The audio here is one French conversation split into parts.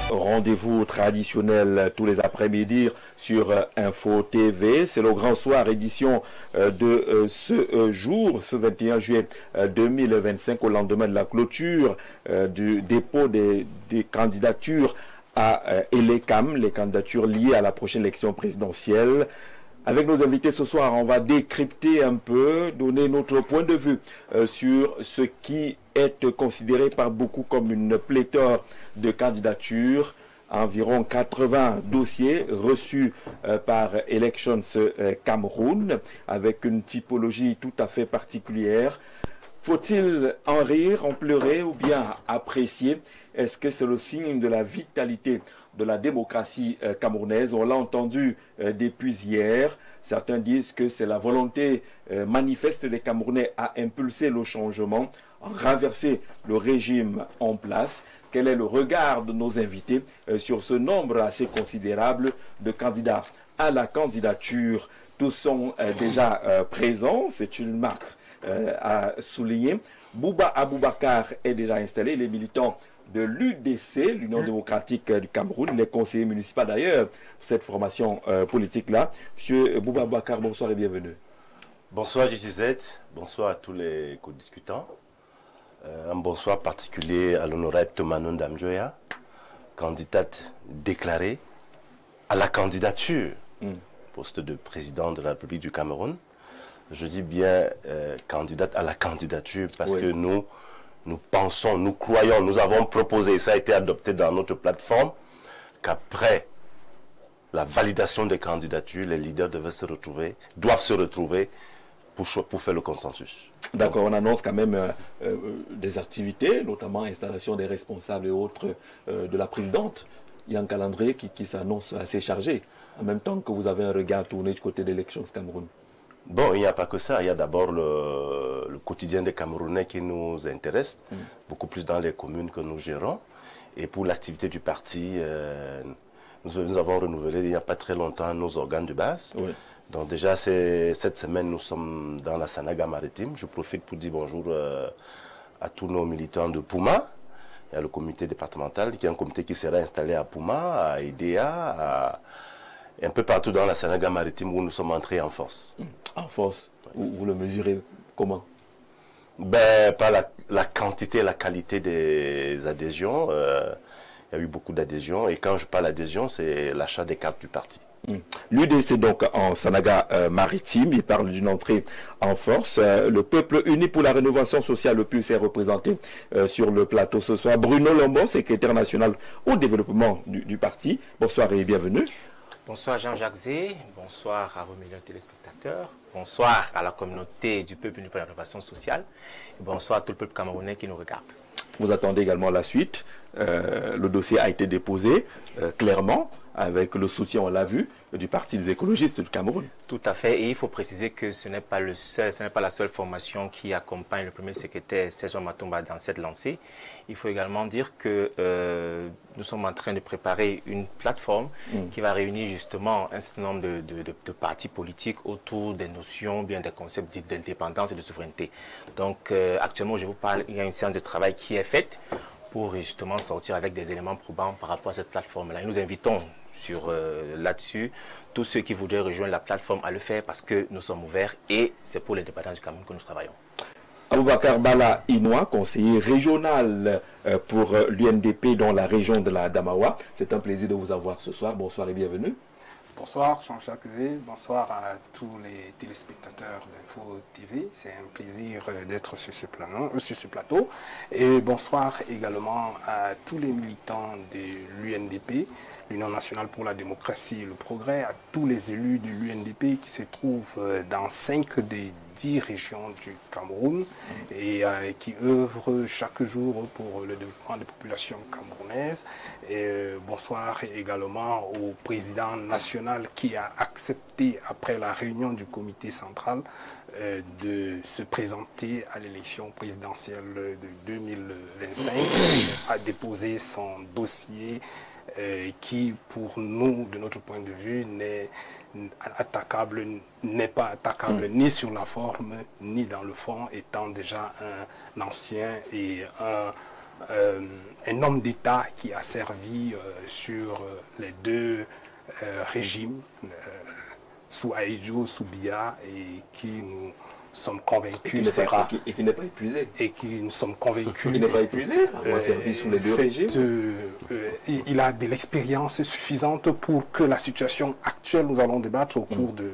Rendez-vous traditionnel tous les après-midi sur Info TV. C'est le grand soir édition de ce jour, ce 21 juillet 2025, au lendemain de la clôture du dépôt des candidatures à ELECAM, les candidatures liées à la prochaine élection présidentielle. Avec nos invités ce soir, on va décrypter un peu, donner notre point de vue sur ce qui est considéré par beaucoup comme une pléthore de candidatures. Environ 80 dossiers reçus par Elections Cameroun, avec une typologie tout à fait particulière. Faut-il en rire, en pleurer ou bien apprécier? Est-ce que c'est le signe de la vitalité de la démocratie camerounaise? On l'a entendu depuis hier. Certains disent que c'est la volonté manifeste des Camerounais à impulser le changement, à renverser le régime en place. Quel est le regard de nos invités sur ce nombre assez considérable de candidats à la candidature? Tous sont déjà présents, c'est une marque à souligner. Bouba Aboubakar est déjà installé, il est militant de l'UDC, l'Union démocratique du Cameroun. Il est conseiller municipal d'ailleurs pour cette formation politique-là. Monsieur Bouba Aboubakar, bonsoir et bienvenue. Bonsoir JTZ, bonsoir à tous les co-discutants. Un bonsoir particulier à l'honorable Tomanon Damjoya, candidate déclarée à la candidature, poste de président de la République du Cameroun. Je dis bien candidate à la candidature parce que nous pensons, nous croyons, nous avons proposé, ça a été adopté dans notre plateforme, qu'après la validation des candidatures, les leaders doivent se retrouver pour faire le consensus. D'accord, on annonce quand même des activités, notamment installation des responsables et autres de la présidente. Il y a un calendrier qui s'annonce assez chargé, en même temps que vous avez un regard tourné du côté d'Elections Cameroun. Bon, il n'y a pas que ça. Il y a d'abord le quotidien des Camerounais qui nous intéresse, beaucoup plus dans les communes que nous gérons. Et pour l'activité du parti, nous avons renouvelé il n'y a pas très longtemps nos organes de base. Oui. Donc déjà, cette semaine, nous sommes dans la Sanaga maritime. Je profite pour dire bonjour à tous nos militants de Pouma. Il y a le comité départemental, qui est un comité qui sera installé à Pouma, à Idéa, un peu partout dans la Sanaga maritime où nous sommes entrés en force. En force? Vous le mesurez comment? Ben, par la quantité et la qualité des adhésions. Il y a eu beaucoup d'adhésions. Et quand je parle d'adhésion, c'est l'achat des cartes du parti. L'UDC donc en Sanaga maritime, il parle d'une entrée en force. Le peuple uni pour la rénovation sociale, le PUS, est représenté sur le plateau ce soir. Bruno Lombo, secrétaire national au développement du parti. Bonsoir et bienvenue. Bonsoir Jean-Jacques Zé, bonsoir à vos millions de téléspectateurs, bonsoir à la communauté du peuple uni pour la rénovation sociale, et bonsoir à tout le peuple camerounais qui nous regarde. Vous attendez également la suite. Le dossier a été déposé clairement avec le soutien, on l'a vu, du Parti des écologistes du Cameroun. Tout à fait, et il faut préciser que ce n'est pas la seule formation qui accompagne le premier secrétaire Serge Matomba dans cette lancée. Il faut également dire que nous sommes en train de préparer une plateforme qui va réunir justement un certain nombre de partis politiques autour des notions, bien des concepts d'indépendance et de souveraineté. Donc actuellement, je vous parle, il y a une séance de travail qui est faite pour justement sortir avec des éléments probants par rapport à cette plateforme-là. Nous invitons là-dessus tous ceux qui voudraient rejoindre la plateforme à le faire parce que nous sommes ouverts et c'est pour l'indépendance du Cameroun que nous travaillons. Aboubakar Bala Inoua, conseiller régional pour l'UNDP dans la région de la Damawa. C'est un plaisir de vous avoir ce soir. Bonsoir et bienvenue. Bonsoir Jean-Jacques Zé, bonsoir à tous les téléspectateurs d'Info TV. C'est un plaisir d'être sur ce plateau. Et bonsoir également à tous les militants de l'UNDP, l'Union nationale pour la démocratie et le progrès, à tous les élus de l'UNDP qui se trouvent dans 5 des 10 régions du Cameroun et qui œuvrent chaque jour pour le développement des populations camerounaises. Et bonsoir également au président national qui a accepté, après la réunion du comité central, de se présenter à l'élection présidentielle de 2025, a déposé son dossier qui, pour nous, de notre point de vue, n'est pas attaquable ni sur la forme, ni dans le fond, étant déjà un ancien et un homme d'État qui a servi sur les deux régimes, sous Ahidjo, sous Biya, et qui nous sommes convaincus sera... Et qui n'est pas épuisé. Et qui nous sommes convaincus... Il n'est pas épuisé, avoir servi sous les deux régimes. Il a de l'expérience suffisante pour que la situation actuelle, nous allons débattre au cours de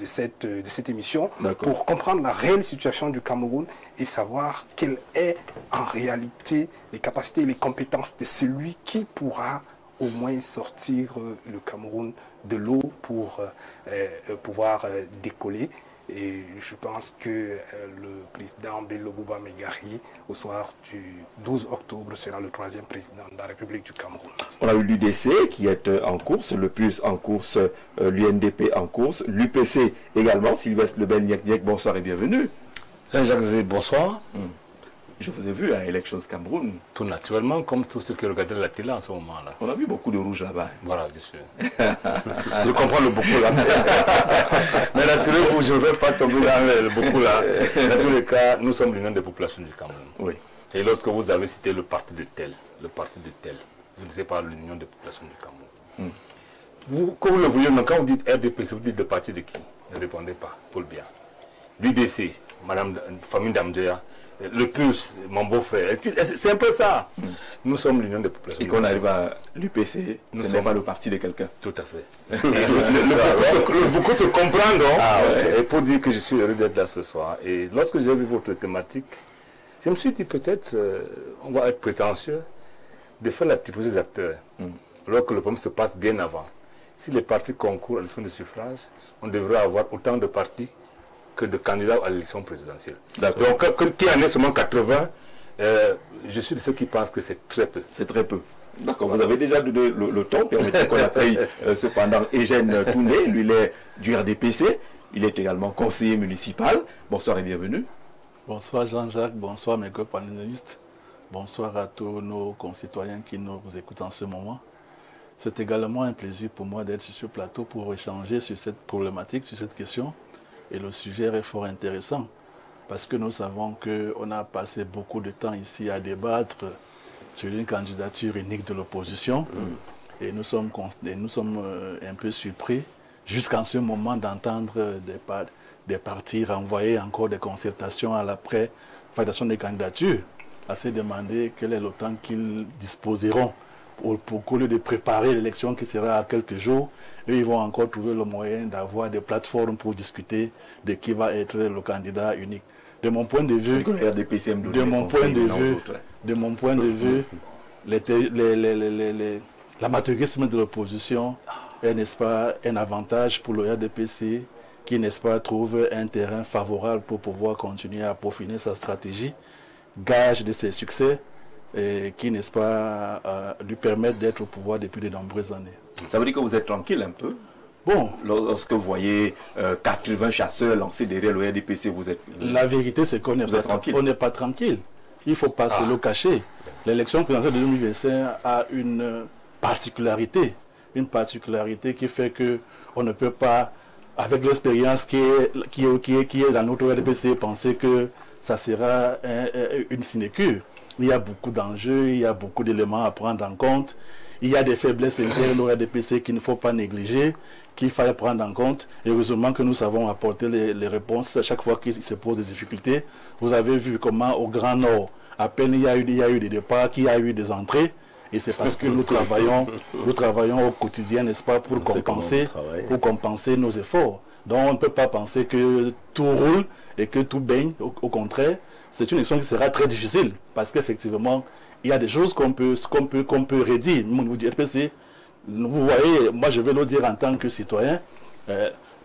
cette émission, pour comprendre la réelle situation du Cameroun et savoir quelles est en réalité les capacités et les compétences de celui qui pourra au moins sortir le Cameroun de l'eau pour pouvoir décoller. Et je pense que le président Bello Bouba Megari, au soir du 12 octobre, sera le 3e président de la République du Cameroun. On a eu l'UDC qui est en course, le PUS en course, l'UNDP en course, l'UPC également. Sylvestre Lebel Niek, bonsoir et bienvenue. Jean-Jacques Zé, bonsoir. Je vous ai vu à Elections Cameroun. Tout naturellement, comme tous ceux qui regardaient la télé en ce moment-là. On a vu beaucoup de rouge là-bas. Voilà, bien sûr. Je comprends le beaucoup là. Mais rassurez-vous, je ne vais pas tomber dans le beaucoup là. Dans tous les cas, nous sommes l'union des populations du Cameroun. Oui. Et lorsque vous avez cité le parti de tel, vous ne savez pas l'union des populations du Cameroun. Vous, quand vous le voyez, quand vous dites RDPC, vous dites le parti de qui? Ne répondez pas, Paul Biya. L'UDC, Madame Famine Damdjea, le PUS, mon beau-frère. C'est un peu ça. Nous sommes l'union des populations. Et qu'on arrive à l'UPC, ce n'est pas le parti de quelqu'un. Tout à fait. Beaucoup se comprennent, et pour dire que je suis heureux d'être là ce soir. Et lorsque j'ai vu votre thématique, je me suis dit peut-être, on va être prétentieux de faire la typologie des acteurs. Alors que le problème se passe bien avant. Si les partis concourent à l'élection de suffrage, on devrait avoir autant de partis que de candidats à l'élection présidentielle. Donc, qui en est seulement 80, je suis de ceux qui pensent que c'est très peu. C'est très peu. D'accord, vous avez déjà donné le temps, permettez qu'on accueille cependant Eugène Touné, lui il est du RDPC, il est également conseiller municipal. Bonsoir et bienvenue. Bonsoir Jean-Jacques, bonsoir mes co-panélistes, bonsoir à tous nos concitoyens qui nous écoutent en ce moment. C'est également un plaisir pour moi d'être sur ce plateau pour échanger sur cette problématique, sur cette question. Et le sujet est fort intéressant parce que nous savons qu'on a passé beaucoup de temps ici à débattre sur une candidature unique de l'opposition. Et nous sommes un peu surpris jusqu'en ce moment d'entendre des partis renvoyer encore des concertations à l'après-validation des candidatures, à se demander quel est le temps qu'ils disposeront pour qu'au lieu de préparer l'élection qui sera à quelques jours, eux, ils vont encore trouver le moyen d'avoir des plateformes pour discuter de qui va être le candidat unique. De mon point de vue, l'amateurisme de l'opposition est, n'est-ce pas, un avantage pour le RDPC qui, n'est-ce pas, trouve un terrain favorable pour pouvoir continuer à peaufiner sa stratégie, gage de ses succès, et qui, n'est-ce pas, lui permettent d'être au pouvoir depuis de nombreuses années. Ça veut dire que vous êtes tranquille un peu? Bon. Lorsque vous voyez 80 chasseurs lancés derrière le RDPC, vous êtes... La vérité, c'est qu'on n'est pas tranquille. Il ne faut pas se le cacher. L'élection présidentielle de 2025 a une particularité qui fait qu'on ne peut pas, avec l'expérience qui est dans notre RDPC, penser que ça sera une sinécure. Il y a beaucoup d'enjeux, il y a beaucoup d'éléments à prendre en compte. Il y a des faiblesses internes au RDPC qu'il ne faut pas négliger, qu'il fallait prendre en compte. Et heureusement que nous savons apporter les réponses à chaque fois qu'il se pose des difficultés. Vous avez vu comment au Grand Nord, à peine il y a eu des départs, qu'il y a eu des entrées. Et c'est parce que nous travaillons au quotidien, n'est-ce pas, pour compenser nos efforts. Donc on ne peut pas penser que tout roule et que tout baigne. Au contraire, c'est une élection qui sera très difficile parce qu'effectivement, il y a des choses qu'on peut redire. Vous voyez, moi je vais le dire en tant que citoyen,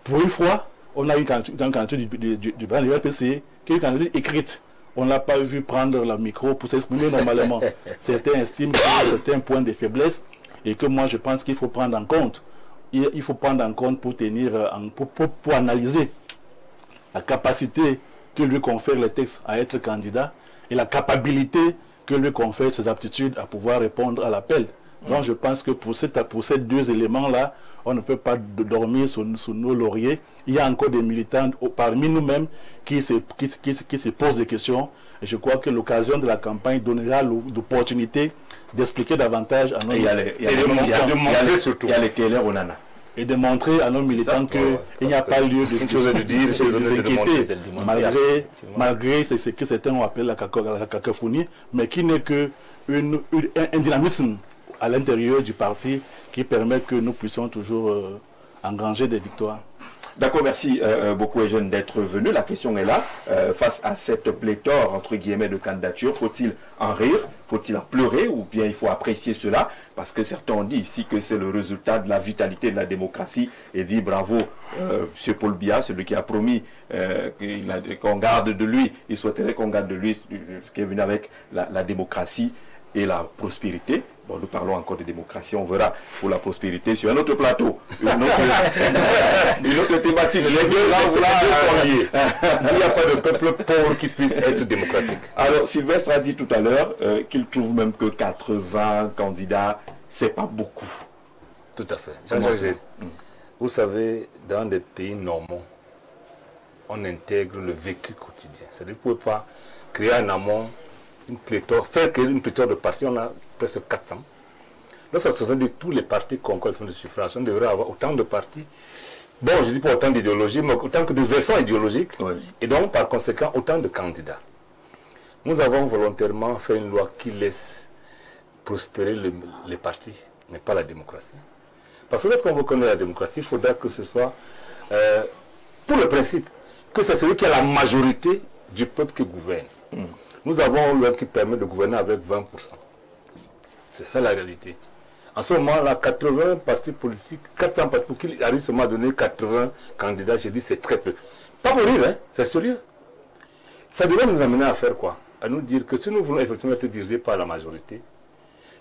pour une fois, on a une candidature du plan de l'RPC qui est une candidature écrite. On ne l'a pas vu prendre le micro pour s'exprimer normalement. Certains estiment que c'est un point de faiblesse et que moi je pense qu'il faut prendre en compte. Il faut prendre en compte pour analyser la capacité que lui confère le texte à être candidat et la capacité que lui confère ses aptitudes à pouvoir répondre à l'appel. Donc je pense que pour ces deux éléments-là, on ne peut pas dormir sur nos lauriers. Il y a encore des militants parmi nous-mêmes qui se posent des questions Et je crois que l'occasion de la campagne donnera l'opportunité d'expliquer davantage à nos et de montrer à nos militants qu'il n'y a pas lieu de s'inquiéter, malgré ce que certains ont appelé la cacophonie, mais qui n'est qu'un dynamisme à l'intérieur du parti qui permet que nous puissions toujours engranger des victoires. D'accord, merci beaucoup Eugène d'être venu. La question est là. Face à cette pléthore, entre guillemets, de candidatures, faut-il en rire? Faut-il en pleurer? Ou bien il faut apprécier cela? Parce que certains ont dit ici que c'est le résultat de la vitalité de la démocratie. Et dit bravo, M. Paul Biya, celui qui a promis qu'on garde de lui. Il souhaiterait qu'on garde de lui, qui est venu avec la démocratie et la prospérité. Bon, nous parlons encore de démocratie, on verra pour la prospérité sur un autre plateau, une autre thématique. Les deux sont liés. Il n'y a pas de peuple pauvre qui puisse être démocratique. Alors, Sylvestre a dit tout à l'heure qu'il trouve même que 80 candidats, c'est pas beaucoup. Tout à fait. Vous savez, dans des pays normaux, on intègre le vécu quotidien. C'est-à-dire que vous ne pouvez pas créer en amont une pléthore, faire créer une pléthore de partis, on a presque 400. Lorsque ce sont tous les partis concourent de suffrage, on devrait avoir autant de partis. Bon, je ne dis pas autant d'idéologie, mais autant que de versions idéologiques. Oui. Et donc, par conséquent, autant de candidats. Nous avons volontairement fait une loi qui laisse prospérer les partis, mais pas la démocratie. Parce que lorsqu'on veut connaître la démocratie, il faudra que ce soit, pour le principe, que c'est celui qui a la majorité du peuple qui gouverne. Nous avons une loi qui permet de gouverner avec 20%. C'est ça la réalité. En ce moment-là, 80 partis politiques, 400 partis politiques, qui arrivent seulement à donner 80 candidats, j'ai dit c'est très peu. Pas pour rire, hein, c'est sérieux. Ça devrait nous amener à faire quoi? À nous dire que si nous voulons effectivement être dirigés par la majorité,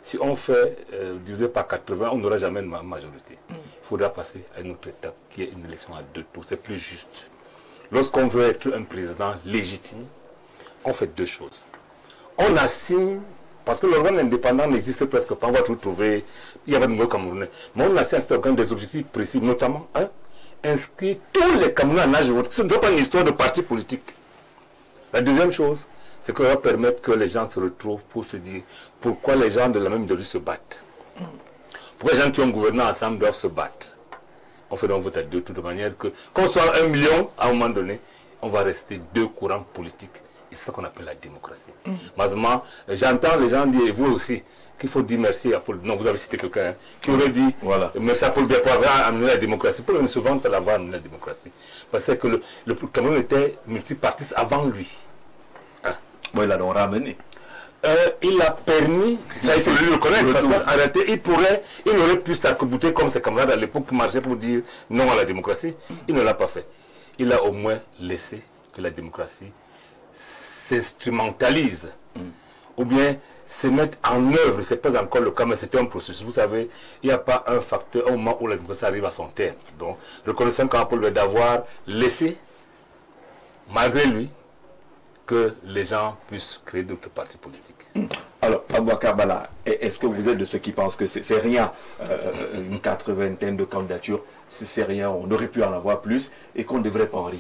si on fait diriger par 80, on n'aura jamais une majorité. Il faudra passer à une autre étape, qui est une élection à 2 tours. C'est plus juste. Lorsqu'on veut être un président légitime, on fait 2 choses. On assigne, parce que l'organe indépendant n'existe presque pas, on va tout trouver, il y a pas de nouveau Camerounais, mais on assigne à cet organe des objectifs précis, notamment inscrire tous les Camerounais en âge de vote. Ce n'est pas une histoire de parti politique. La deuxième chose, c'est qu'on va permettre que les gens se retrouvent pour se dire pourquoi les gens de la même idéologie se battent. Pourquoi les gens qui ont gouverné ensemble doivent se battre. On fait donc vote à 2 tours de manière que, qu'on soit 1 million, à un moment donné, on va rester 2 courants politiques. C'est ça qu'on appelle la démocratie. Mazement, j'entends les gens dire, et vous aussi, qu'il faut dire merci à Paul. Non, vous avez cité quelqu'un qui aurait dit merci à Paul Biya pour avoir amené la démocratie. Paul ne se vante pas avoir amené la démocratie. Parce que le Cameroun était multipartiste avant lui. Bon, il l'a donc ramené. Il a permis, ça il faut le reconnaître, parce qu'arrêter, il aurait pu s'arc-bouter comme ses camarades à l'époque qui marchaient pour dire non à la démocratie. Il ne l'a pas fait. Il a au moins laissé que la démocratie s'instrumentalise, ou bien se mettre en œuvre. Ce n'est pas encore le cas, mais c'était un processus. Vous savez, il n'y a pas un facteur au moment où la démocratie arrive à son terme. Donc, reconnaissons qu'un Paul d'avoir laissé, malgré lui, que les gens puissent créer d'autres partis politiques. Alors, Aboubacar Bala, est-ce que vous êtes de ceux qui pensent que c'est rien, une 80aine de candidatures, c'est rien, on aurait pu en avoir plus et qu'on ne devrait pas en rire?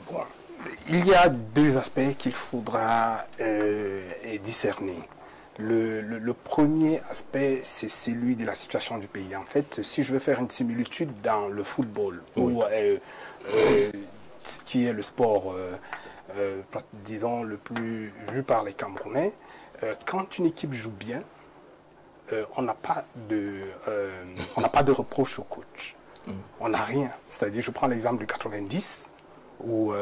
Bon, il y a 2 aspects qu'il faudra discerner. Le premier aspect, c'est celui de la situation du pays. En fait, si je veux faire une similitude dans le football, ou ce qui est le sport, disons, le plus vu par les Camerounais, quand une équipe joue bien, on n'a pas de reproche au coach. On n'a rien. C'est-à-dire, je prends l'exemple du 90, où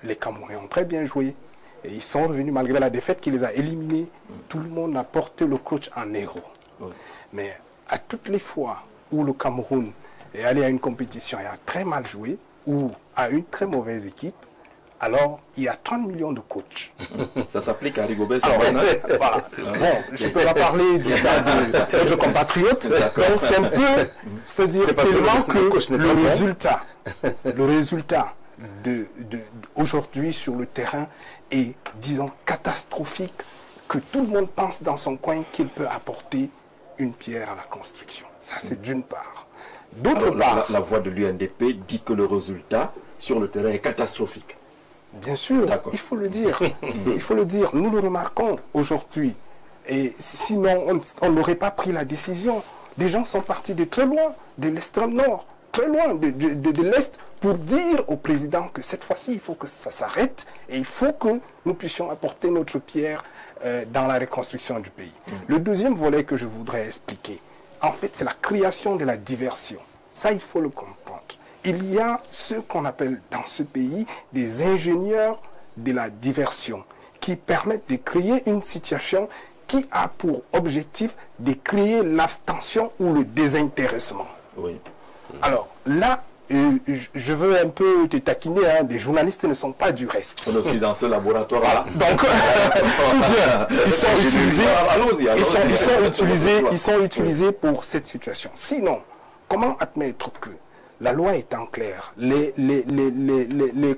les Camerounais ont très bien joué. Et ils sont revenus malgré la défaite qui les a éliminés. Tout le monde a porté le coach en héros. Mais à toutes les fois où le Cameroun est allé à une compétition et a très mal joué, ou a une très mauvaise équipe, alors il y a 30 millions de coachs. Ça s'applique à Rigobert. Voilà. Bon, je peux pas parler du cas de compatriotes. Donc c'est un peu, c'est-à-dire tellement que le résultat aujourd'hui sur le terrain est, disons, catastrophique, que tout le monde pense dans son coin qu'il peut apporter une pierre à la construction. Ça, c'est d'une part. D'autre part... La voix de l'UNDP dit que le résultat sur le terrain est catastrophique. Bien sûr, il faut le dire. Il faut le dire. Nous le remarquons aujourd'hui. Et sinon, on n'aurait pas pris la décision. Des gens sont partis de très loin, de l'extrême nord, très loin de l'Est, pour dire au président que cette fois-ci, il faut que ça s'arrête et il faut que nous puissions apporter notre pierre dans la reconstruction du pays. Le deuxième volet que je voudrais expliquer, en fait, c'est la création de la diversion. Ça, il faut le comprendre. Il y a ce qu'on appelle dans ce pays des ingénieurs de la diversion qui permettent de créer une situation qui a pour objectif de créer l'abstention ou le désintéressement. Oui. Alors là, je veux un peu te taquiner, hein, les journalistes ne sont pas du reste. On est aussi dans ce laboratoire. Voilà. Donc, ils sont utilisés pour cette situation. Sinon, comment admettre que la loi étant claire, les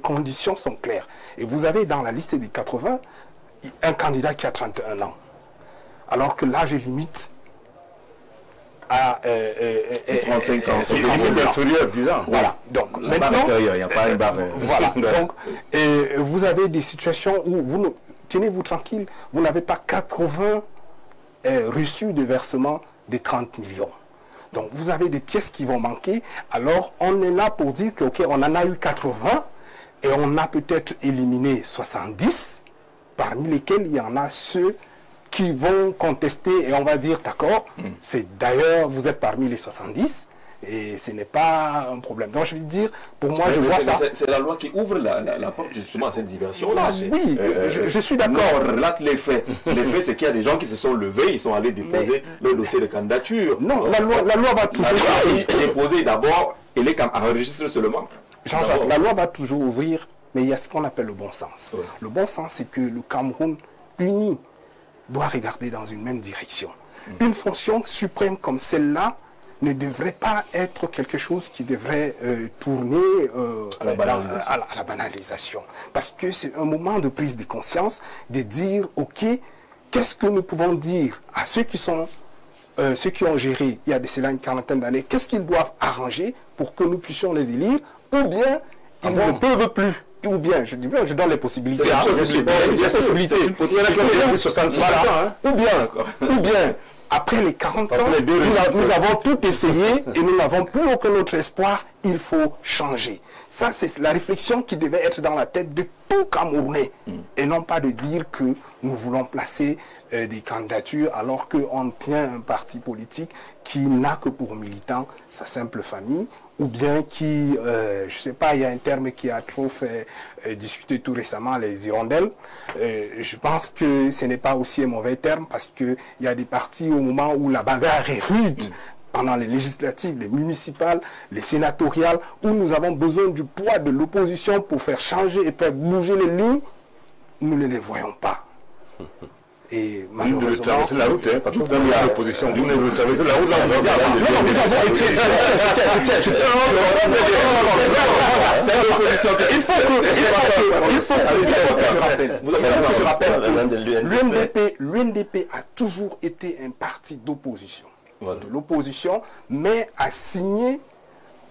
conditions sont claires. Et vous avez dans la liste des 80 un candidat qui a 31 ans. Alors que l'âge limite à 35 ans. C'est inférieur à 10 ans. Voilà. Donc, maintenant, il n'y a pas une barre. Voilà. Donc, vous avez des situations où vous tenez-vous tranquille, vous n'avez pas 80 reçus de versement de 30 millions. Donc, vous avez des pièces qui vont manquer. Alors, on est là pour dire que, OK, on en a eu 80 et on a peut-être éliminé 70, parmi lesquels il y en a ceux qui vont contester et on va dire, d'accord, c'est d'ailleurs, vous êtes parmi les 70 et ce n'est pas un problème. Donc, je veux dire, pour moi, je vois ça. C'est la loi qui ouvre la porte justement à cette diversion-là. Oui, je suis d'accord. On relate les faits. Les faits, c'est qu'il y a des gens qui se sont levés, ils sont allés déposer le dossier de candidature. Non, la loi va toujours déposer d'abord et les enregistrer seulement. Jean-Jacques, la loi va toujours ouvrir, mais il y a ce qu'on appelle le bon sens. Ouais. Le bon sens, c'est que le Cameroun uni doit regarder dans une même direction. Une fonction suprême comme celle-là ne devrait pas être quelque chose qui devrait tourner à la banalisation. Parce que c'est un moment de prise de conscience, de dire, OK, qu'est-ce que nous pouvons dire à ceux qui sont ceux qui ont géré il y a de cela une quarantaine d'années, qu'est-ce qu'ils doivent arranger pour que nous puissions les élire, ou bien ils ne peuvent plus. Ou bien, je dis bien, je donne les possibilités. Ou bien, après les 40 ans, nous avons tout essayé et nous n'avons plus aucun autre espoir, il faut changer. Ça, c'est la réflexion qui devait être dans la tête de tout Camerounais. Et non pas de dire que nous voulons placer des candidatures alors qu'on tient un parti politique qui n'a que pour militant sa simple famille, ou bien qui, je ne sais pas, il y a un terme qui a trop fait discuter tout récemment, les hirondelles. Je pense que ce n'est pas aussi un mauvais terme parce qu'il y a des partis au moment où la bagarre est rude, pendant les législatives, les municipales, les sénatoriales, où nous avons besoin du poids de l'opposition pour faire changer et faire bouger les lignes, nous ne les voyons pas. Et malheureusement... Vous traversez la route, hein, parce que dans l'opposition, vous ne traversez la route. Il faut que je rappelle, l'UNDP a toujours été un parti d'opposition. De l'opposition, mais a signé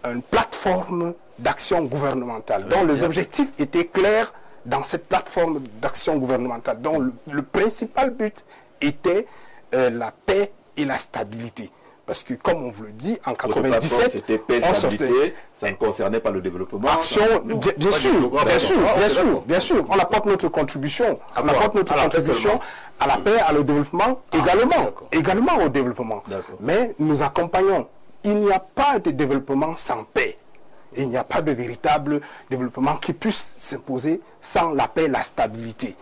une plateforme d'action gouvernementale dont les objectifs étaient clairs dans cette plateforme d'action gouvernementale, dont le principal but était la paix et la stabilité. Parce que, comme on vous le dit, en 97, c'était paix, stabilité, ça ne concernait pas le développement. Action, bien sûr, on apporte notre contribution. On apporte notre contribution à la paix, à le développement, également au développement. Mais nous accompagnons. Il n'y a pas de développement sans paix. Il n'y a pas de véritable développement qui puisse s'imposer sans la paix et la stabilité.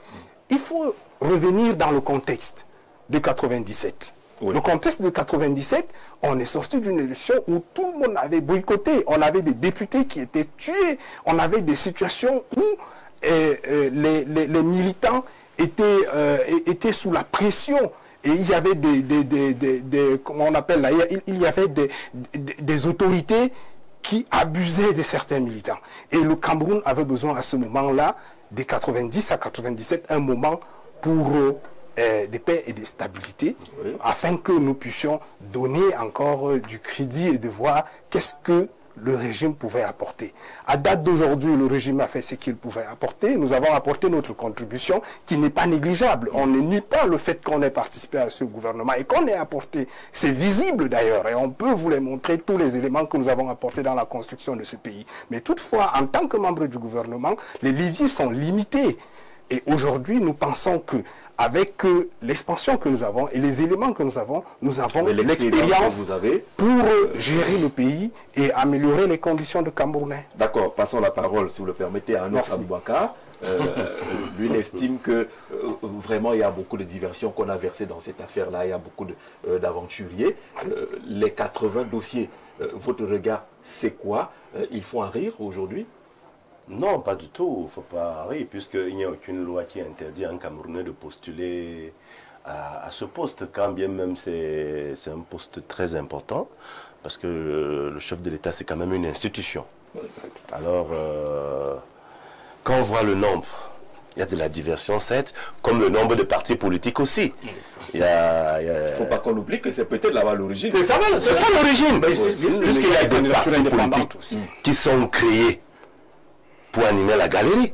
Il faut revenir dans le contexte de 97. Le contexte de 97, on est sorti d'une élection où tout le monde avait boycotté. On avait des députés qui étaient tués. On avait des situations où les militants étaient sous la pression. Et il y avait comment on appelle là, il y avait des autorités qui abusaient de certains militants. Et le Cameroun avait besoin à ce moment-là, de 90 à 97, un moment pour de paix et de stabilité, afin que nous puissions donner encore du crédit et de voir qu'est-ce que le régime pouvait apporter. À date d'aujourd'hui, le régime a fait ce qu'il pouvait apporter. Nous avons apporté notre contribution qui n'est pas négligeable. On ne nie pas le fait qu'on ait participé à ce gouvernement et qu'on ait apporté. C'est visible d'ailleurs et on peut vous les montrer, tous les éléments que nous avons apportés dans la construction de ce pays. Mais toutefois, en tant que membre du gouvernement, les leviers sont limités. Et aujourd'hui, nous pensons que avec l'expansion que nous avons et les éléments que nous avons l'expérience pour gérer le pays et améliorer les conditions de Camerounais. D'accord, passons la parole, si vous le permettez, à notre Aboubakar. Lui, il estime que vraiment il y a beaucoup de diversions qu'on a versées dans cette affaire-là, il y a beaucoup d'aventuriers. Les 80 dossiers, votre regard, c'est quoi? Ils font en rire aujourd'hui? Non, pas du tout. Il ne faut pas rire, puisqu'il n'y a aucune loi qui interdit à un Camerounais de postuler à ce poste, quand bien même c'est un poste très important, parce que le chef de l'État, c'est quand même une institution. Alors, quand on voit le nombre, il y a de la diversion, certes, comme le nombre de partis politiques aussi. Il ne faut pas qu'on oublie que c'est peut-être là-bas l'origine. C'est ça l'origine. Puisqu'il y a des partis politiques qui sont créés pour animer la galerie.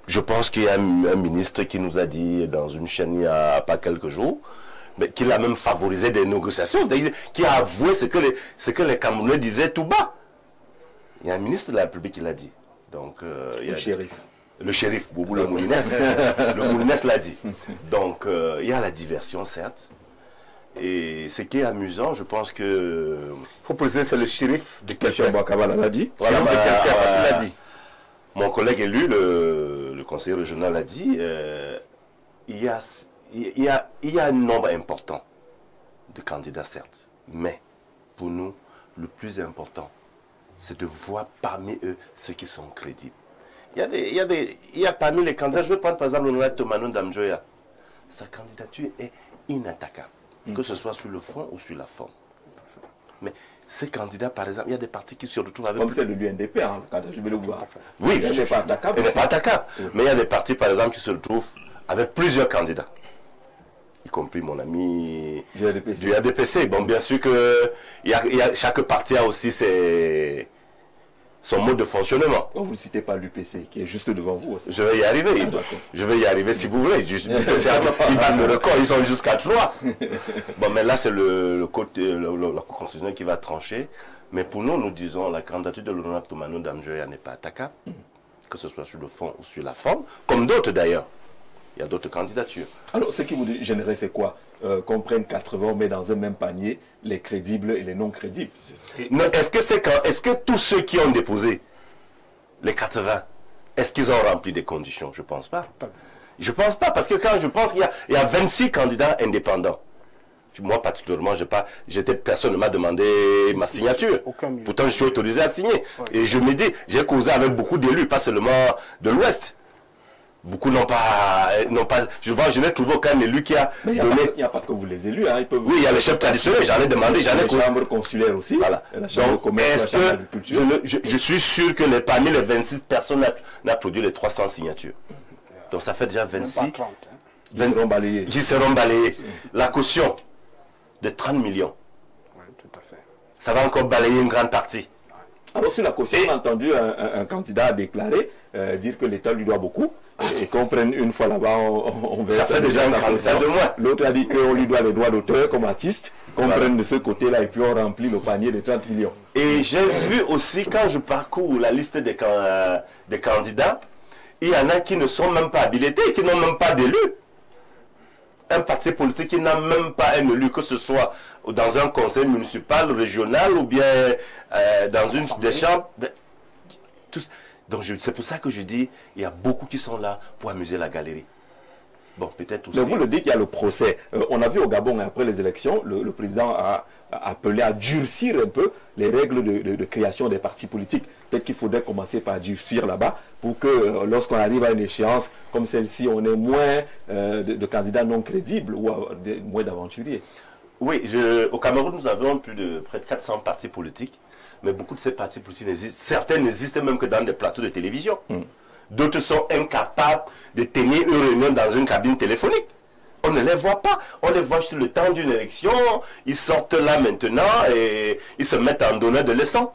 Je pense qu'il y a un ministre qui nous a dit dans une chaîne il n'y a pas quelques jours, mais qu'il a même favorisé des négociations, qui a avoué ce que les Camerounais disaient tout bas. Il y a un ministre de la République qui l'a dit. Donc, il y a le shérif, Boubou le Moulinès. Le Moulinès l'a dit. Donc, il y a la diversion, certes. Et ce qui est amusant, je pense que... Il faut préciser, c'est le shérif de quelqu'un. l'a dit. Voilà, il l'a dit. Mon collègue élu, le conseiller régional, a dit il y a un nombre important de candidats, certes, mais pour nous, le plus important, c'est de voir parmi eux ceux qui sont crédibles. Il y a parmi les candidats, je vais prendre par exemple l'honorable Tomanou Damjoya. Sa candidature est inattaquable, que ce soit sur le fond ou sur la forme. Mais ces candidats, par exemple, il y a des partis qui se retrouvent avec... Comme celle de l'UNDP, hein, je vais le voir. Oui, elle n'est pas attaquable. Elle n'est pas attaquable. Oui. Mais il y a des partis, par exemple, qui se retrouvent avec plusieurs candidats. Y compris mon ami du RDPC. Bon, bien sûr que chaque parti a aussi son mode de fonctionnement. Vous ne citez pas l'UPC, qui est juste devant vous aussi. Je vais y arriver. Je vais y arriver si vous voulez. Ils battent le record, ils sont jusqu'à 3. Bon, mais là, c'est la Cour constitutionnelle qui va trancher. Mais pour nous, nous disons, la candidature de l'honorable Tomanou Damjoya n'est pas attaquable, que ce soit sur le fond ou sur la forme, comme d'autres d'ailleurs. Il y a d'autres candidatures. Alors, ce qui vous gênerait, c'est quoi? Qu'on prenne 80, on met dans un même panier les crédibles et les non crédibles. Est-ce que tous ceux qui ont déposé les 80, est-ce qu'ils ont rempli des conditions? Je ne pense pas. Je ne pense pas, parce que quand je pense qu'il y a 26 candidats indépendants. Moi, particulièrement, personne ne m'a demandé ma signature. Pourtant, je suis autorisé à signer. Et je me dis, j'ai causé avec beaucoup d'élus, pas seulement de l'Ouest. Beaucoup n'ont pas... Je n'ai trouvé aucun élu qui a donné... Il n'y a pas que vous les élus. Hein, oui, il y a les chefs traditionnels, j'en ai demandé. Il y a les chambres consulaires aussi. Voilà. Donc, est-ce que je suis sûr que parmi les 26 personnes, on a produit les 300 signatures. Donc ça fait déjà 26... 30, qui seront balayés. La caution de 30 millions. Oui, tout à fait. Ça va encore balayer une grande partie. Alors sur la caution, on a entendu un candidat déclarer, dire que l'État lui doit beaucoup. Et qu'on prenne une fois là-bas, on verra. Ça fait déjà un candidat de moins. L'autre a dit qu'on lui doit les droits d'auteur comme artiste, qu'on prenne de ce côté-là et puis on remplit le panier de 30 millions. Et j'ai vu aussi, quand je parcours la liste des candidats, il y en a qui ne sont même pas habilités, qui n'ont même pas d'élu. Un parti politique qui n'a même pas un élu, que ce soit dans un conseil municipal, régional ou bien dans une des chambres. Donc c'est pour ça que je dis, il y a beaucoup qui sont là pour amuser la galerie. Bon, peut-être aussi... Mais vous le dites, il y a le procès. On a vu au Gabon, après les élections, le président a appelé à durcir un peu les règles de création des partis politiques. Peut-être qu'il faudrait commencer par durcir là-bas pour que lorsqu'on arrive à une échéance comme celle-ci, on ait moins de candidats non crédibles ou moins d'aventuriers. Oui, au Cameroun, nous avons près de 400 partis politiques. Mais beaucoup de ces partis politiques n'existent. Certains n'existent même que dans des plateaux de télévision. D'autres sont incapables de tenir une réunion dans une cabine téléphonique. On ne les voit pas. On les voit sur le temps d'une élection. Ils sortent là maintenant et ils se mettent en donneur de leçons.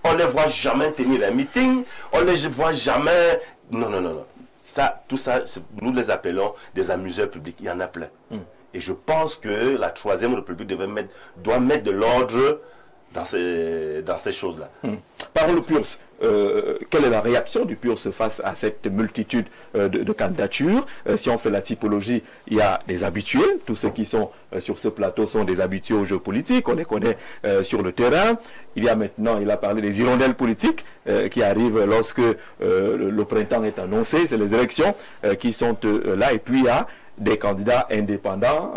On ne les voit jamais tenir un meeting, on ne les voit jamais... Non, non, non, non. Ça, tout ça, nous les appelons des amuseurs publics. Il y en a plein. Et je pense que la Troisième République doit mettre de l'ordre dans ces choses-là. Parlons le PURS. Quelle est la réaction du PURS face à cette multitude de candidatures? Si on fait la typologie, il y a des habitués. Tous ceux qui sont sur ce plateau sont des habitués aux jeux politiques. On les connaît sur le terrain. Il y a maintenant, il a parlé des hirondelles politiques qui arrivent lorsque le printemps est annoncé. C'est les élections qui sont là. Et puis il y a des candidats indépendants,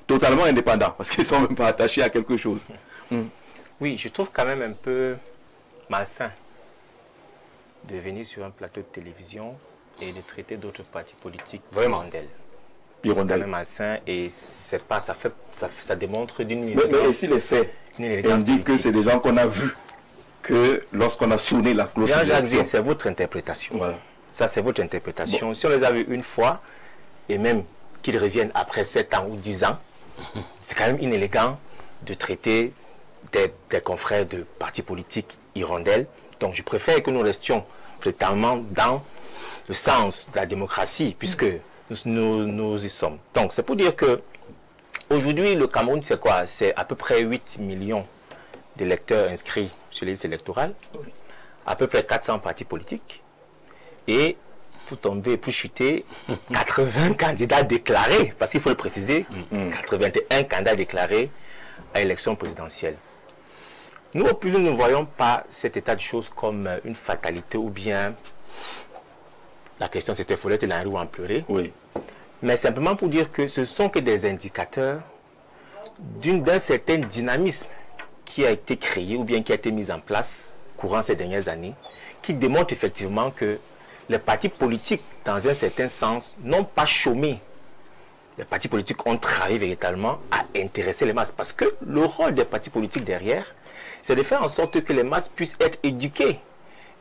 totalement indépendants, parce qu'ils ne sont même pas attachés à quelque chose. Oui, je trouve quand même un peu malsain de venir sur un plateau de télévision et de traiter d'autres partis politiques d'hirondelles. C'est quand même malsain et c'est pas, ça démontre d'une élégance. Mais si les faits indiquent que c'est des gens qu'on a vus, que lorsqu'on a sonné la cloche... Jean-Jacques, c'est votre interprétation. Voilà. Ça, c'est votre interprétation. Bon. Si on les a vus une fois, et même qu'ils reviennent après 7 ans ou 10 ans, c'est quand même inélégant de traiter des confrères de partis politiques hirondelles. Donc je préfère que nous restions totalement dans le sens de la démocratie, puisque nous y sommes. Donc c'est pour dire que aujourd'hui le Cameroun, c'est quoi? C'est à peu près 8 millions d'électeurs inscrits sur les listes électorales, à peu près 400 partis politiques, et pour tomber, pour chuter, 80 candidats déclarés, parce qu'il faut le préciser, 81 candidats déclarés à l'élection présidentielle. Nous, au plus, nous ne voyons pas cet état de choses comme une fatalité ou bien la question c'était faut-il en rire ou en pleurer. Oui. Mais simplement pour dire que ce sont que des indicateurs d'un certain dynamisme qui a été créé ou bien qui a été mis en place courant ces dernières années, qui démontre effectivement que les partis politiques, dans un certain sens, n'ont pas chômé. Les partis politiques ont travaillé véritablement à intéresser les masses. Parce que le rôle des partis politiques derrière, c'est de faire en sorte que les masses puissent être éduquées.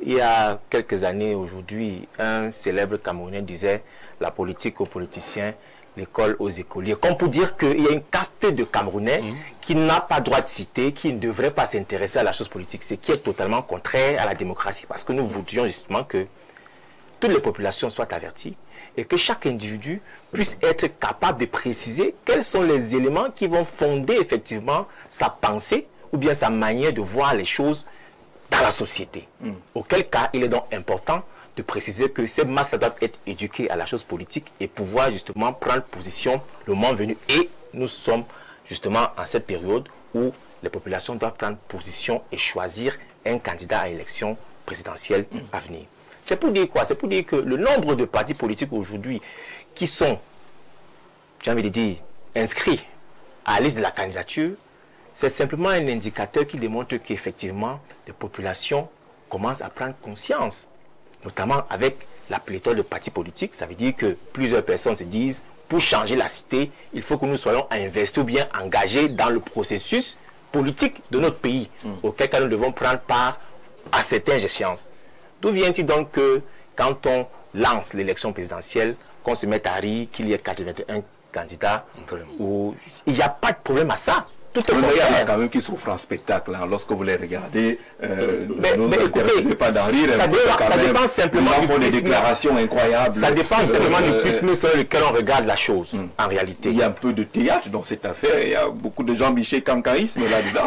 Il y a quelques années, aujourd'hui, un célèbre Camerounais disait « la politique aux politiciens, l'école aux écoliers ». Comme pour dire qu'il y a une caste de Camerounais qui n'a pas droit de citer, qui ne devrait pas s'intéresser à la chose politique. Ce qui est totalement contraire à la démocratie. Parce que nous voudrions justement que toutes les populations soient averties et que chaque individu puisse être capable de préciser quels sont les éléments qui vont fonder effectivement sa pensée ou bien sa manière de voir les choses dans la société. Auquel cas, il est donc important de préciser que ces masses-là doivent être éduquées à la chose politique et pouvoir justement prendre position le moment venu. Et nous sommes justement en cette période où les populations doivent prendre position et choisir un candidat à l'élection présidentielle à venir. C'est pour dire quoi? C'est pour dire que le nombre de partis politiques aujourd'hui qui sont, j'ai envie de dire, inscrits à la liste de la candidature, c'est simplement un indicateur qui démontre qu'effectivement, les populations commencent à prendre conscience, notamment avec la pléthore de partis politiques. Ça veut dire que plusieurs personnes se disent, pour changer la cité, il faut que nous soyons investis ou bien engagés dans le processus politique de notre pays, auquel cas nous devons prendre part à certaines échéances. D'où vient-il donc que quand on lance l'élection présidentielle, qu'on se mette à rire, qu'il y ait 81 candidats, où il n'y a pas de problème à ça. Tout est il y en a quand même qui souffrent en spectacle. Hein. Lorsque vous les regardez, mais écoutez, pas d'en rire. Ça dépend simplement du prisme. Des déclarations incroyables. Ça dépend simplement du prisme sur lequel on regarde la chose, en réalité. Il y a un peu de théâtre dans cette affaire. Il y a beaucoup de Jean-Michel Kankaïsme là-dedans.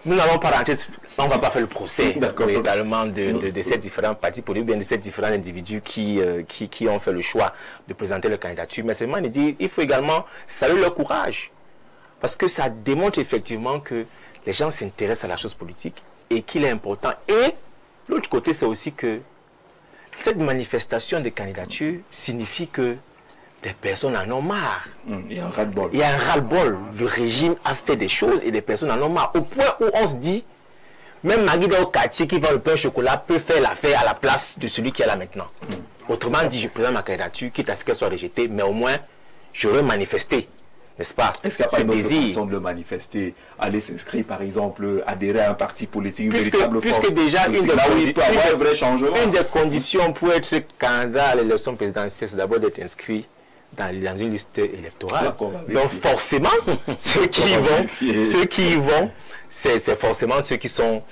Nous n'allons pas rentrer, on ne va pas faire le procès également de ces différents partis politiques, bien de ces différents individus qui ont fait le choix de présenter leur candidature. Mais seulement de dire, il faut également saluer leur courage. Parce que ça démontre effectivement que les gens s'intéressent à la chose politique et qu'il est important. Et l'autre côté, c'est aussi que cette manifestation de candidature signifie que des personnes en ont marre. Il y a un ras-le-bol. Il y a un ras-le-bol. Le régime a fait des choses et des personnes en ont marre. Au point où on se dit, même Maguida au quartier qui vend le pain au chocolat peut faire l'affaire à la place de celui qui est là maintenant. Autrement dit, je présente ma candidature, quitte à ce qu'elle soit rejetée, mais au moins, j'aurais manifesté. N'est-ce pas? Est-ce qu'il n'y a pas une autre façon de le manifester? Aller s'inscrire, par exemple, adhérer à un parti politique, puisque déjà, une des conditions pour être candidat à l'élection présidentielle, c'est d'abord d'être inscrit dans une liste électorale. Donc forcément, ceux qui y vont, c'est forcément ceux qui sont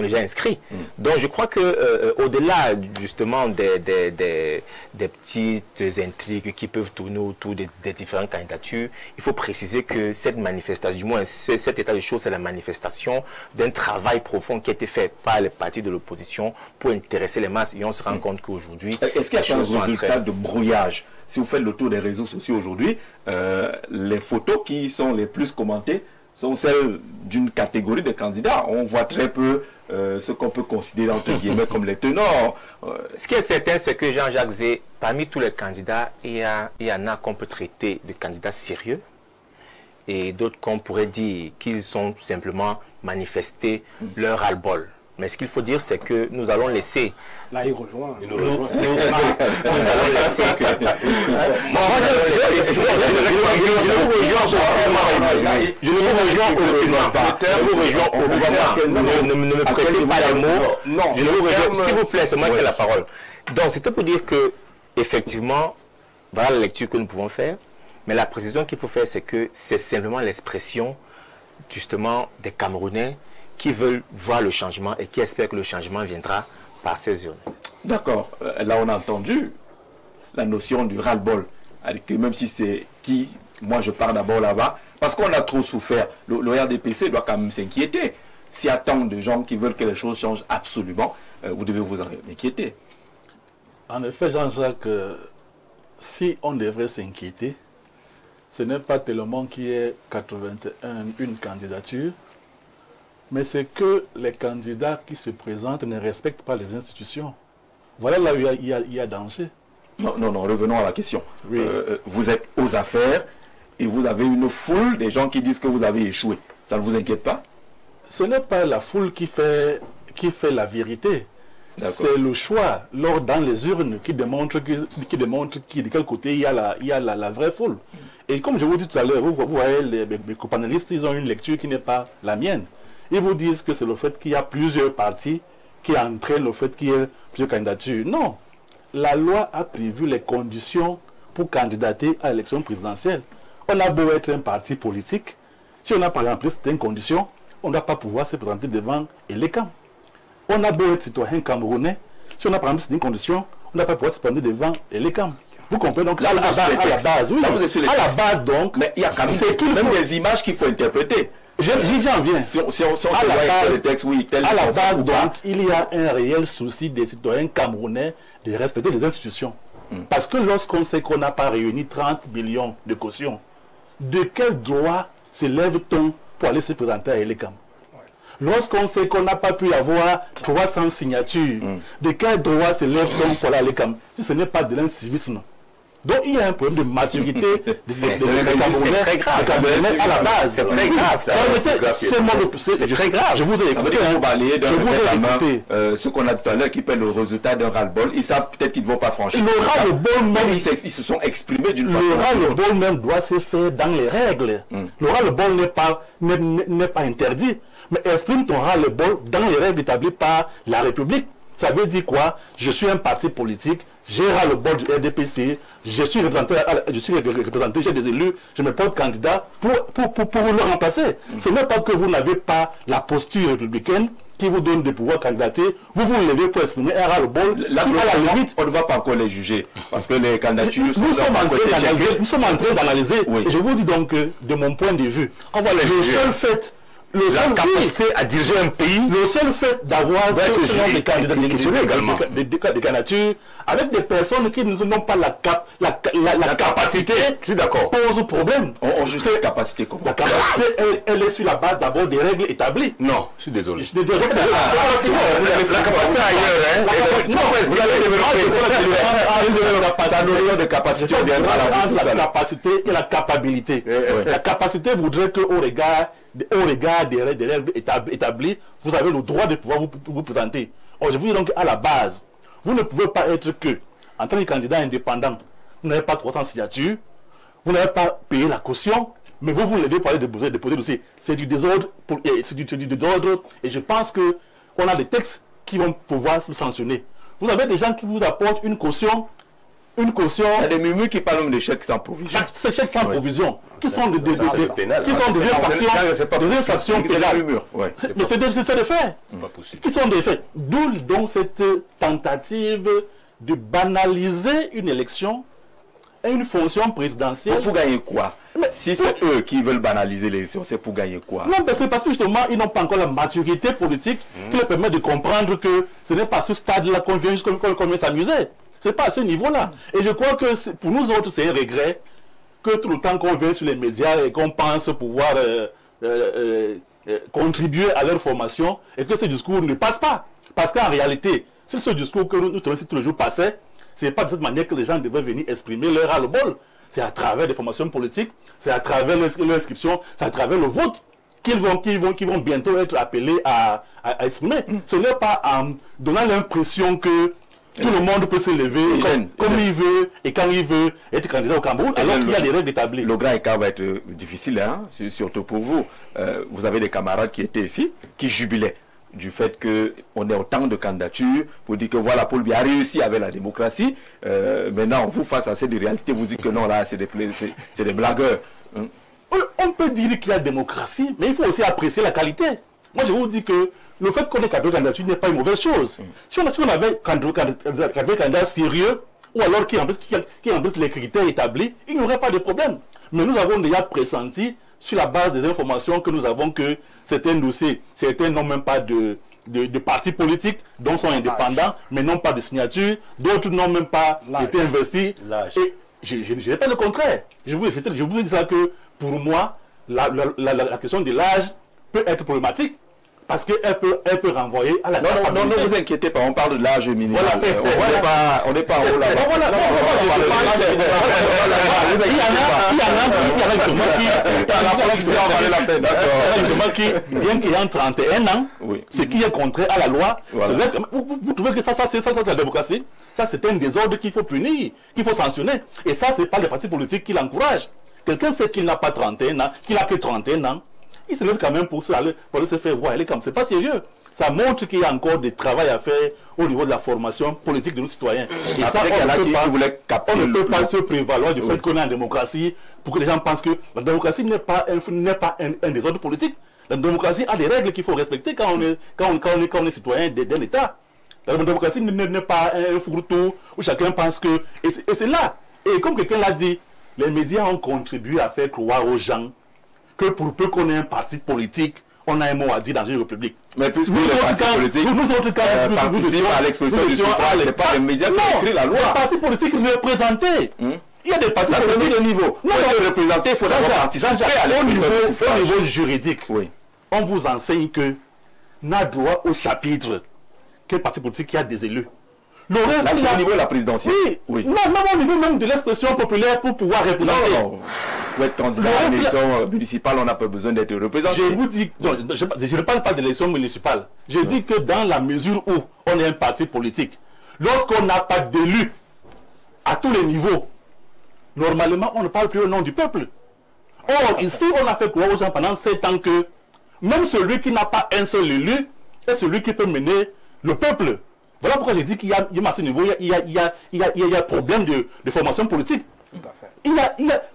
déjà inscrits. Donc je crois que au-delà justement des petites intrigues qui peuvent tourner autour des différentes candidatures, il faut préciser que cette manifestation, du moins cet état de choses, c'est la manifestation d'un travail profond qui a été fait par les partis de l'opposition pour intéresser les masses, et on se rend compte qu'aujourd'hui... Est-ce qu'il y a un résultat de brouillage? Si vous faites le tour des réseaux sociaux aujourd'hui, les photos qui sont les plus commentées sont celles d'une catégorie de candidats. On voit très peu ce qu'on peut considérer entre guillemets comme les tenants. Ce qui est certain, c'est que Jean-Jacques Zé, parmi tous les candidats, il y en a qu'on peut traiter de candidats sérieux et d'autres qu'on pourrait dire qu'ils ont simplement manifesté leur ras-le-bol. Mais ce qu'il faut dire, c'est que nous allons laisser... Là, il rejoint. Nous allons laisser que... Je ne vous rejoins aucunement. Ne me prêtez pas les mots. Non. Je ne vous rejoins. S'il vous plaît, c'est moi qui ai la parole. Donc, c'était pour dire que, effectivement, voilà la lecture que nous pouvons faire. Mais la précision qu'il faut faire, c'est que c'est simplement l'expression, justement, des Camerounais qui veulent voir le changement et qui espèrent que le changement viendra par ces urnes. D'accord. Là, on a entendu la notion du ras-le-bol. Même si c'est qui, moi je pars d'abord là-bas, parce qu'on a trop souffert. Le RDPC doit quand même s'inquiéter. S'il y a tant de gens qui veulent que les choses changent absolument, vous devez vous en inquiéter. En effet, Jean-Jacques, si on devrait s'inquiéter, ce n'est pas tellement qu'il y ait 81 candidatures, mais c'est que les candidats qui se présentent ne respectent pas les institutions. Voilà là où il y a danger. Non, revenons à la question. Oui. Vous êtes aux affaires et vous avez une foule des gens qui disent que vous avez échoué. Ça ne vous inquiète pas? Ce n'est pas la foule qui fait la vérité. C'est le choix dans les urnes qui démontre de quel côté il y a la vraie foule. Et comme je vous dis tout à l'heure, vous voyez, mes copanélistes, ils ont une lecture qui n'est pas la mienne. Ils vous disent que c'est le fait qu'il y a plusieurs partis qui entraînent le fait qu'il y ait plusieurs candidatures. Non. La loi a prévu les conditions pour candidater à l'élection présidentielle. On a beau être un parti politique, si on n'a pas rempli certaines conditions, on ne doit pas pouvoir se présenter devant l'ECAM. On a beau être citoyen camerounais, si on n'a pas rempli certaines conditions, on ne doit pas pouvoir se présenter devant l'ECAM. Vous comprenez donc, à la base, oui. À la base, donc, mais il y a quand même des images qu'il faut interpréter. J'en viens. Si on à le texte, oui, à la base, donc, il y a un réel souci des citoyens camerounais de respecter les institutions. Parce que lorsqu'on sait qu'on n'a pas réuni 30 millions de cautions, de quel droit se lève-t-on pour aller se présenter à l'ECAM? Lorsqu'on sait qu'on n'a pas pu avoir 300 signatures, de quel droit se lève-t-on pour aller à l'ECAM? Si ce n'est pas de l'incivisme. Donc il y a un problème de maturité des Camerounais à la base. C'est très grave. C'est très grave. Je vous ai écouté. Ce qu'on a dit tout à l'heure qui fait le résultat d'un ras-le-bol, ils savent peut-être qu'ils ne vont pas franchir. Le ras-le-bol même, ils se sont exprimés d'une façon. Le ras-le-bol même doit se faire dans les règles. Le ras-le-bol n'est pas interdit. Mais exprime ton ras-le-bol dans les règles établies par la République. Ça veut dire quoi? Je suis un parti politique, j'ai ras-le-bol du RDPC, je suis représenté, j'ai des élus, je me porte candidat pour le remplacer. Ce n'est pas que vous n'avez pas la posture républicaine qui vous donne des pouvoirs candidater, vous levez pour exprimer un ras-le-bol. Là, à la limite, on ne va pas encore les juger, parce que les candidatures nous sommes en train d'analyser. Oui. Et je vous dis donc que, de mon point de vue, on va les juger. La capacité à diriger un pays, le seul fait d'avoir des candidatures avec des personnes qui n'ont pas la capacité, je suis d'accord, pose problème. On juge cette capacité comment? La capacité, elle est sur la base d'abord des règles établies. Non, je suis désolé. La capacité ailleurs, sa notion de capacité viendra entre la capacité et la capacité. La capacité voudrait qu'au regard des règles établies, vous avez le droit de pouvoir vous présenter. Or, je vous dis donc à la base, vous ne pouvez pas être que, en tant que candidat indépendant, vous n'avez pas 300 signatures, vous n'avez pas payé la caution, mais vous levez pour aller déposer le dossier. C'est du désordre, et je pense qu'on a des textes qui vont pouvoir le sanctionner. Vous avez des gens qui vous apportent une caution une caution. Il y a des murmures qui parlent de chèques sans provision. Ces chèques sans provision, qui sont des infractions pénales. Mais c'est des faits. Qui sont des faits. D'où donc cette tentative de banaliser une élection et une fonction présidentielle. Pour gagner quoi? Si c'est eux qui veulent banaliser l'élection, c'est pour gagner quoi? Non, mais c'est parce que justement, ils n'ont pas encore la maturité politique qui leur permet de comprendre que ce n'est pas à ce stade-là qu'on vient s'amuser. Ce n'est pas à ce niveau-là. Et je crois que pour nous autres, c'est un regret que tout le temps qu'on vient sur les médias et qu'on pense pouvoir contribuer à leur formation et que ce discours ne passe pas. Parce qu'en réalité, si ce discours que nous tous les jours passait, ce n'est pas de cette manière que les gens devaient venir exprimer leur ras-le-bol. C'est à travers des formations politiques, c'est à travers l'inscription, c'est à travers le vote qu'ils vont bientôt être appelés à exprimer. Ce n'est pas en donnant l'impression que tout le monde peut se lever comme il veut et quand il veut être candidat au Cameroun, alors qu'il y a des règles établies. Le grand écart va être difficile, hein, surtout pour vous. Vous avez des camarades qui étaient ici, qui jubilaient du fait qu'on ait autant de candidatures, pour dire que voilà, Paul Biya a réussi avec la démocratie. Maintenant, vous, face à cette réalité, vous dites que non, là, c'est des blagueurs. Hein. On peut dire qu'il y a démocratie, mais il faut aussi apprécier la qualité. Moi, je vous dis que le fait qu'on ait 4 candidatures n'est pas une mauvaise chose. Si on avait 4 candidats sérieux, ou alors qui remplissent les critères établis, il n'y aurait pas de problème. Mais nous avons déjà pressenti, sur la base des informations que nous avons, que certains dossiers, certains n'ont même pas de partis politiques, dont sont indépendants, mais n'ont pas de signature, d'autres n'ont même pas été investis. Et je n'ai pas le contraire. Je vous dis ça que, pour moi, la question de l'âge peut être problématique. Parce qu'elle peut renvoyer à la... Non, ne vous inquiétez pas, on parle de l'âge minimal. Voilà. On n'est pas en haut là-bas. qui, bien qu'il y ait 31 ans, ce qui est contraire à la loi, vous trouvez que ça c'est la démocratie? Ça, c'est un désordre qu'il faut punir, qu'il faut sanctionner. Et ça, ce n'est pas les partis politiques qui l'encouragent. Quelqu'un sait qu'il n'a pas 31 ans, qu'il n'a que 31 ans, il se lève quand même pour se faire voir. C'est pas sérieux. Ça montre qu'il y a encore du travail à faire au niveau de la formation politique de nos citoyens. Et ça, on ne peut pas se prévaloir du fait qu'on est en démocratie pour que les gens pensent que la démocratie n'est pas un désordre politique. La démocratie a des règles qu'il faut respecter quand on est citoyen d'un État. La démocratie n'est pas un fourre-tout où chacun pense que... Et c'est là. Et comme quelqu'un l'a dit, les médias ont contribué à faire croire aux gens que pour peu qu'on ait un parti politique, on a un mot à dire dans une république. Mais puisque les partis politiques participent à l'expression du suffrage, ce n'est pas les médias qui écrivent la loi. Les partis politiques représentés. Il y a des partis politiques de niveau. Non, les représenter, il faut d'abord participer à l'expression du suffrage. Au niveau juridique, on vous enseigne que n'a droit au chapitre qu'un parti politique qui a des élus. Là, c'est au niveau de la présidentielle. Oui. Non, au niveau même de l'expression populaire pour pouvoir représenter. Non. Pour être candidat à l'élection municipale, on n'a pas besoin d'être représenté. Je vous dis, je ne parle pas d'élection municipale. Je dis que dans la mesure où on est un parti politique, lorsqu'on n'a pas d'élus à tous les niveaux, normalement, on ne parle plus au nom du peuple. Or, ici, on a fait croire aux gens pendant 7 ans que même celui qui n'a pas un seul élu est celui qui peut mener le peuple. Voilà pourquoi j'ai dit qu'il y a à ce niveau, il y a problème de formation politique. Tout à fait.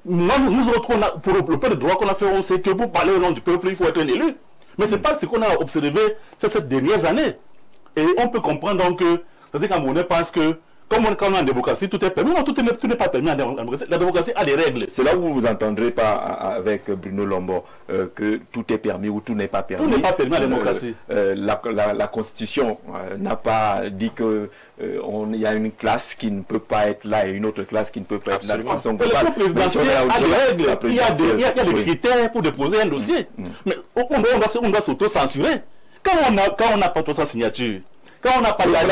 Nous autres, pour le peu de droit qu'on a fait, on sait que pour parler au nom du peuple, il faut être un élu. Mais ce n'est pas ce qu'on a observé ces dernières années. Et on peut comprendre donc que, c'est-à-dire qu'un Camerounais pense que, comme quand on est en démocratie, tout est permis. Non, tout n'est pas permis en démocratie. La démocratie a des règles. C'est là où vous entendrez pas avec Bruno Lombo que tout est permis ou tout n'est pas permis. Tout n'est pas permis en démocratie. La Constitution n'a pas dit que il y a une classe qui ne peut pas être là et une autre classe qui ne peut pas être là. L'élection présidentielle a des règles. Il y a des critères pour déposer un dossier. Mais on doit s'auto-censurer. Quand on n'a pas toute sa signature, quand on n'a pas l'âge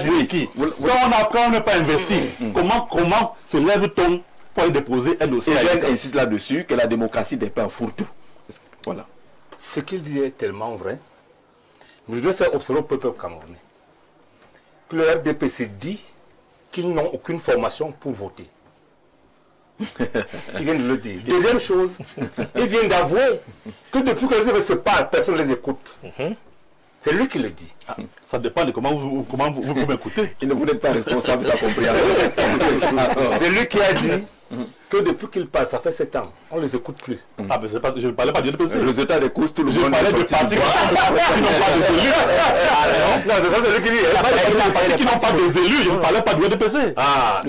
requis, quand on n'est pas investi, comment se lève-t-on pour aller déposer un dossier? Et Jeanne insiste là-dessus que la démocratie n'est pas un fourre-tout. Voilà. Ce qu'il dit est tellement vrai. Je dois faire observer au peuple camerounais que le RDPC dit qu'ils n'ont aucune formation pour voter. Ils viennent de le dire. Deuxième chose, ils viennent d'avouer que depuis que les se parlent, personne ne les écoute. C'est lui qui le dit. Ah, ça dépend de comment vous m'écoutez. Il ne vous n'êtes pas responsable de sa compréhension. C'est lui qui a dit que depuis qu'il parle, ça fait 7 ans, on ne les écoute plus. Ah, mais je ne parlais pas du NPC. Le résultat des courses, tout le Je monde parlais de partis qui n'ont pas des élus. Non, ça c'est lui qui dit. Les partis qui n'ont pas des élus, je ne parlais pas du NPC. Ah,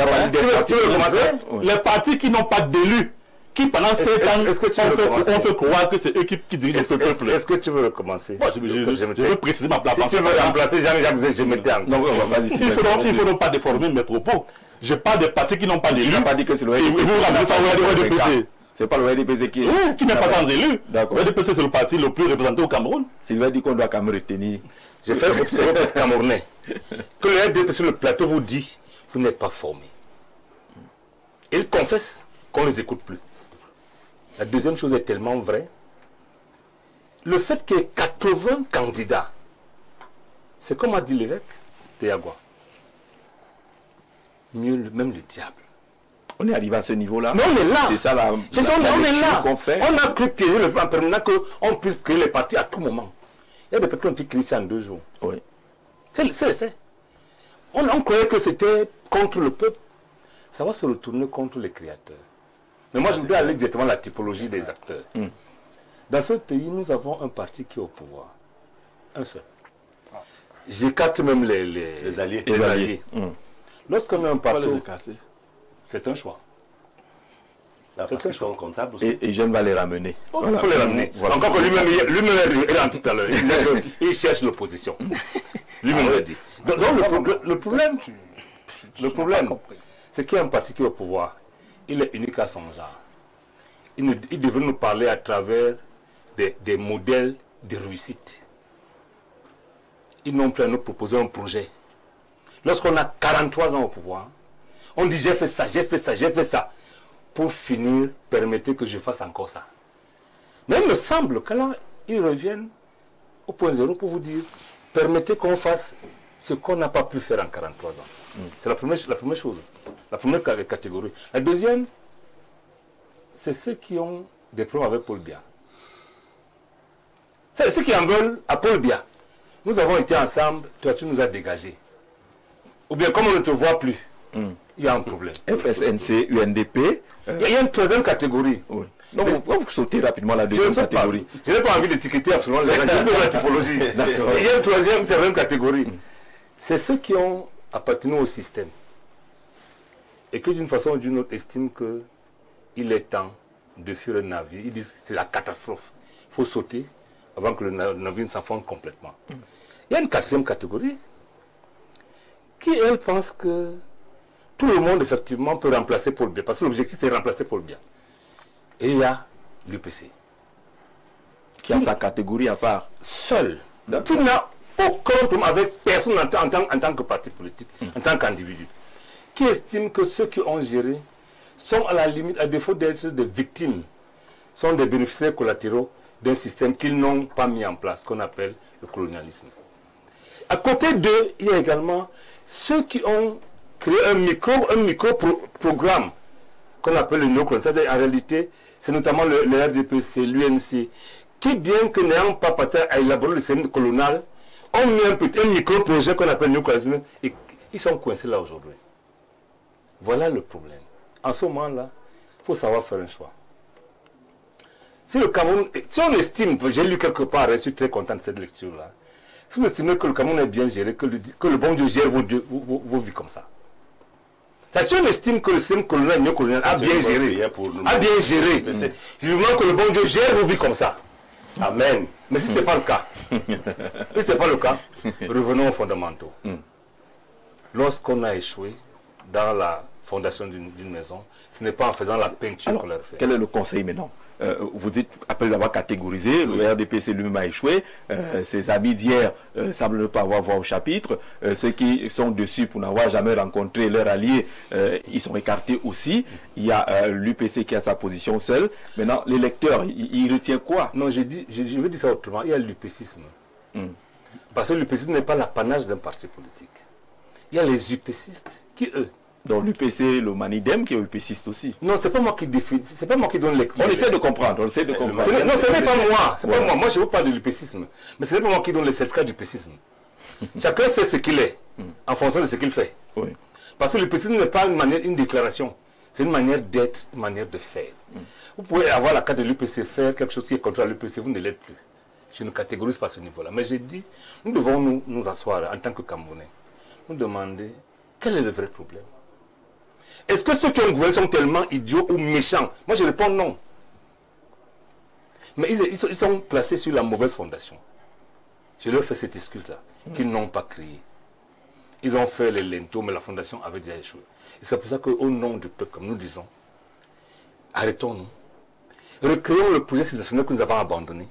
Tu veux commencer? Les partis qui n'ont pas d'élus, qui pendant 7 ans, on fait croire que c'est eux qui dirigent le peuple. Est-ce que tu veux recommencer? Moi, je veux préciser ma place. Si tu veux remplacer Jean-Jacques Zé, je mettais en. Non, vas-y. Il ne faut pas déformer mes propos. Je parle des partis qui n'ont pas d'élus. Il n'a pas dit que c'est le Et vous ramenez ça au RDPC. C'est pas le RDPC qui... Oui, qui n'est pas sans élu. D'accord. Le RDPC, c'est le parti le plus représenté au Cameroun. Sylvain dit qu'on doit quand même retenir. Je fais observer aux Camerounais que le RDP sur le plateau vous dit vous n'êtes pas formés. Ils confessent qu'on ne les écoute plus. La deuxième chose est tellement vraie. Le fait qu'il y ait 80 candidats, c'est comme a dit l'évêque de Yagua. Mieux même le diable. On est arrivé à ce niveau-là. Mais on est là. C'est ça la on est là. qu'on fait. On a cru piéger le plan permanent qu'on puisse créer les partis à tout moment. Il y a des personnes qui ont été créées en 2 jours. Oui. C'est le fait. On croyait que c'était contre le peuple. Ça va se retourner contre les créateurs. Mais moi, je voudrais aller directement à la typologie des acteurs. Dans ce pays, nous avons un parti qui est au pouvoir. Un seul. J'écarte même les alliés. Les alliés. Lorsqu'on a un parti, c'est un choix. Parce qu'ils sont comptables aussi. Et j'aime va les ramener. Il faut les ramener. Voilà. Encore que lui-même, il est en tout à l'heure. Il cherche l'opposition. Lui-même l'a dit. Donc le problème, c'est qu'il y a un parti qui est au pouvoir. Il est unique à son genre. Il devrait nous parler à travers des modèles de réussite. Ils n'ont plus à nous proposer un projet. Lorsqu'on a 43 ans au pouvoir, on dit j'ai fait ça, j'ai fait ça, j'ai fait ça. Pour finir, permettez que je fasse encore ça. Mais il me semble que là, ils reviennent au point zéro pour vous dire, permettez qu'on fasse ce qu'on n'a pas pu faire en 43 ans. C'est la première chose, la première catégorie. La deuxième, c'est ceux qui ont des problèmes avec Paul Biya. C'est ceux qui en veulent à Paul Biya. Nous avons été ensemble, toi tu nous as dégagés. Ou bien comme on ne te voit plus, il y a un problème. FSNC, UNDP. Il y a une troisième catégorie. Oui. Donc vous sautez rapidement la deuxième catégorie. Je n'ai pas envie d'étiqueter absolument les gens, je veux la typologie. Il y a une troisième catégorie. C'est ceux qui ont appartenu au système. Et qui d'une façon ou d'une autre estiment qu'il est temps de fuir un navire. Ils disent que c'est la catastrophe. Il faut sauter avant que le navire ne s'enfonce complètement. Il y a une quatrième catégorie qui, elle, pense que tout le monde, effectivement, peut remplacer Paul Biya. Parce que l'objectif, c'est remplacer Paul Biya. Et il y a l'UPC. Qui a sa catégorie à part. Seul. Qui n'a aucun problème avec personne en tant que parti politique, en tant qu'individu. Qui estime que ceux qui ont géré sont à la limite, à défaut d'être des victimes, sont des bénéficiaires collatéraux d'un système qu'ils n'ont pas mis en place, qu'on appelle le colonialisme. À côté d'eux, il y a également ceux qui ont créé un micro-programme qu'on appelle le néocolonialisme. En réalité, c'est notamment le RDPC, l'UNC, qui, bien que n'ayant pas participé à élaborer le système colonial, ont mis un micro-projet qu'on appelle le néocolonialisme et ils sont coincés là aujourd'hui. Voilà le problème. En ce moment-là, il faut savoir faire un choix. Si le Cameroun, si on estime, j'ai lu quelque part, et je suis très content de cette lecture-là, si vous estimez que le Cameroun est bien géré, que le bon Dieu gère vos vies comme ça. Si on estime que le système colonial et néocolonial a bien géré, vivement que le bon Dieu gère vos vies comme ça. Amen. Mais si ce n'est pas le cas, revenons aux fondamentaux. Lorsqu'on a échoué dans la fondation d'une maison, ce n'est pas en faisant la peinture qu'on leur fait. Quel est le conseil maintenant? Vous dites, après avoir catégorisé, le RDPC lui-même a échoué, ses amis d'hier semblent ne pas avoir voix au chapitre, ceux qui sont dessus pour n'avoir jamais rencontré leur allié, ils sont écartés aussi. Il y a l'UPC qui a sa position seule. Maintenant, l'électeur, il retient quoi? Non, je veux dire ça autrement, il y a l'UPCisme. Parce que l'UPCisme n'est pas l'apanage d'un parti politique. Il y a les UPCistes qui, eux, Donc l'UPC, le Manidem qui est UPCiste aussi. Non, c'est pas moi qui définis, c'est pas moi qui donne les clés. On essaie de comprendre, on essaie de comprendre. Non, ce n'est pas moi, c'est pas moi. Moi, je veux pas de l'UPCisme. Mais ce n'est pas moi qui donne les certificats du UPCisme. Chacun sait ce qu'il est, en fonction de ce qu'il fait. Oui. Parce que l'UPCisme n'est pas une déclaration. C'est une manière d'être, une manière de faire. Vous pouvez avoir la carte de l'UPC, faire quelque chose qui est contre l'UPC, vous ne l'êtes plus. Je ne catégorise pas ce niveau-là. Mais j'ai dit, nous devons nous asseoir en tant que Camerounais, nous demander quel est le vrai problème. Est-ce que ceux qui ont gouverné sont tellement idiots ou méchants? Moi, je réponds non. Mais ils sont placés sur la mauvaise fondation. Je leur fais cette excuse-là, qu'ils n'ont pas créé. Ils ont fait les lentos, mais la fondation avait déjà échoué. Et c'est pour ça qu'au nom du peuple, comme nous disons, arrêtons-nous, recréons le projet civilisationnel que nous avons abandonné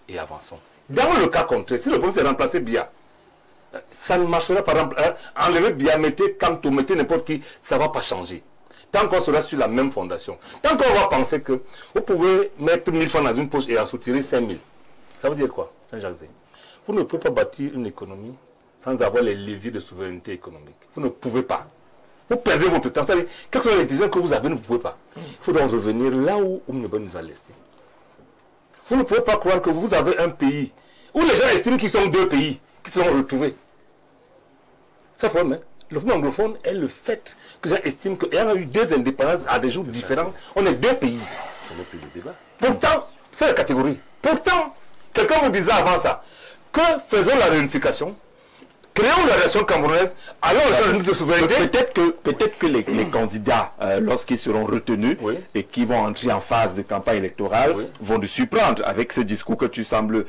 et avançons. Dans le cas contraire, si le problème c'est remplacer Biya, ça ne marchera pas. Enlever Biya, mettez Kanto, mettez n'importe qui, ça ne va pas changer. Tant qu'on sera sur la même fondation, tant qu'on va penser que vous pouvez mettre 1000 francs dans une poche et en soutirer 5000, ça veut dire quoi, Jean-Jacques Zé? Vous ne pouvez pas bâtir une économie sans avoir les leviers de souveraineté économique. Vous ne pouvez pas. Vous perdez votre temps. Quelles sont les décisions que vous avez, vous ne pouvez pas. Il faut donc revenir là où Oumneba nous a laissé. Vous ne pouvez pas croire que vous avez un pays où les gens estiment qu'ils sont deux pays, qui se sont retrouvés. C'est vrai, mais le problème anglophone est le fait que les gens estiment qu'il y a eu deux indépendances à des jours différents. On est deux pays. Ce n'est plus le débat. Pourtant, c'est la catégorie. Pourtant, quelqu'un vous disait avant ça que faisons la réunification, créons la nation camerounaise, allons au champ de souveraineté. Peut-être que les candidats, lorsqu'ils seront retenus et qui vont entrer en phase de campagne électorale, vont nous surprendre avec ce discours que tu sembles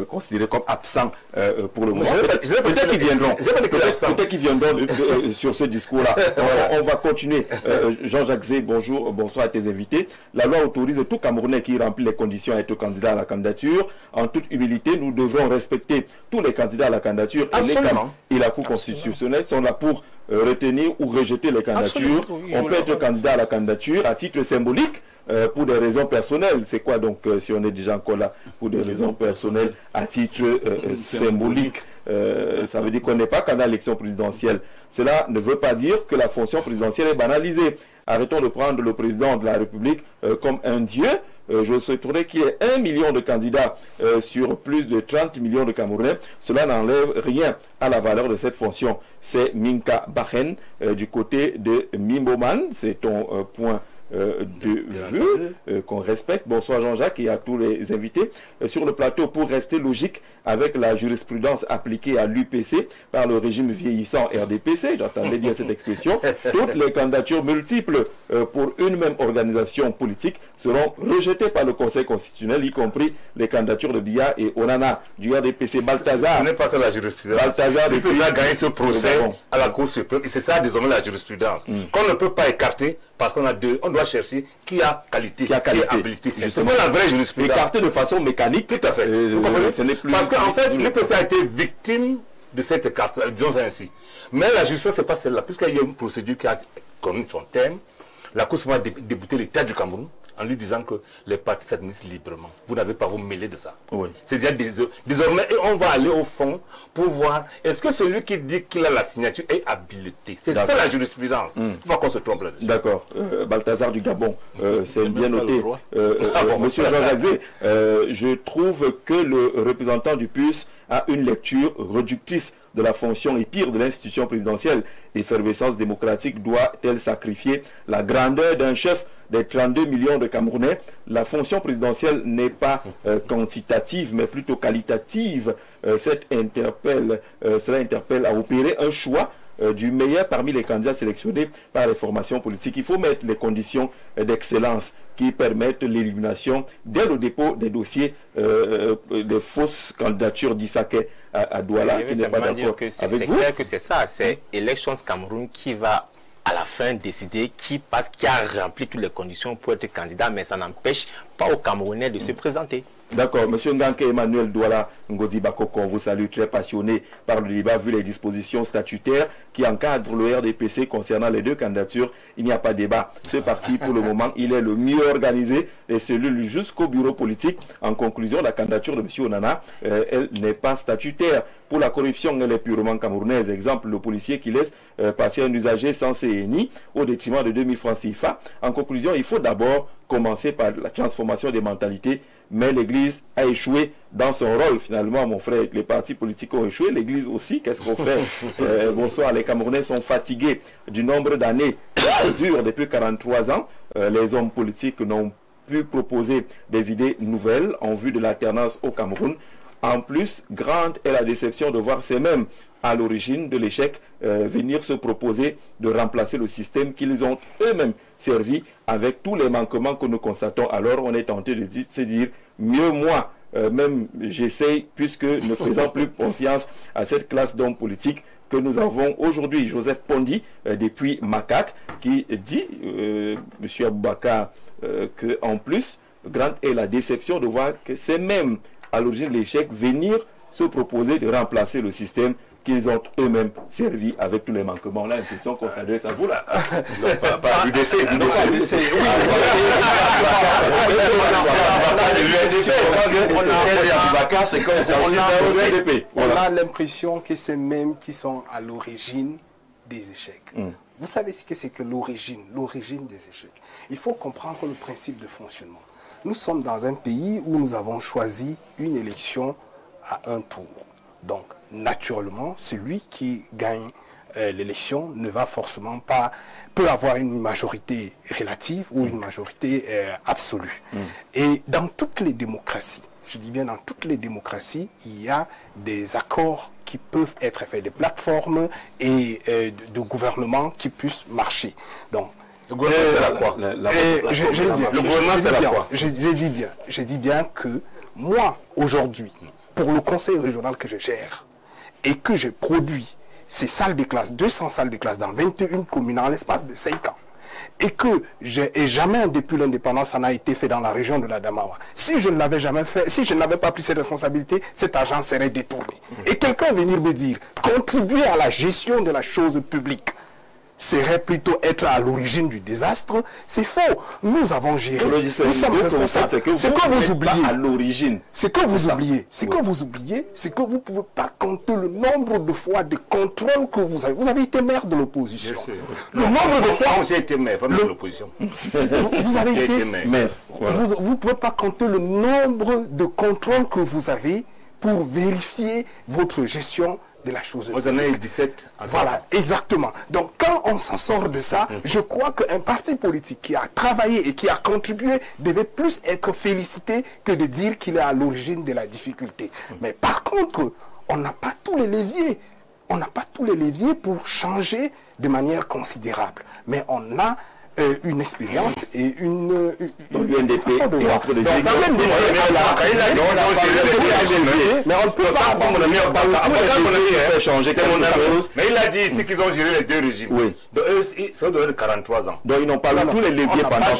considérer comme absent pour le moment. Peut-être qu'ils viendront. Peut-être qu'ils viendront sur ce discours-là. On va continuer. Jean-Jacques Zé, bonjour, bonsoir à tes invités. La loi autorise tout Camerounais qui remplit les conditions à être candidat à la candidature. En toute humilité, nous devrons respecter tous les candidats à la candidature. Et la Cour constitutionnelle sont là pour retenir ou rejeter les candidatures. On peut être candidat à la candidature à titre symbolique pour des raisons personnelles. C'est quoi donc si on est déjà encore là pour des raisons personnelles à titre symbolique? Ça veut dire qu'on n'est pas candidat à l'élection présidentielle. Cela ne veut pas dire que la fonction présidentielle est banalisée. Arrêtons de prendre le président de la République comme un dieu. Je souhaiterais qu'il y ait 1 million de candidats sur plus de 30 millions de Camerounais. Cela n'enlève rien à la valeur de cette fonction. C'est Minka Bahen du côté de Mimboman. C'est ton point de vue qu'on respecte. Bonsoir Jean-Jacques et à tous les invités sur le plateau. Pour rester logique avec la jurisprudence appliquée à l'UPC par le régime vieillissant RDPC, j'entendais bien cette expression, toutes les candidatures multiples pour une même organisation politique seront rejetées par le Conseil constitutionnel, y compris les candidatures de Biya et Onana du RDPC. Balthazar, ce n'est pas ça la jurisprudence. Balthazar l'UPC a gagné ce procès à la Cour suprême et c'est ça désormais la jurisprudence qu'on ne peut pas écarter parce qu'on a deux. On doit chercher qui a qualité, qui a habilité. C'est ça la vraie jurisprudence. Écarté de façon mécanique. Tout à fait. Ce n'est plus parce qu'en fait, l'UPC a été victime de cette carte, disons ça ainsi. Mais la justice, ce n'est pas celle-là. Puisqu'il y a une procédure qui a connu son terme, la Cour suprême a débouté l'État du Cameroun en lui disant que les partis s'administrent librement. Vous n'avez pas à vous mêler de ça. Oui. C'est déjà désormais, et on va aller au fond pour voir est-ce que celui qui dit qu'il a la signature est habilité. C'est ça la jurisprudence. Il ne faut pas qu'on se trompe là-dessus. D'accord. Balthazar du Gabon, c'est bien noté. Monsieur Jean-Jacques Zé, je trouve que le représentant du PUS a une lecture réductrice de la fonction et pire de l'institution présidentielle. Effervescence démocratique doit-elle sacrifier la grandeur d'un chef des 32 millions de Camerounais? La fonction présidentielle n'est pas quantitative, mais plutôt qualitative. Cela interpelle à opérer un choix du meilleur parmi les candidats sélectionnés par les formations politiques. Il faut mettre les conditions d'excellence qui permettent l'élimination dès le dépôt des dossiers des fausses candidatures d'Issaké à Douala, qui n'est pas d'accord avec vous. C'est clair que c'est ça, c'est Elections Cameroun qui va à la fin décider qui a rempli toutes les conditions pour être candidat, mais ça n'empêche pas aux Camerounais de se présenter. D'accord. Monsieur Nganke Emmanuel Douala Ngozi Bakoko, on vous salue, très passionné par le débat vu les dispositions statutaires qui encadrent le RDPC concernant les deux candidatures. Il n'y a pas de débat. Ce parti, pour le moment, il est le mieux organisé, les cellules jusqu'au bureau politique. En conclusion, la candidature de M. Onana, elle n'est pas statutaire. pour la corruption, elle est purement camerounaise. Exemple, le policier qui laisse passer un usager sans CNI au détriment de 2000 francs CFA. En conclusion, il faut d'abord commencer par la transformation des mentalités, mais l'Église a échoué dans son rôle. Finalement, mon frère, les partis politiques ont échoué, l'Église aussi. Qu'est-ce qu'on fait? Bonsoir, les Camerounais sont fatigués du nombre d'années dures depuis 43 ans. Les hommes politiques n'ont pu proposer des idées nouvelles en vue de l'alternance au Cameroun. En plus, grande est la déception de voir ces mêmes à l'origine de l'échec venir se proposer de remplacer le système qu'ils ont eux-mêmes servi avec tous les manquements que nous constatons. Alors on est tenté de se dire mieux moi, même j'essaye, puisque ne faisant plus confiance à cette classe d'hommes politiques que nous avons aujourd'hui. Joseph Pondy, depuis Macaque, qui dit, M. Aboubakar, qu'en plus, grande est la déception de voir que c'est même à l'origine de l'échec venir se proposer de remplacer le système qu'ils ont eux-mêmes servi avec tous les manquements. On a l'impression qu'on s'adresse à vous là. Non, pas l'UDC. On a l'impression que c'est mêmes qui sont à l'origine des échecs. Vous savez ce que c'est que l'origine des échecs. Il faut comprendre le principe de fonctionnement. Nous sommes dans un pays où nous avons choisi une élection à un tour. Donc, naturellement, celui qui gagne l'élection ne va forcément pas, peut avoir une majorité relative ou une majorité absolue. Et dans toutes les démocraties, je dis bien dans toutes les démocraties, il y a des accords qui peuvent être faits, des plateformes et de gouvernements qui puissent marcher. Donc, le gouvernement sert à quoi? Le gouvernement sert à quoi? Je dis bien que moi, aujourd'hui, pour le conseil régional que je gère et que je produis ces salles de classe, 200 salles de classe dans 21 communes en l'espace de 5 ans, et que jamais depuis l'indépendance ça n'a été fait dans la région de la Damawa. Si je ne l'avais jamais fait, si je n'avais pas pris cette responsabilité, cet argent serait détourné. Et quelqu'un venir me dire, contribuer à la gestion de la chose publique serait plutôt être à l'origine du désastre, c'est faux. Nous avons géré, nous sommes responsables. C'est que vous oubliez. À l'origine. C'est que vous oubliez. C'est que vous oubliez, c'est que vous ne pouvez pas compter le nombre de fois de contrôles que vous avez. Vous avez été maire de l'opposition. Le nombre de fois. J'ai été maire, pas maire de l'opposition. Vous avez été maire. Vous ne pouvez pas compter le nombre de contrôles que vous avez pour vérifier votre gestion de la chose. Vous en avez 17. Voilà, exactement. Donc, quand on s'en sort de ça, je crois qu'un parti politique qui a travaillé et qui a contribué devait plus être félicité que de dire qu'il est à l'origine de la difficulté. Mais par contre, on n'a pas tous les leviers. On n'a pas tous les leviers pour changer de manière considérable. Mais on a une expérience et une façon de voir. Mais on ne peut pas changer quelque chose. Mais il a dit ici qu'ils ont géré les deux régimes. Oui. Donc ça doit être 43 ans. Donc ils n'ont pas eu tous les leviers pendant tout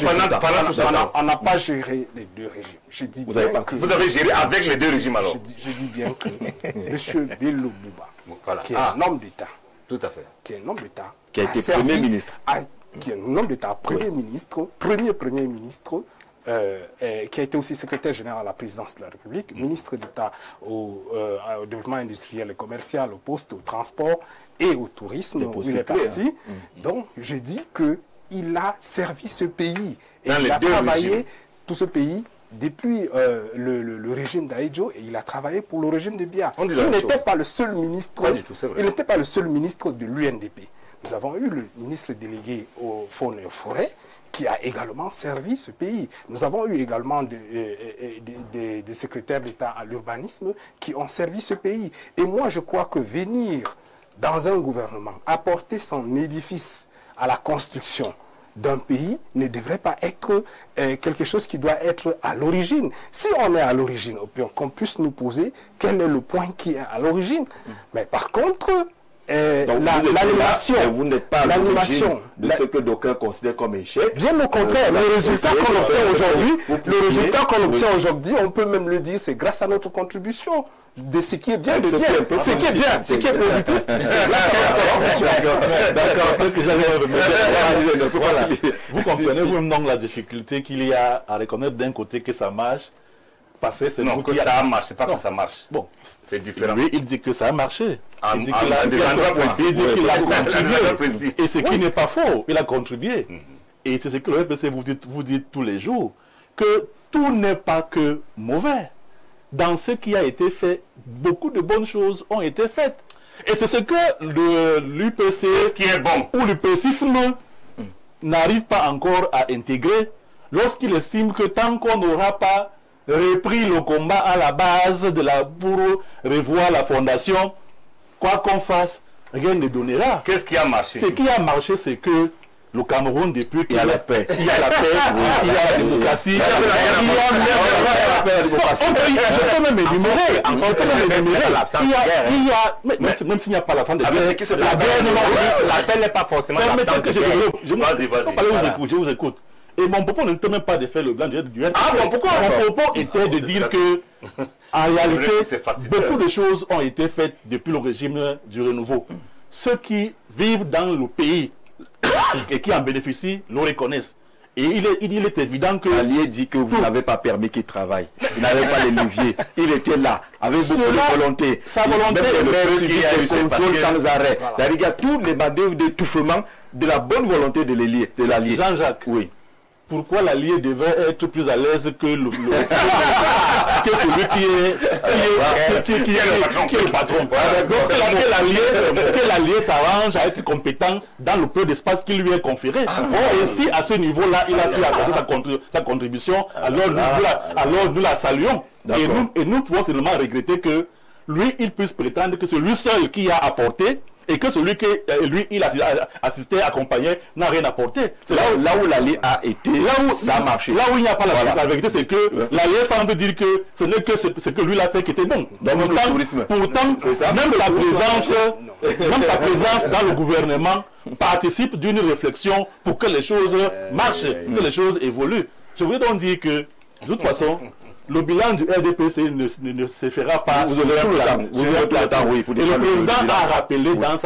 ce temps. On n'a pas géré les deux régimes. Je dis vous avez géré avec les deux régimes alors. Je dis bien que M. Bello Bouba, qui est un homme d'État, tout à fait, qui est un homme d'État, qui a été Premier ministre, qui est un homme d'État, Premier ministre, Premier ministre, qui a été aussi secrétaire général à la présidence de la République, ministre d'État au développement industriel et commercial, au poste, au transport et au tourisme, où il est parti. Donc, je dis qu'il a servi ce pays et il a travaillé tout ce pays depuis le régime d'Aïdjo et il a travaillé pour le régime de Biya. Il n'était pas le seul ministre. Il n'était pas le seul ministre de l'UNDP. Nous avons eu le ministre délégué aux faunes et aux forêts qui a également servi ce pays. Nous avons eu également des secrétaires d'État à l'urbanisme qui ont servi ce pays. Et moi, je crois que venir dans un gouvernement, apporter son édifice à la construction d'un pays ne devrait pas être quelque chose qui doit être à l'origine. Si on est à l'origine, qu'on puisse nous poser quel est le point qui est à l'origine. Mais par contre, l'animation, vous n'êtes pas à l'origine de ce que d'aucuns considèrent comme échec. Bien au contraire, le résultat qu'on obtient aujourd'hui, on peut même le dire, c'est grâce à notre contribution. De ce qui est bien, ce qui est bien, ce qui est positif, c'est grâce à notre Vous comprenez vous-même donc la difficulté qu'il y a à reconnaître d'un côté que ça marche, Parce que c'est Non, que ça a marché, pas que ça marche. Bon, c'est différent. Lui, il dit que ça a marché. Il dit qu'il a contribué. Et ce qui n'est pas faux, il a contribué. Et c'est ce que le FPC vous dit tous les jours, que tout n'est pas que mauvais. Dans ce qui a été fait, beaucoup de bonnes choses ont été faites. Et c'est ce que l'UPC qui est bon ou l'UPCisme n'arrive pas encore à intégrer lorsqu'il estime que tant qu'on n'aura pas repris le combat à la base pour revoir la fondation, quoi qu'on fasse, rien ne donnera. Qu'est-ce qui a marché? Ce qui a marché, c'est que le Cameroun, depuis qu'il y a la paix, il y a la paix, il y a la démocratie, je peux même énumérer, même s'il n'y a pas l'absence de guerre, la paix n'est pas forcément l'absence de guerre. Je vous écoute. Et mon propos n'était même pas de faire le blanc du FN. Pourquoi? Mon propos était de dire que, en réalité, beaucoup de choses ont été faites depuis le régime du renouveau. Ceux qui vivent dans le pays et qui en bénéficient le reconnaissent. Et il est évident que... L'allié dit que vous n'avez pas permis qu'il travaille. Il n'avait pas les leviers. Il était là, avec beaucoup de volonté. Sa volonté, même le maire qui a eu contrôle sans arrêt. Il y a toutes les manœuvres d'étouffement de la bonne volonté de l'allié. Jean-Jacques, oui. Pourquoi l'allié devrait être plus à l'aise que celui qui est le patron? Que l'allié s'arrange à être compétent dans le peu d'espace qui lui est conféré. Et si à ce niveau-là, il a pu apporter sa contribution, alors nous la saluons. Et nous pouvons seulement regretter que lui, il puisse prétendre que c'est lui seul qui a apporté, et que celui qui, lui, il assistait, accompagnait, n'a rien apporté. C'est là où l'allié a été, ça a marché. Là où il n'y a pas la vérité, c'est que l'allié semble dire que ce n'est que ce que lui a fait qui était bon. Pourtant, même sa présence dans le gouvernement participe d'une réflexion pour que les choses marchent, que les choses évoluent. Je voulais donc dire que, de toute façon, le bilan du RDPC ne se fera pas. Vous aurez tout le temps, oui. Et le président a rappelé dans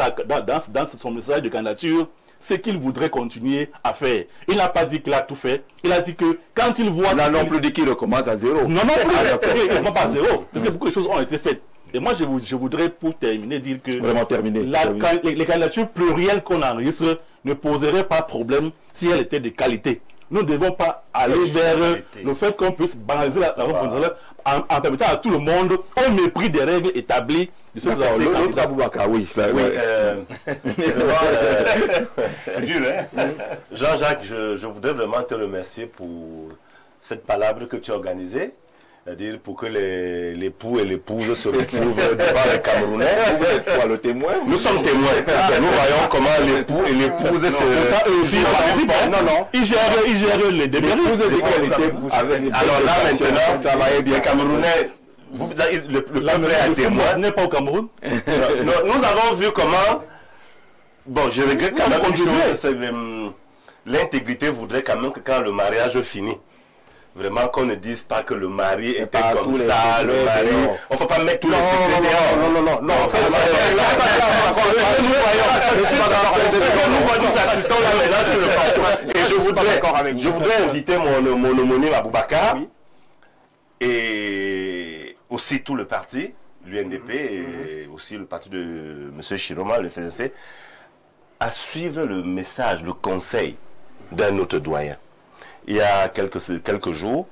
son message de candidature ce qu'il voudrait continuer à faire. Il n'a pas dit qu'il a tout fait. Il a dit que quand il voit... Il n'a non plus dit qu'il recommence à zéro. Non, il ne recommence pas à zéro. Parce que beaucoup de choses ont été faites. Et moi, je voudrais, pour terminer, dire que... Vraiment terminer. Les candidatures plurielles qu'on enregistre ne poseraient pas problème si elles étaient de qualité. Nous ne devons pas aller vers le fait qu'on puisse banaliser la proposition en permettant à tout le monde, au mépris des règles établies, de ce que vous avez Jean-Jacques, je voudrais vraiment te remercier pour cette palabre que tu as organisée. C'est-à-dire pour que l'époux et l'épouse se retrouvent devant les Camerounais. Vous êtes quoi, le témoin? Nous sommes témoins. Nous voyons comment l'époux et l'épouse se participent. Non. Ils gèrent les débats. Alors là maintenant, travaillez bien Camerounais. Le peuple est témoin. N'est pas au Cameroun. Nous avons vu comment. Bon, je regrette quand même une chose. L'intégrité voudrait quand même que quand le mariage finit, vraiment qu'on ne dise pas que le mari était comme ça, le mari... On ne faut pas mettre tous les secrets dehors. Non. En fait, c'est ce que nous assistons là maintenant sur le plateau. Et je voudrais inviter mon homonyme Aboubakar et aussi tout le parti, l'UNDP et aussi le parti de M. Chiroma, le FNC, à suivre le message, le conseil d'un autre doyen. Il y a quelques jours,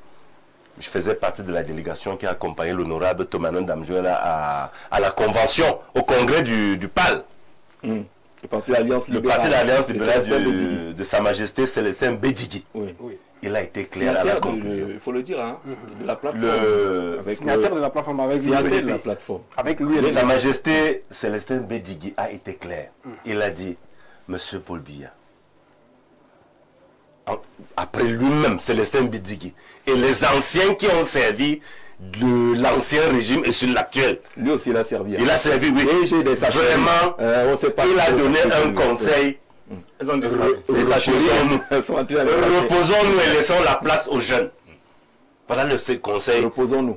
je faisais partie de la délégation qui a accompagné l'honorable Tomanon Damjoela à la convention, au congrès du PAL. Le parti d'Alliance libérale de Sa Majesté Célestin Bédigui. Oui. Il a été clair à la conclusion. Il faut le dire, hein, de la plateforme. Signataire de la plateforme avec lui. Avec lui. Sa Majesté Célestin Bédigui a été clair. Il a dit, Monsieur Paul Biya, après lui-même, Célestin Bédigui, et les anciens qui ont servi de l'ancien régime et sur l'actuel. Lui aussi, il a servi. Il a servi, oui. Vraiment, il a donné un conseil. Reposons-nous et laissons la place aux jeunes. Voilà le conseil. Reposons-nous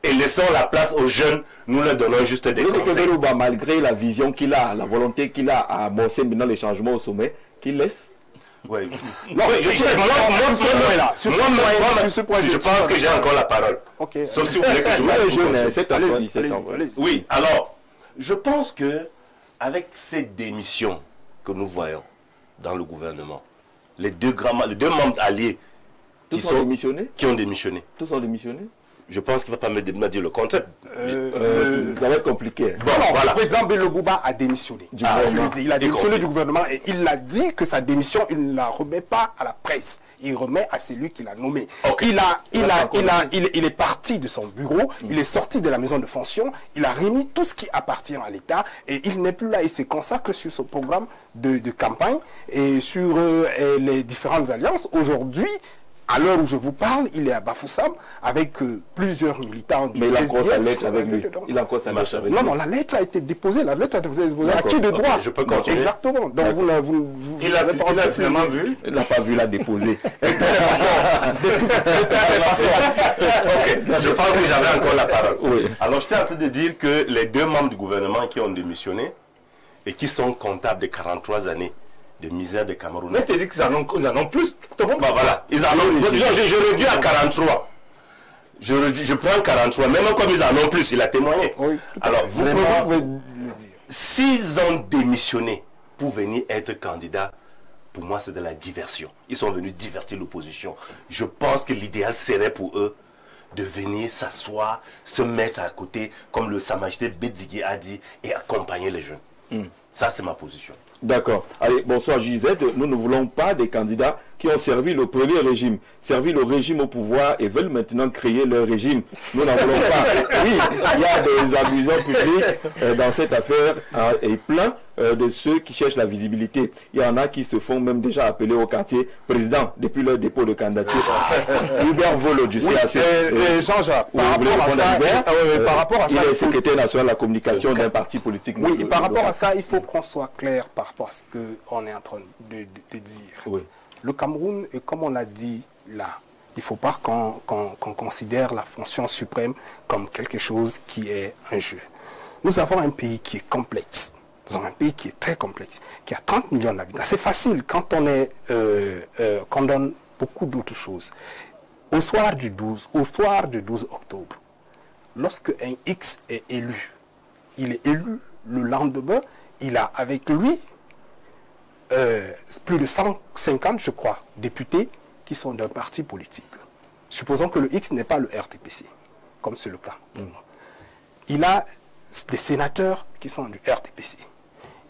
et laissons la place aux jeunes. Nous leur donnons juste des conseils. Malgré la vision qu'il a, la volonté qu'il a à amorcer maintenant les changements au sommet, qu'il laisse. Oui. Non, je pense que j'ai encore la parole. Okay. Sauf si vous voulez que je me Oui, alors, je pense que avec ces démissions que nous voyons dans le gouvernement, les deux membres alliés qui ont démissionné. Tous ont démissionné. Je pense qu'il ne va pas me dire le contraire. Ça va être compliqué. Bon, voilà. Le président Bello Gouba a démissionné. Il a démissionné du gouvernement et il a dit que sa démission, il ne la remet pas à la presse. Il remet à celui qui l'a nommé. Okay. Il est parti de son bureau, il est sorti de la maison de fonction, il a remis tout ce qui appartient à l'État et il n'est plus là. Il se consacre sur ce programme de campagne et sur les différentes alliances. Aujourd'hui, à l'heure où je vous parle, il est à Bafoussam avec plusieurs militants du Mais il a encore sa lettre avec lui. Il a encore sa lettre avec lui. Non, la lettre a été déposée. La lettre a été déposée à qui de droit. Je peux continuer. Exactement. Donc il a finalement vu. Il n'a pas vu la déposer. Ok, je pense que j'avais encore la parole. Oui. Alors, j'étais en train de dire que les deux membres du gouvernement qui ont démissionné et qui sont comptables de 43 années de misère des Camerounais. Mais tu dis qu'ils en ont plus. Bah voilà, ils en ont. Je réduis à 43. Je prends 43, même comme ils en ont plus, il a témoigné. Oui, alors, vous pouvez le dire. S'ils ont démissionné pour venir être candidats, pour moi, c'est de la diversion. Ils sont venus divertir l'opposition. Je pense que l'idéal serait pour eux de venir s'asseoir, se mettre à côté, comme Sa Majesté Bédigui a dit, et accompagner les jeunes. Ça, c'est ma position. D'accord. Allez, bonsoir Gisette. Nous ne voulons pas des candidats qui ont servi le premier régime, servi le régime au pouvoir et veulent maintenant créer leur régime. Nous n'en voulons pas. Oui, il y a des amusants publics dans cette affaire et plein de ceux qui cherchent la visibilité. Il y en a qui se font même déjà appeler au quartier président depuis leur dépôt de candidature. Hubert Volo du CAC. Jean-Jacques, par rapport à ça, il est secrétaire national de la communication d'un parti politique. Oui, par rapport à ça, il faut qu'on soit clair par rapport à ce qu'on est en train de dire. Oui. Le Cameroun, et comme on l'a dit là, il ne faut pas qu'on considère la fonction suprême comme quelque chose qui est un jeu. Nous avons un pays qui est complexe. Nous avons un pays qui est très complexe, qui a 30 millions d'habitants. C'est facile quand qu'on donne beaucoup d'autres choses. Au soir du 12 octobre, lorsque un X est élu, il est élu le lendemain, il a avec lui plus de 150, je crois, députés qui sont d'un parti politique. Supposons que le X n'est pas le RDPC, comme c'est le cas. Il a des sénateurs qui sont du RDPC.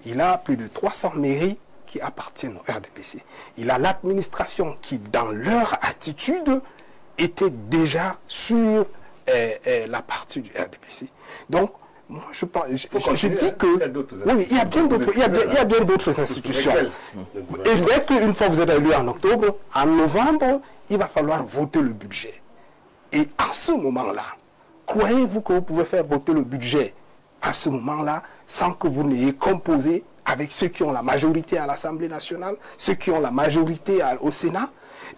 Il a plus de 300 mairies qui appartiennent au RDPC. Il a l'administration qui, dans leur attitude, était déjà sur la partie du RDPC. Donc, moi, je dis que oui, il y a bien d'autres institutions. Et dès qu'une fois vous êtes élu en octobre, en novembre, il va falloir voter le budget. Et à ce moment-là, croyez-vous que vous pouvez faire voter le budget à ce moment-là sans que vous n'ayez composé avec ceux qui ont la majorité à l'Assemblée nationale, ceux qui ont la majorité au Sénat?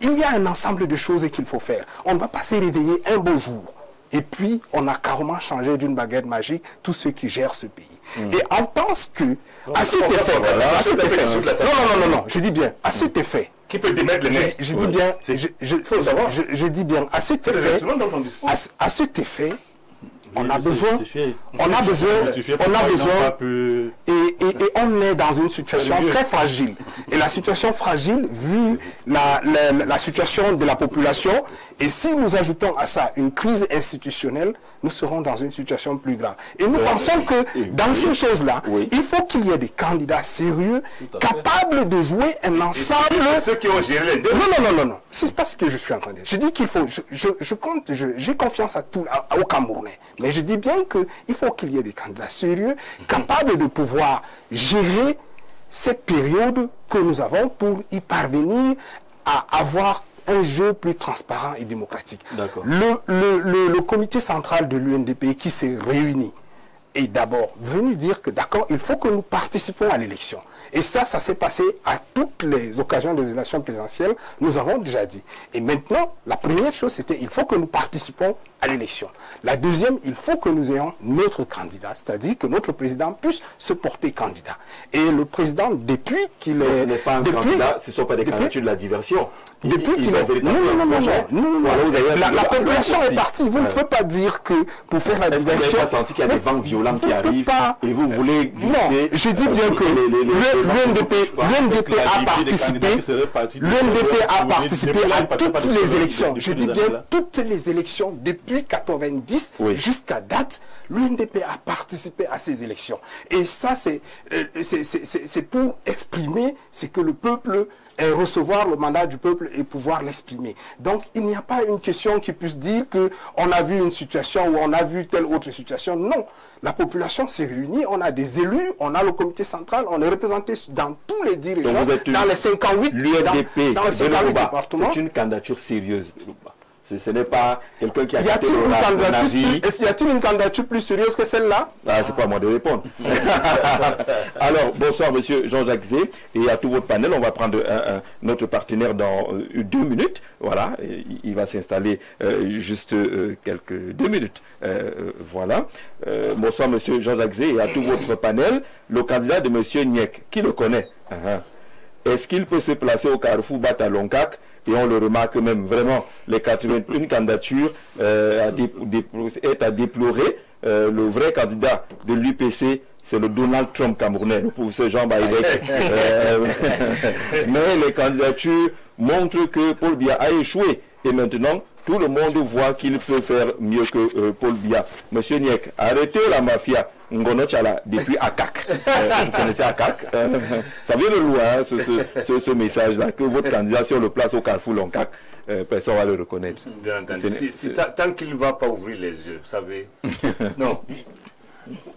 Il y a un ensemble de choses qu'il faut faire. On ne va pas se réveiller un beau jour. Et puis, on a carrément changé d'une baguette magique tous ceux qui gèrent ce pays. Et on pense que, à cet effet, non, je dis bien, à cet effet, qui peut démettre les nez. Je dis bien, je dis bien, à cet effet, on a besoin, et on est dans une situation très fragile. Et la situation fragile, vu la situation de la population, et si nous ajoutons à ça une crise institutionnelle, nous serons dans une situation plus grave. Et nous pensons que dans ces choses-là, il faut qu'il y ait des candidats sérieux, capables de jouer un ensemble. Ceux qui ont géré les deux. Non. C'est pas ce que je suis en train de dire. Je dis qu'il faut, j'ai confiance aux Camerounais. Mais je dis bien qu'il faut qu'il y ait des candidats sérieux, capables de pouvoir gérer cette période que nous avons pour y parvenir à avoir un jeu plus transparent et démocratique. Le comité central de l'UNDP qui s'est réuni est d'abord venu dire que d'accord, il faut que nous participons à l'élection. Et ça s'est passé à toutes les occasions des élections présidentielles, nous avons déjà dit. Et maintenant, la première chose, c'était il faut que nous participons à l'élection. La deuxième, il faut que nous ayons notre candidat, c'est-à-dire que notre président puisse se porter candidat. Et le président, depuis qu'il est... Ce n'est pas un candidat, ce ne sont pas des candidatures de la diversion. Depuis qu'il est... Non. La population est partie. Vous ne pouvez pas dire que pour faire la diversion... Vous n'avez pas senti qu'il y a des vents violents qui arrivent et vous voulez glisser... Non, je dis bien que l'UNDP a participé à toutes les élections. Je dis bien toutes les élections depuis 90 jusqu'à date. L'UNDP a participé à ces élections. Et ça, c'est pour exprimer ce que le peuple... et recevoir le mandat du peuple et pouvoir l'exprimer. Donc, il n'y a pas une question qui puisse dire qu'on a vu une situation ou on a vu telle autre situation. Non. La population s'est réunie, on a des élus, on a le comité central, on est représenté dans tous les dirigeants, dans les 58 l'UNDP, dans les 58 départements. C'est une candidature sérieuse. Ce n'est pas quelqu'un qui a quitté Y a-t-il une candidature plus sérieuse que celle-là? C'est pas à moi de répondre. Alors, bonsoir monsieur Jean-Jacques Zé et à tout votre panel. On va prendre notre partenaire dans 2 minutes. Voilà, il va s'installer juste quelques 2 minutes. Voilà. Bonsoir monsieur Jean-Jacques Zé et à tout votre panel. Le candidat de monsieur Niek, qui le connaît? Est-ce qu'il peut se placer au carrefour Bata-Loncac? Et on le remarque même vraiment, les 81 candidatures est à déplorer. Le vrai candidat de l'UPC, c'est le Donald Trump camerounais, le professeur Jean Baïdek. Mais les candidatures montrent que Paul Biya a échoué. Et maintenant, tout le monde voit qu'il peut faire mieux que Paul Biya. Monsieur Niek, arrêtez la mafia. Ngono Tchala, depuis Akak. Vous connaissez Akak? Ça vient de loin, ce message-là, que votre candidat sur le place au Carrefour Loncac, personne ne va le reconnaître. Bien entendu. Tant qu'il ne va pas ouvrir les yeux, vous savez. Non.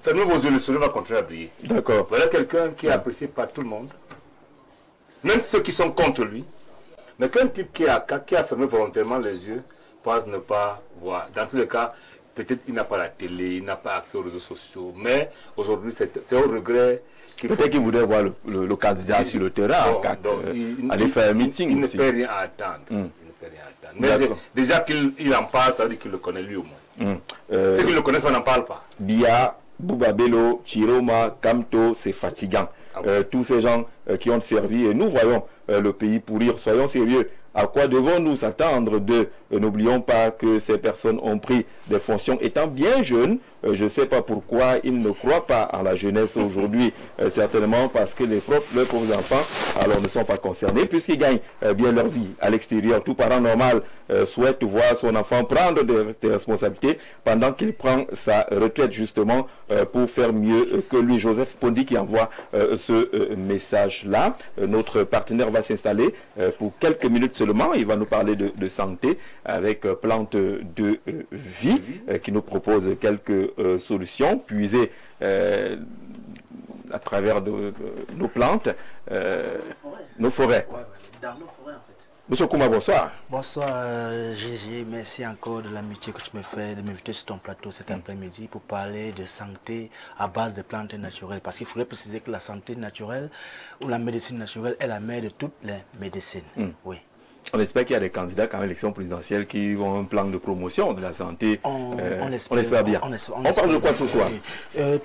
Fermez vos yeux, le soleil va continuer à briller. D'accord. Voilà quelqu'un qui est apprécié par tout le monde, même ceux qui sont contre lui. Mais qu'un type qui a fermé volontairement les yeux, pense ne pas voir. Dans tous les cas, peut-être qu'il n'a pas la télé, il n'a pas accès aux réseaux sociaux, mais aujourd'hui, c'est au regret qu'il peut-être qu'il voudrait voir le candidat sur le terrain, aller faire un meeting. Il ne peut rien attendre. Mais déjà qu'il en parle, ça veut dire qu'il le connaît lui au moins. Ceux qui ne le connaissent pas n'en parlent pas. Biya, Boubabelo, Chiroma, Kamto, c'est fatigant. Tous ces gens qui ont servi, et nous voyons le pays pourrir, soyons sérieux. À quoi devons-nous s'attendre de... N'oublions pas que ces personnes ont pris des fonctions étant bien jeunes. Je ne sais pas pourquoi ils ne croient pas à la jeunesse aujourd'hui. Certainement parce que leurs pauvres enfants alors, ne sont pas concernés puisqu'ils gagnent bien leur vie à l'extérieur. Tout parent normal souhaite voir son enfant prendre des responsabilités pendant qu'il prend sa retraite justement pour faire mieux que lui. Joseph Pondi qui envoie ce message-là. Notre partenaire va s'installer pour quelques minutes seulement. Il va nous parler de santé avec Plante de Vie qui nous propose quelques solutions puisées à travers nos plantes, nos forêts. Dans nos forêts en fait. Monsieur Kouma, bonsoir. Bonsoir Gigi, merci encore de l'amitié que tu me fais de m'inviter sur ton plateau cet après-midi pour parler de santé à base de plantes naturelles. Parce qu'il faudrait préciser que la santé naturelle ou la médecine naturelle est la mère de toutes les médecines. Oui. On espère qu'il y a des candidats quand même à l'élection présidentielle qui ont un plan de promotion de la santé. On espère bien. On parle de quoi ce soir?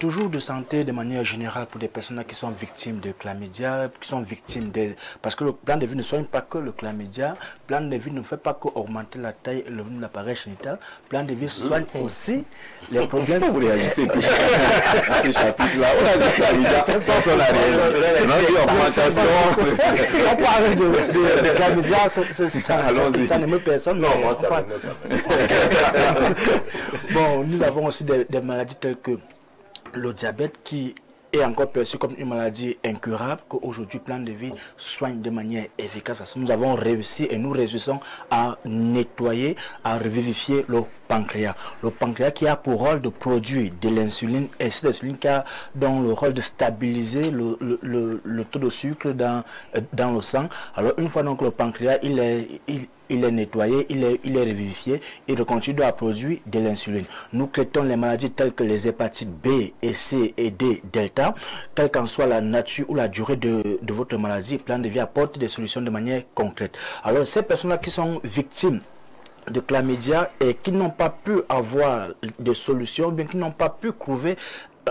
Toujours de santé de manière générale pour des personnes qui sont victimes de chlamydia, qui sont victimes de... Parce que le plan de vie ne soigne pas que le chlamydia. Le plan de vie ne fait pas qu'augmenter la taille et le volume de l'appareil génital. Le plan de vie soigne aussi les problèmes... Vous réagissez à ces chapitres-là. On a dit chlamydia, personne n'a réagi. On a dit augmentation. On parle de chlamydia, ça n'aime personne. Non, moi ça n'aime pas. Bon, nous avons aussi des maladies telles que le diabète qui est encore perçu comme une maladie incurable qu'aujourd'hui Plan de Vie soigne de manière efficace parce que nous avons réussi et nous réussissons à nettoyer, à revivifier le pancréas. Le pancréas qui a pour rôle de produire de l'insuline et c'est l'insuline qui a dans le rôle de stabiliser le taux de sucre dans le sang. Alors une fois donc le pancréas il il est nettoyé, il est revivifié et le continue à produire de l'insuline. Nous traitons les maladies telles que les hépatites B et C et D delta, quelle qu'en soit la nature ou la durée de votre maladie. Plan de vie apporte des solutions de manière concrète. Alors ces personnes-là qui sont victimes de chlamydia et qui n'ont pas pu avoir de solution, bien qui n'ont pas pu trouver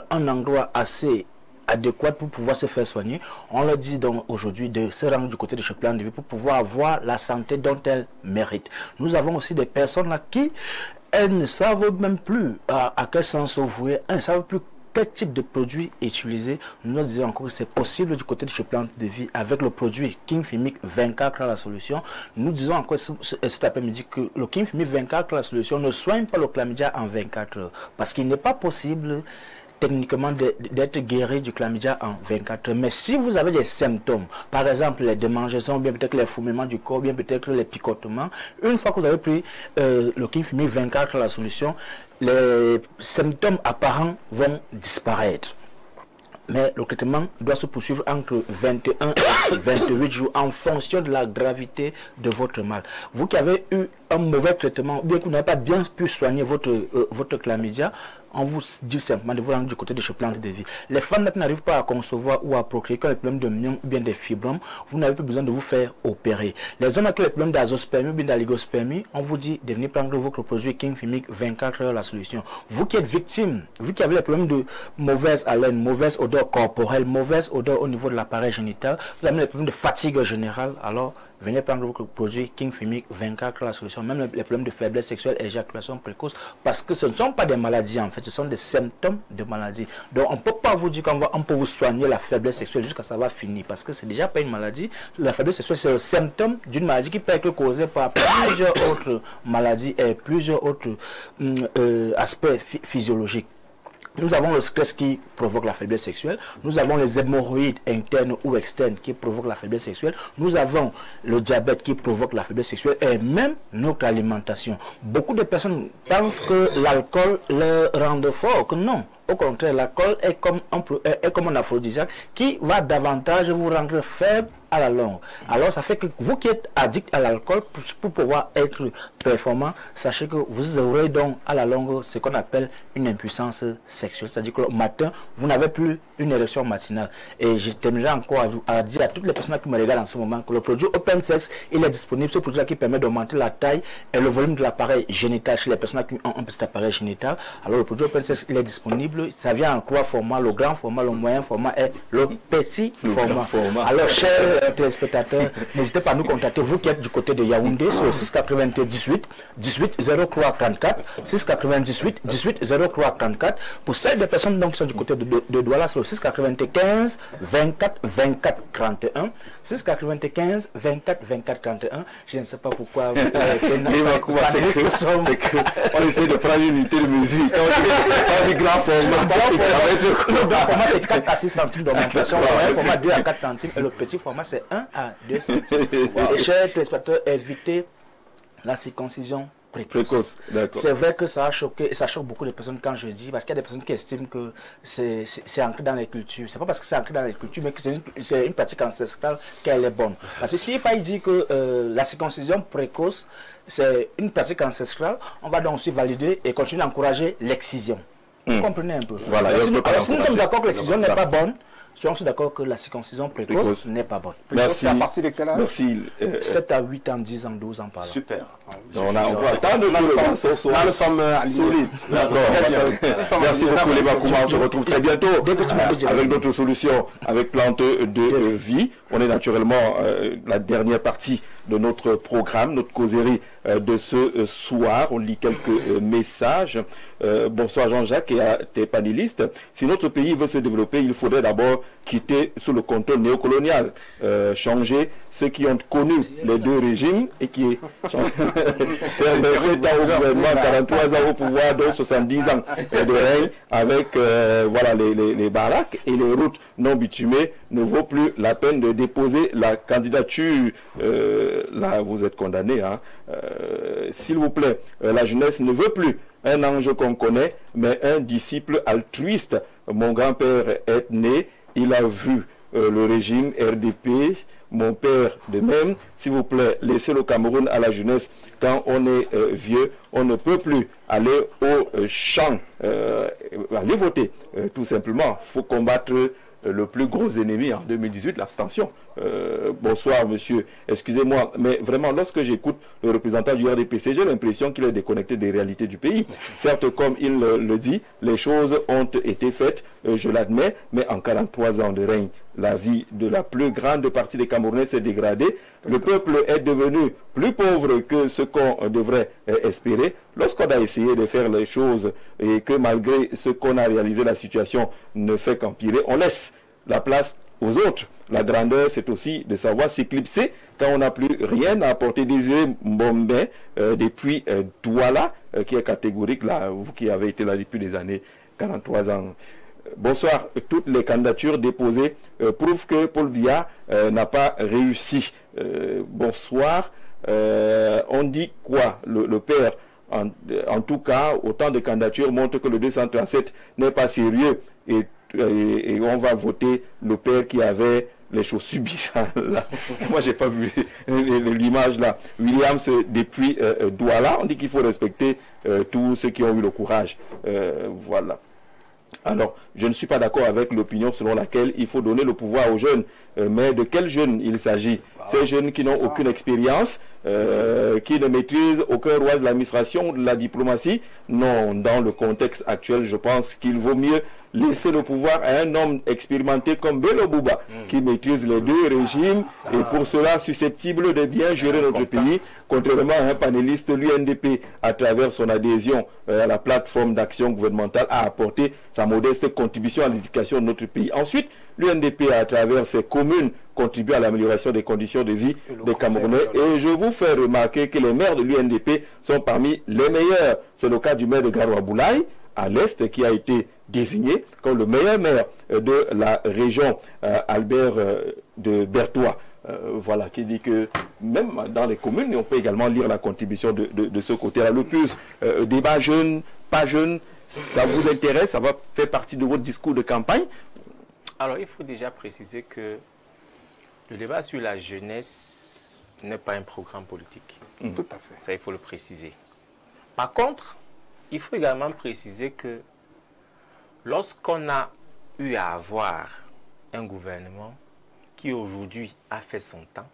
un endroit assez adéquat pour pouvoir se faire soigner, on leur dit donc aujourd'hui de se rendre du côté de ce plan de vie pour pouvoir avoir la santé dont elles méritent. Nous avons aussi des personnes là qui, elles ne savent même plus à quel sens vouer, elles ne savent plus quel type de produit utiliser. Nous nous disons encore que c'est possible du côté de ce plan de vie avec le produit King Fimic 24 la solution. Nous disons encore cet après-midi que le King Fimic 24 la solution ne soigne pas le chlamydia en 24 heures parce qu'il n'est pas possible techniquement d'être guéri du chlamydia en 24 heures. Mais si vous avez des symptômes, par exemple les démangeaisons, bien peut-être les fourmillements du corps, bien peut-être les picotements, une fois que vous avez pris le King Fimic 24 la solution, les symptômes apparents vont disparaître. Mais le traitement doit se poursuivre entre 21 et 28 jours en fonction de la gravité de votre mal. Vous qui avez eu un mauvais traitement, ou bien que vous n'avez pas bien pu soigner votre chlamydia, on vous dit simplement de vous rendre du côté de ce plan de vie. Les femmes qui n'arrivent pas à concevoir ou à procréer, qui ont des problèmes de myome ou bien des fibromes, vous n'avez plus besoin de vous faire opérer. Les hommes qui ont des problèmes d'azospermie ou bien d'oligospermie, on vous dit de venir prendre votre produit King Fimic 24 heures la solution. Vous qui êtes victime, vous qui avez des problèmes de mauvaise haleine, mauvaise odeur corporelle, mauvaise odeur au niveau de l'appareil génital, vous avez des problèmes de fatigue générale, alors venez prendre votre produit King Fimic 24 la solution. Même les problèmes de faiblesse sexuelle et éjaculation précoce, parce que ce ne sont pas des maladies en fait, ce sont des symptômes de maladie. Donc on ne peut pas vous dire qu'on peut vous soigner la faiblesse sexuelle jusqu'à ça va finir, parce que c'est déjà pas une maladie. La faiblesse sexuelle c'est le symptôme d'une maladie qui peut être causée par plusieurs autres maladies et plusieurs autres aspects physiologiques. Nous avons le stress qui provoque la faiblesse sexuelle. Nous avons les hémorroïdes internes ou externes qui provoquent la faiblesse sexuelle. Nous avons le diabète qui provoque la faiblesse sexuelle et même notre alimentation. Beaucoup de personnes pensent que l'alcool leur rend fort, que non. Au contraire, l'alcool est comme un aphrodisiaque qui va davantage vous rendre faible à la longue. Alors, ça fait que vous qui êtes addict à l'alcool, pour pouvoir être performant, sachez que vous aurez donc à la longue ce qu'on appelle une impuissance sexuelle. C'est-à-dire que le matin, vous n'avez plus une érection matinale. Et je terminerai encore à dire à toutes les personnes qui me regardent en ce moment que le produit Open Sex, il est disponible. Ce produit qui permet d'augmenter la taille et le volume de l'appareil génital chez les personnes qui ont un petit appareil génital. Alors, le produit Open Sex, il est disponible. Ça vient en 3 formats, le grand format, le moyen format et le petit format. Alors, chers téléspectateurs, n'hésitez pas à nous contacter, vous qui êtes du côté de Yaoundé, sur 698 18 03 34, 698 18 03 34. Pour celles des personnes donc, qui sont du côté de Douala, sur 695 24 24 31, 695 24 24 31. Je ne sais pas pourquoi. C'est qu'on essaie de prendre une unité de mesure. On dit grand format. Le grand format c'est 4 à 6 centimes d'augmentation, le format 2 à 4 centimes et le petit format c'est 1 à 2 centimes. Et chers téléspectateurs, évitez la circoncision précoce. C'est vrai que ça a choqué et ça choque beaucoup de personnes quand je dis, parce qu'il y a des personnes qui estiment que c'est ancré dans les cultures. C'est pas parce que c'est ancré dans les cultures, mais que c'est une pratique ancestrale qu'elle est bonne. Parce que s'il faille dire que la circoncision précoce c'est une pratique ancestrale, on va donc aussi valider et continuer à encourager l'excision. Vous comprenez un peu. Voilà, si nous sommes d'accord que l'excision n'est pas bonne, soyons d'accord que la circoncision précoce n'est pas bonne. Merci. À partir de quel âge? Merci. 7 à 8 ans, 10 ans, 12 ans par là. Super. On attend de nous sommes solides. D'accord. Merci beaucoup les Bakouma. On se retrouve très bientôt avec d'autres solutions, avec Plante de Vie. On est naturellement la dernière partie de notre programme, notre causerie de ce soir. On lit quelques messages. Bonsoir Jean-Jacques et à tes panélistes. Si notre pays veut se développer, il faudrait d'abord quitter sous le contrôle néocolonial, changer ceux qui ont connu les deux régimes et qui faire 27 ans au gouvernement, 43 ans au pouvoir, donc 70 ans de règne avec voilà, les baraques et les routes non bitumées. Ne vaut plus la peine de déposer la candidature. Là, vous êtes condamné. Hein. S'il vous plaît, la jeunesse ne veut plus un ange qu'on connaît, mais un disciple altruiste. Mon grand-père est né, il a vu le régime RDP, mon père de même. S'il vous plaît, laissez le Cameroun à la jeunesse. Quand on est vieux, on ne peut plus aller au champ, aller voter. Tout simplement, il faut combattre le plus gros ennemi en 2018, l'abstention. Bonsoir monsieur, excusez-moi, mais vraiment lorsque j'écoute le représentant du RDPC, j'ai l'impression qu'il est déconnecté des réalités du pays. Certes, comme il le dit, les choses ont été faites, je l'admets, mais en 43 ans de règne, la vie de la plus grande partie des Camerounais s'est dégradée. Le peuple est devenu plus pauvre que ce qu'on devrait espérer. Lorsqu'on a essayé de faire les choses et que malgré ce qu'on a réalisé, la situation ne fait qu'empirer, on laisse la place aux autres. La grandeur, c'est aussi de savoir s'éclipser quand on n'a plus rien à apporter. Désiré Mbombé, depuis Douala, qui est catégorique, là, vous qui avez été là depuis des années, 43 ans. Bonsoir. Toutes les candidatures déposées prouvent que Paul Biya n'a pas réussi. Bonsoir. On dit quoi, le père? En tout cas, autant de candidatures montrent que le 237 n'est pas sérieux et on va voter le père qui avait les chaussures bizarres là. Moi, j'ai pas vu l'image là. Williams, depuis Douala, on dit qu'il faut respecter tous ceux qui ont eu le courage. Voilà. Alors, je ne suis pas d'accord avec l'opinion selon laquelle il faut donner le pouvoir aux jeunes. Mais de quels jeunes il s'agit? Ces jeunes qui n'ont aucune expérience, qui ne maîtrisent aucun roi de l'administration ou de la diplomatie. Non, dans le contexte actuel, je pense qu'il vaut mieux laisser le pouvoir à un homme expérimenté comme Bello Bouba, qui maîtrise les deux régimes et pour cela susceptible de bien gérer notre pays, contrairement à un panéliste, l'UNDP, à travers son adhésion à la plateforme d'action gouvernementale, a apporté sa modeste contribution à l'éducation de notre pays. Ensuite, l'UNDP, à travers ses communes, contribue à l'amélioration des conditions de vie des Camerounais. Et je vous fais remarquer que les maires de l'UNDP sont parmi les meilleurs. C'est le cas du maire de Garoua-Boulaye, à l'Est, qui a été désigné comme le meilleur maire de la région, Albert de Berthois. Voilà, qui dit que même dans les communes, on peut également lire la contribution de ce côté-là. Le plus, débat jeune, pas jeune, ça vous intéresse, ça va faire partie de votre discours de campagne? Alors, il faut déjà préciser que le débat sur la jeunesse n'est pas un programme politique. Tout à fait. Ça, il faut le préciser. Par contre, il faut également préciser que lorsqu'on a eu à avoir un gouvernement qui aujourd'hui a fait son temps,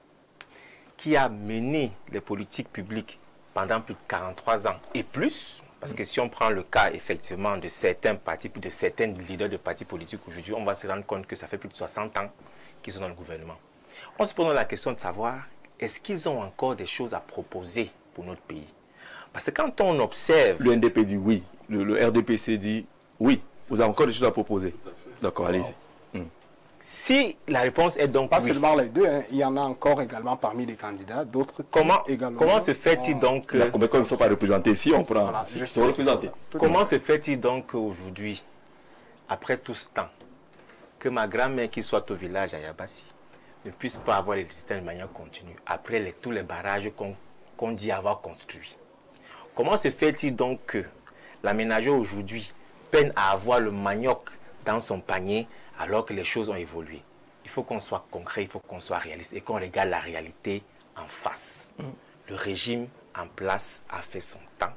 qui a mené les politiques publiques pendant plus de 43 ans et plus, parce que si on prend le cas effectivement de certains partis, de certains leaders de partis politiques aujourd'hui, on va se rendre compte que ça fait plus de 60 ans qu'ils sont dans le gouvernement. On se pose la question de savoir, est-ce qu'ils ont encore des choses à proposer pour notre pays? Parce que quand on observe... Le NDP dit oui, le RDPC dit oui, vous avez encore des choses à proposer. D'accord, allez-y. Si la réponse est donc pas oui, seulement les deux, hein, il y en a encore également parmi les candidats, d'autres comment se fait-il donc... Mais comme ils ne sont pas représentés ici, on prend... Voilà, ils sont représentés. Comment se fait-il donc aujourd'hui, après tout ce temps, que ma grand-mère qui soit au village à Yabassi ne puisse pas avoir l'électricité de manière continue, après tous les barrages qu'on dit avoir construits? Comment se fait-il donc que l'aménageur aujourd'hui peine à avoir le manioc dans son panier alors que les choses ont évolué? Il faut qu'on soit concret, il faut qu'on soit réaliste et qu'on regarde la réalité en face. Le régime en place a fait son temps.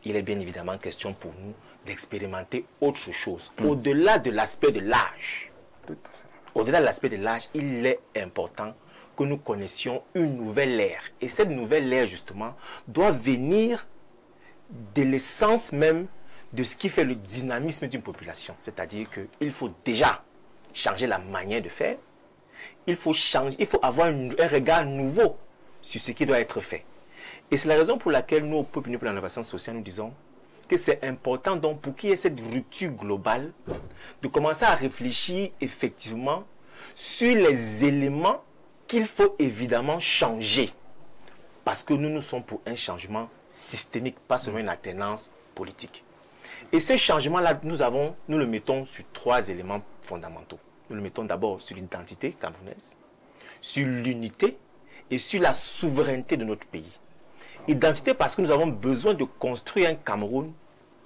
Il est bien évidemment question pour nous d'expérimenter autre chose. Au-delà de l'aspect de l'âge, au-delà de l'aspect de l'âge, il est important que nous connaissions une nouvelle ère. Et cette nouvelle ère, justement, doit venir de l'essence même de ce qui fait le dynamisme d'une population. C'est-à-dire qu'il faut déjà changer la manière de faire. Il faut avoir un regard nouveau sur ce qui doit être fait. Et c'est la raison pour laquelle nous, au Peuple Uni pour l'innovation sociale, nous disons que c'est important donc pour qu'il y ait cette rupture globale de commencer à réfléchir effectivement sur les éléments qu'il faut évidemment changer. Parce que nous sommes pour un changement systémique, pas seulement une alternance politique. Et ce changement-là, nous le mettons sur 3 éléments fondamentaux. Nous le mettons d'abord sur l'identité camerounaise, sur l'unité et sur la souveraineté de notre pays. Identité parce que nous avons besoin de construire un Cameroun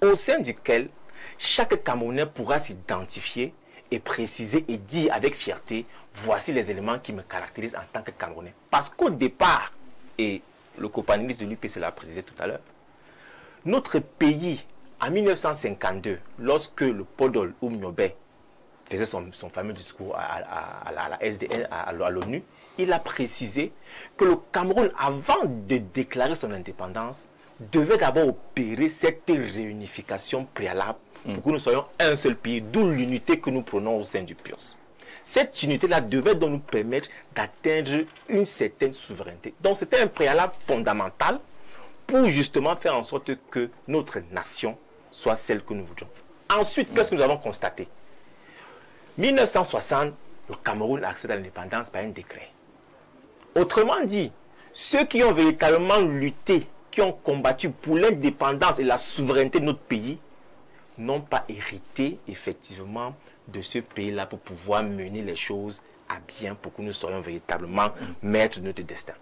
au sein duquel chaque Camerounais pourra s'identifier et préciser et dire avec fierté, voici les éléments qui me caractérisent en tant que Camerounais. Parce qu'au départ, et le copanéliste de l'UPC l'a précisé tout à l'heure, notre pays, en 1952, lorsque le Podol Oumniobé faisait son fameux discours à la SDN, à l'ONU, il a précisé que le Cameroun, avant de déclarer son indépendance, devait d'abord opérer cette réunification préalable pour que nous soyons un seul pays, d'où l'unité que nous prenons au sein du PURS. Cette unité-là devait donc nous permettre d'atteindre une certaine souveraineté. Donc c'était un préalable fondamental pour justement faire en sorte que notre nation soit celle que nous voudrions. Ensuite, qu'est-ce que nous avons constaté? 1960, le Cameroun a accédé à l'indépendance par un décret. Autrement dit, ceux qui ont véritablement lutté, qui ont combattu pour l'indépendance et la souveraineté de notre pays, n'ont pas hérité effectivement de ce pays-là pour pouvoir mener les choses à bien, pour que nous soyons véritablement maîtres de notre destin.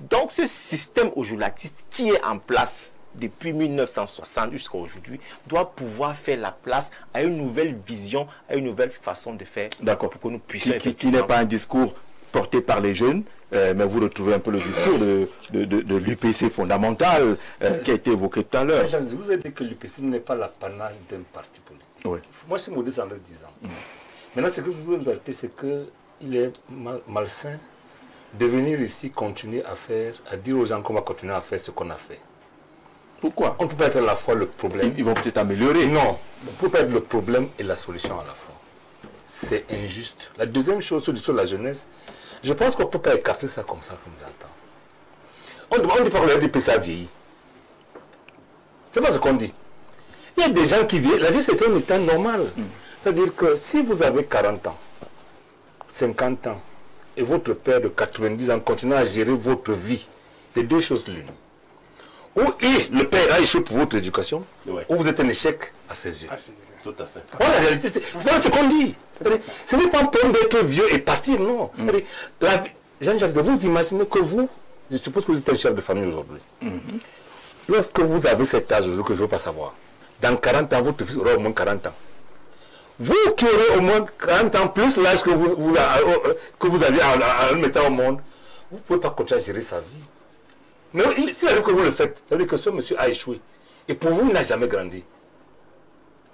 Donc ce système ojoulatiste qui est en place depuis 1960 jusqu'à aujourd'hui doit pouvoir faire la place à une nouvelle vision, à une nouvelle façon de faire. D'accord. Pour que nous puissions qui n'est pas un discours porté par les jeunes, mais vous retrouvez un peu le discours de l'UPC fondamental qui a été évoqué tout à l'heure. Je vous ai dit que l'UPC n'est pas l'apanage d'un parti politique. Oui. Moi, je suis modeste en le disant. Maintenant, ce que je veux vous ajouter, c'est qu'il est malsain de venir ici continuer à faire, à dire aux gens qu'on va continuer à faire ce qu'on a fait. Pourquoi? On ne peut pas être à la fois le problème. Ils vont peut-être améliorer. Non, on ne peut pas être le problème et la solution à la fois. C'est injuste. La deuxième chose sur la jeunesse, je pense qu'on ne peut pas écarter ça comme ça, comme j'entends. On dit par le RDP, ça vieillit. C'est pas ce qu'on dit. Il y a des gens qui vieillissent. La vie, c'est un état normal. C'est-à-dire que si vous avez 40 ans, 50 ans, et votre père de 90 ans continue à gérer votre vie, c'est deux choses l'une. Ou le père a échoué pour votre éducation, ou vous êtes un échec à ses yeux. Tout à fait. Voilà, la réalité, c'est pas ce qu'on dit. Ce n'est pas un problème d'être vieux et partir, non. Jean-Jacques, vous imaginez que vous, je suppose que vous êtes un chef de famille aujourd'hui. Lorsque vous avez cet âge que je ne veux pas savoir, dans 40 ans, votre fils aura au moins 40 ans. Vous qui aurez au moins 40 ans plus l'âge que vous aviez en le mettant au monde, vous ne pouvez pas continuer à gérer sa vie. Mais s'il arrive que vous le faites, ça veut dire que ce monsieur a échoué. Et pour vous, il n'a jamais grandi.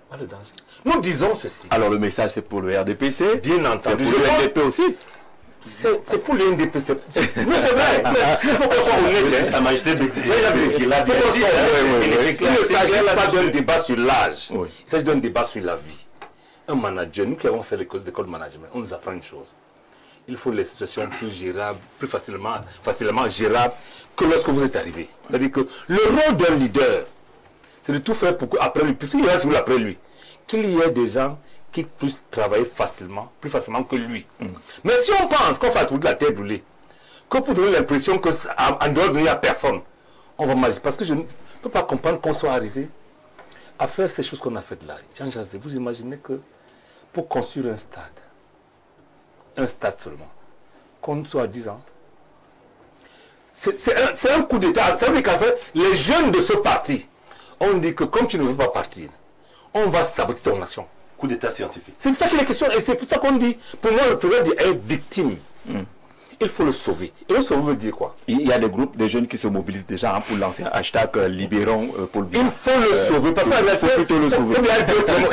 Voilà le danger. Nous disons ceci. Alors le message c'est pour le RDPC. Bien entendu. C'est pour le RDP aussi. C'est pour le NDP. Mais c'est vrai. Il faut qu'on soit honnête. Sa Majesté Béti. Il ne s'agit pas d'un débat sur l'âge. Il s'agit d'un débat sur la vie. Un manager, nous qui avons fait l'école de management, on nous apprend une chose. Il faut les situations plus gérables, plus facilement gérables que lorsque vous êtes arrivé. C'est-à-dire que le rôle d'un leader, c'est de tout faire pour qu'après lui, puisqu'il y a toujours après lui, qu'il y ait des gens qui puissent travailler facilement, plus facilement que lui. Mais si on pense qu'on fait toute la tête brûlée, que pour donner l'impression qu'en dehors de nous, il n'y a personne, on va marcher. Parce que je ne peux pas comprendre qu'on soit arrivé à faire ces choses qu'on a faites là. Jean-Jacques, vous imaginez que pour construire un stade seulement, qu'on soit à 10 ans, c'est un coup d'État. Ça veut dire qu'en fait, les jeunes de ce parti, on dit que comme tu ne veux pas partir, on va saboter ton nation. Coup d'État scientifique. C'est ça qui est la question. Et c'est pour ça qu'on dit, pour moi, le président est victime. Il faut le sauver. Et le sauver veut dire quoi? Il y a des groupes de jeunes qui se mobilisent déjà pour lancer un hashtag libérons Paul Biya. Il faut le sauver. Parce qu'il y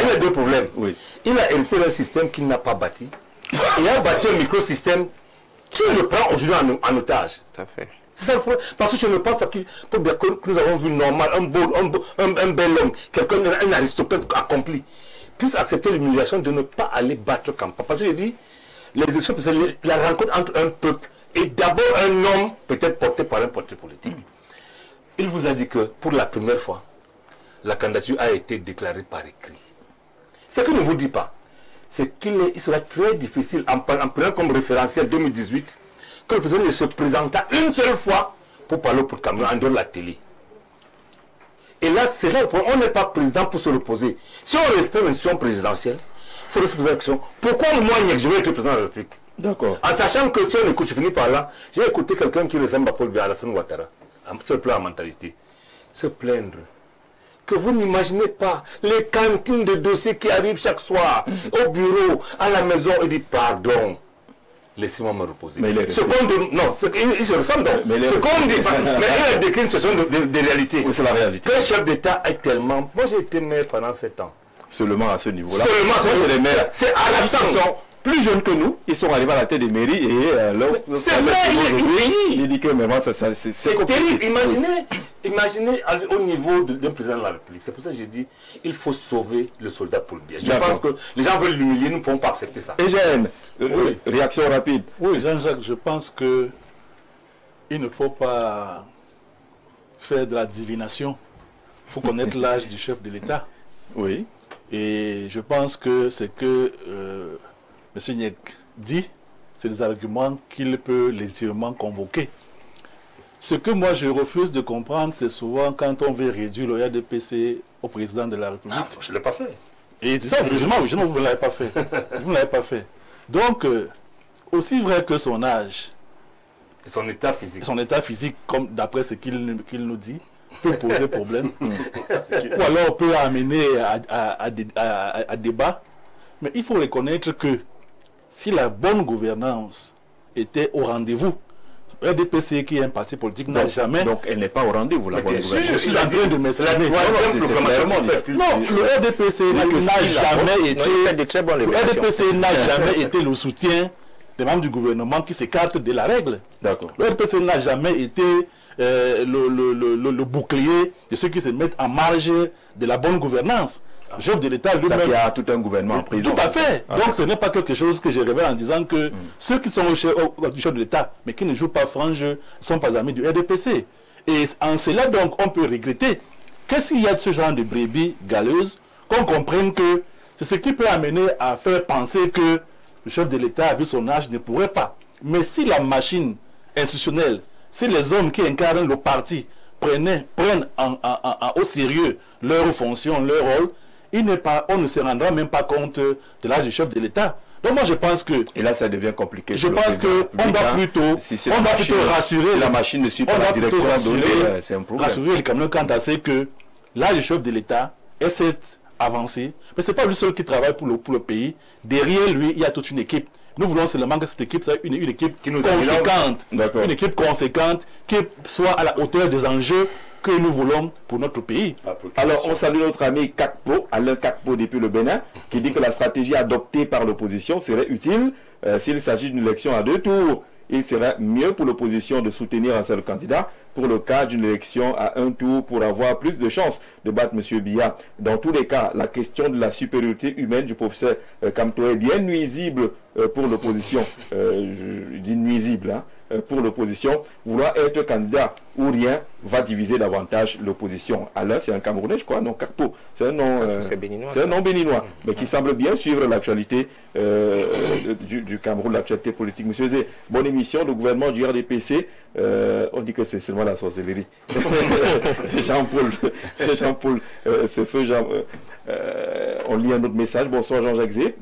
a deux problèmes. Oui. Il a hérité d'un système qu'il n'a pas bâti. Il a bâti un microsystème qui le prend aujourd'hui en otage. Tout à fait. C'est ça le problème. Parce que je ne pense pas que nous avons vu normal, un bel homme, quelqu'un, un aristocrate accompli, puisse accepter l'humiliation de ne pas aller battre campagne. Parce que je dis, les élections, c'est la rencontre entre un peuple et d'abord un homme, peut-être porté par un parti politique. Il vous a dit que pour la première fois, la candidature a été déclarée par écrit. Ce qu'il ne vous dit pas, c'est qu'il sera très difficile, en prenant comme référentiel 2018, que le président ne se présenta une seule fois pour parler pour Cameroun en dehors de la télé. Et là, c'est là le problème. On n'est pas président pour se reposer. Si on respecte l'institution présidentielle, il faut se poser la question, pourquoi moi, je vais être président de la République? D'accord. En sachant que si on écoute, je finis par là, j'ai écouté quelqu'un qui ressemble à Paul Biya, Alassane Ouattara, sur le plan de la mentalité, se plaindre que vous n'imaginez pas. Les cantines de dossiers qui arrivent chaque soir, au bureau, à la maison, il dit pardon. Laissez-moi me reposer. Mais ce qu'on dit, non, il se ressemble donc. Ce qu'on dit, mais il a décrit, ce sont des réalités. Oui, c'est la réalité. Qu'un chef d'État est tellement... Moi, j'ai été maire pendant 7 ans. Seulement à ce niveau-là. Seulement, les maires. C'est harassant. Plus jeunes que nous, ils sont arrivés à la tête des mairies et c'est vrai, il dit que vraiment c'est terrible. Imaginez au niveau d'un président de la République. C'est pour ça que j'ai dit il faut sauver le soldat pour le bien. Je pense que les gens veulent l'humilier, nous ne pouvons pas accepter ça. Eugène, réaction rapide. Oui, Jean-Jacques, je pense que il ne faut pas faire de la divination. Il faut connaître l'âge du chef de l'État. Oui. Et je pense que c'est que M. Niek dit, c'est des arguments qu'il peut légitimement convoquer. Ce que moi je refuse de comprendre, c'est souvent quand on veut réduire le RDPC au président de la République. Ah, je ne l'ai pas fait. Et c'est ça, justement, vous ne l'avez pas fait. Vous ne l'avez pas fait. Donc, aussi vrai que son âge, et son état physique, comme d'après ce qu'il nous dit, peut poser problème. Ou alors peut amener à débat. Mais il faut reconnaître que si la bonne gouvernance était au rendez-vous, le RDPC, qui est un parti politique, n'a jamais... Donc elle n'est pas au rendez-vous, la bonne gouvernance. Je suis en train de m'exprimer. Non, le RDPC n'a jamais été le soutien des membres du gouvernement qui s'écartent de la règle. D'accord. Le RDPC n'a jamais été le bouclier de ceux qui se mettent en marge de la bonne gouvernance. Le chef de l'État lui-même... Il y a tout un gouvernement en prison. Tout à fait. Donc ce n'est pas quelque chose que je révèle en disant que ceux qui sont au chef de l'État, mais qui ne jouent pas franc jeu, ne sont pas amis du RDPC. Et en cela, donc, on peut regretter qu'est-ce qu'il y a de ce genre de brebis galeuses, qu'on comprenne que c'est ce qui peut amener à faire penser que le chef de l'État, vu son âge, ne pourrait pas. Mais si la machine institutionnelle, si les hommes qui incarnent le parti prennent au sérieux leurs fonctions, leur rôle, on ne se rendra même pas compte de l'âge du chef de l'État. Donc moi je pense que... Et là ça devient compliqué. Je pense qu'on doit plutôt, rassurer... La machine ne suit pas la direction donnée, c'est un problème. Rassurer les Camerounais quant à ce que l'âge du chef de l'État est certes avancé, mais ce n'est pas lui seul qui travaille pour le pays. Derrière lui, il y a toute une équipe. Nous voulons seulement que cette équipe soit une équipe conséquente. Une équipe conséquente qui soit à la hauteur des enjeux que nous voulons pour notre pays. Alors, on salue notre ami Kakpo, Alain Kakpo depuis le Bénin, qui dit que la stratégie adoptée par l'opposition serait utile s'il s'agit d'une élection à 2 tours. Il serait mieux pour l'opposition de soutenir un seul candidat pour le cas d'une élection à 1 tour pour avoir plus de chances de battre M. Biya. Dans tous les cas, la question de la supériorité humaine du professeur Kamto est bien nuisible pour l'opposition. Je dis nuisible, hein, pour l'opposition. Vouloir être candidat ou rien va diviser davantage l'opposition. Alain, c'est un Camerounais, je crois, non, Kakpo. C'est un nom, c'est un nom béninois, mais qui semble bien suivre l'actualité du Cameroun, l'actualité politique. Monsieur Zé, bonne émission. Le gouvernement du RDPC, on dit que c'est seulement la sorcellerie. C'est Jean-Paul, c'est feu Jean. On lit un autre message. Bonsoir Jean-Jacques Zé.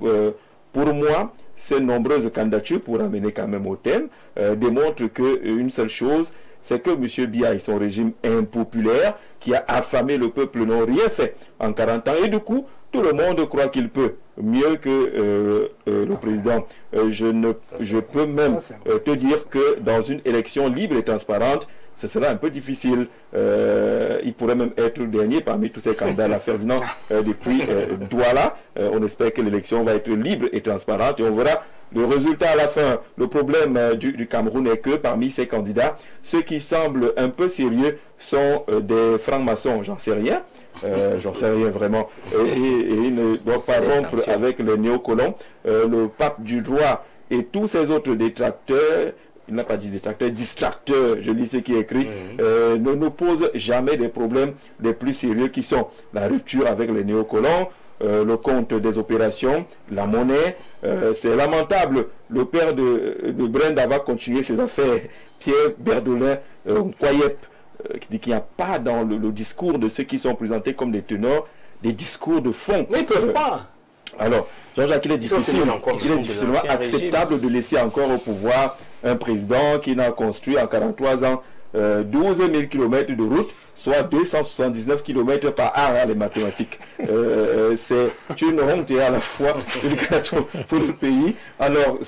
Pour moi, ces nombreuses candidatures, pour amener quand même au thème, démontrent qu'une seule chose, c'est que M. Biya et son régime impopulaire, qui a affamé le peuple, n'ont rien fait en 40 ans. Et du coup, tout le monde croit qu'il peut mieux que le président. Je peux même te dire que dans une élection libre et transparente, ce sera un peu difficile. Il pourrait même être le dernier parmi tous ces candidats. La Ferdinand, depuis Douala, on espère que l'élection va être libre et transparente et on verra le résultat à la fin. Le problème du Cameroun est que parmi ces candidats, ceux qui semblent un peu sérieux sont des francs-maçons. J'en sais rien. J'en sais rien vraiment. Et ils ne doivent pas rompre avec les néocolons. Le pape du droit et tous ces autres détracteurs, il n'a pas dit détracteurs, distracteurs, je lis ce qui est écrit, ne nous posent jamais des problèmes les plus sérieux qui sont la rupture avec les néocolons, le compte des opérations, la monnaie. C'est lamentable. Le père de Brenda va continuer ses affaires. Pierre Berdolin Nkoyep, qui dit qu'il n'y a pas dans le discours de ceux qui sont présentés comme des teneurs des discours de fond. Mais ils ne peuvent pas. Alors, Jean-Jacques, il est difficilement acceptable de laisser encore au pouvoir un président qui n'a construit en 43 ans 12 000 km de route, soit 279 km par an, hein, les mathématiques. C'est une honte et à la fois une catastrophe pour le pays. Alors,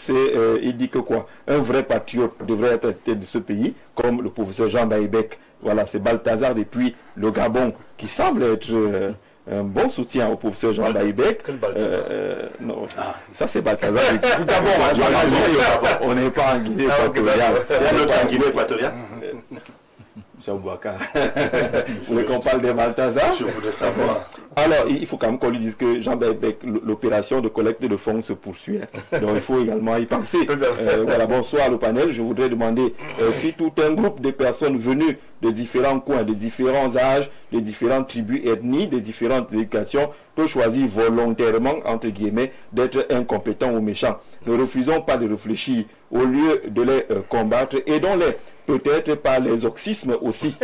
il dit que quoi? Un vrai patriote devrait être à la tête de ce pays, comme le professeur Jean Baïbek. Voilà, c'est Balthazar depuis le Gabon, qui semble être un bon soutien au professeur Jean Baïbek. Non, ça c'est Balthazar du Gabon. Hein, on n'est pas en Guinée équatoriale. Il y a l'autre en Guinée équatoriale. Vous voulez qu'on parle de Balthazar? Je voudrais savoir. Alors, il faut quand même qu'on lui dise que Jean Baïbek, l'opération de collecte de fonds se poursuit. Hein. Donc, il faut également y penser. Voilà, bonsoir le panel. Je voudrais demander si tout un groupe de personnes venues de différents coins, de différents âges, de différentes tribus, ethnies, de différentes éducations, peut choisir volontairement, entre guillemets, d'être incompétent ou méchant. Ne refusons pas de réfléchir au lieu de les combattre. Aidons-les. Peut-être par les oxysmes aussi.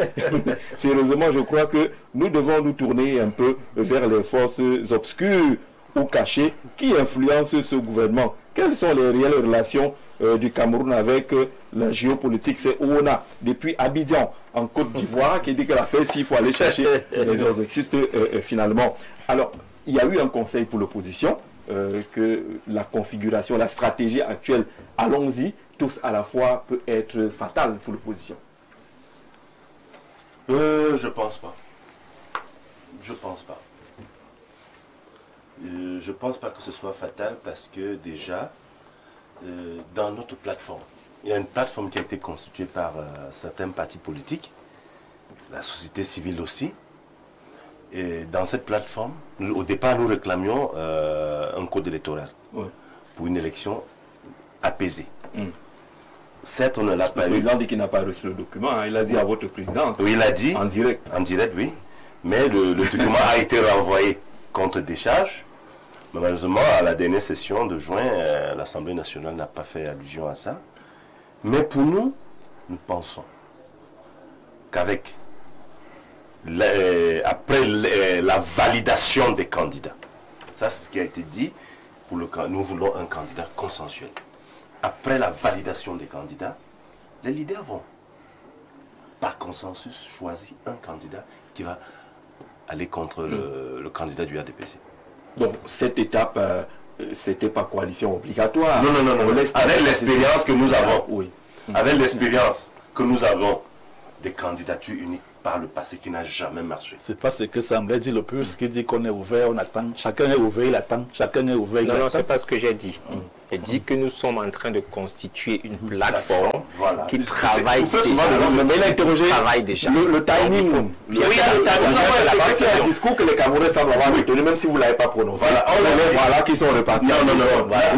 Sérieusement, je crois que nous devons nous tourner un peu vers les forces obscures ou cachées qui influencent ce gouvernement. Quelles sont les réelles relations du Cameroun avec la géopolitique? C'est ONA, depuis Abidjan, en Côte d'Ivoire, qui dit que la fait s'il faut aller chercher les oxystes finalement. Alors, il y a eu un conseil pour l'opposition, que la configuration, la stratégie actuelle, allons-y, tous à la fois, peut être fatale pour l'opposition. Je pense pas. Je pense pas. Je pense pas que ce soit fatal parce que déjà, dans notre plateforme, il y a une plateforme qui a été constituée par certains partis politiques, la société civile aussi. Et dans cette plateforme, au départ, nous réclamions un code électoral pour une élection apaisée. Certes, on ne l'a pas eu. Le président dit qu'il n'a pas reçu le document. Hein. Il a dit à votre présidente. Oui, il a dit. En direct. En direct, oui. Mais le document a été renvoyé contre décharge. Mais malheureusement, à la dernière session de juin, l'Assemblée nationale n'a pas fait allusion à ça. Mais pour nous, nous pensons qu'avec après la validation des candidats, ça c'est ce qui a été dit, nous voulons un candidat consensuel. Après la validation des candidats, les leaders vont, par consensus, choisir un candidat qui va aller contre le candidat du RDPC. Donc cette étape, c'était pas coalition obligatoire. Non. Avec l'expérience que nous avons, oui. Avec l'expérience que nous avons des candidatures uniques par le passé qui n'a jamais marché. C'est pas ce que semblait dire le plus, qui dit qu'on est ouvert, on attend. Chacun est ouvert, il attend. Chacun est ouvert, il attend. Non, c'est pas ce que j'ai dit. J'ai dit que nous sommes en train de constituer une plateforme qui travaille déjà. Mais il a interrogé déjà. Le timing. Oui, le timing. C'est un discours que les Camerounais semblent avoir retenu, même si vous ne l'avez pas prononcé. Voilà qui sont repartis. Non.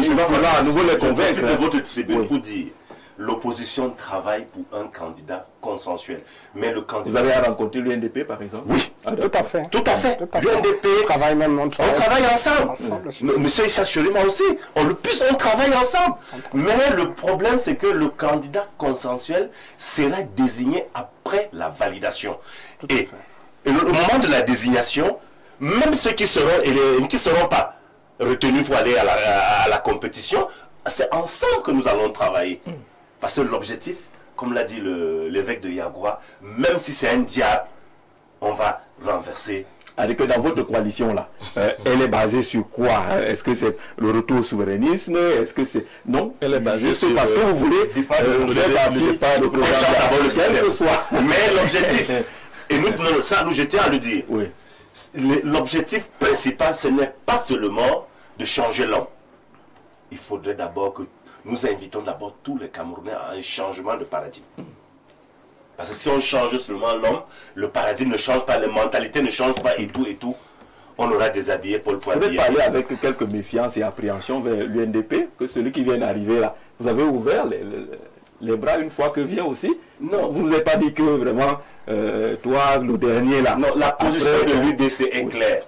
Il va falloir à nouveau les convaincre. de votre tribune pour dire l'opposition travaille pour un candidat consensuel. Mais le candidat... Vous avez rencontré l'UNDP par exemple? Oui, Tout à fait. tout à fait. L'UNDP, On travaille même, on travaille ensemble. Monsieur Issa Chérima aussi. On travaille ensemble. Mais le problème, c'est que le candidat consensuel sera désigné après la validation. Et au moment de la désignation, même ceux qui seront pas retenus pour aller à la compétition, c'est ensemble que nous allons travailler. Parce que l'objectif, comme l'a dit l'évêque de Yagoua, même si c'est un diable, on va renverser. Alors que dans votre coalition là, elle est basée sur quoi? Est-ce que c'est le retour au souverainisme? Est-ce que c'est... Non, elle est basée juste sur parce que vous voulez Mais l'objectif, et nous je tiens à le dire, oui. L'objectif principal, ce n'est pas seulement de changer l'homme. Il faudrait d'abord que nous invitons d'abord tous les Camerounais à un changement de paradigme. Parce que si on change seulement l'homme, le paradigme ne change pas, les mentalités ne changent pas et tout, on aura déshabillé Paul Poirier. Vous pouvez parler avec quelques méfiances et appréhensions vers l'UNDP, que celui qui vient d'arriver là. Vous avez ouvert les bras une fois que vient aussi? Non. Vous ne vous avez pas dit que vraiment, toi, le dernier là... Non, la position de l'UDC est claire.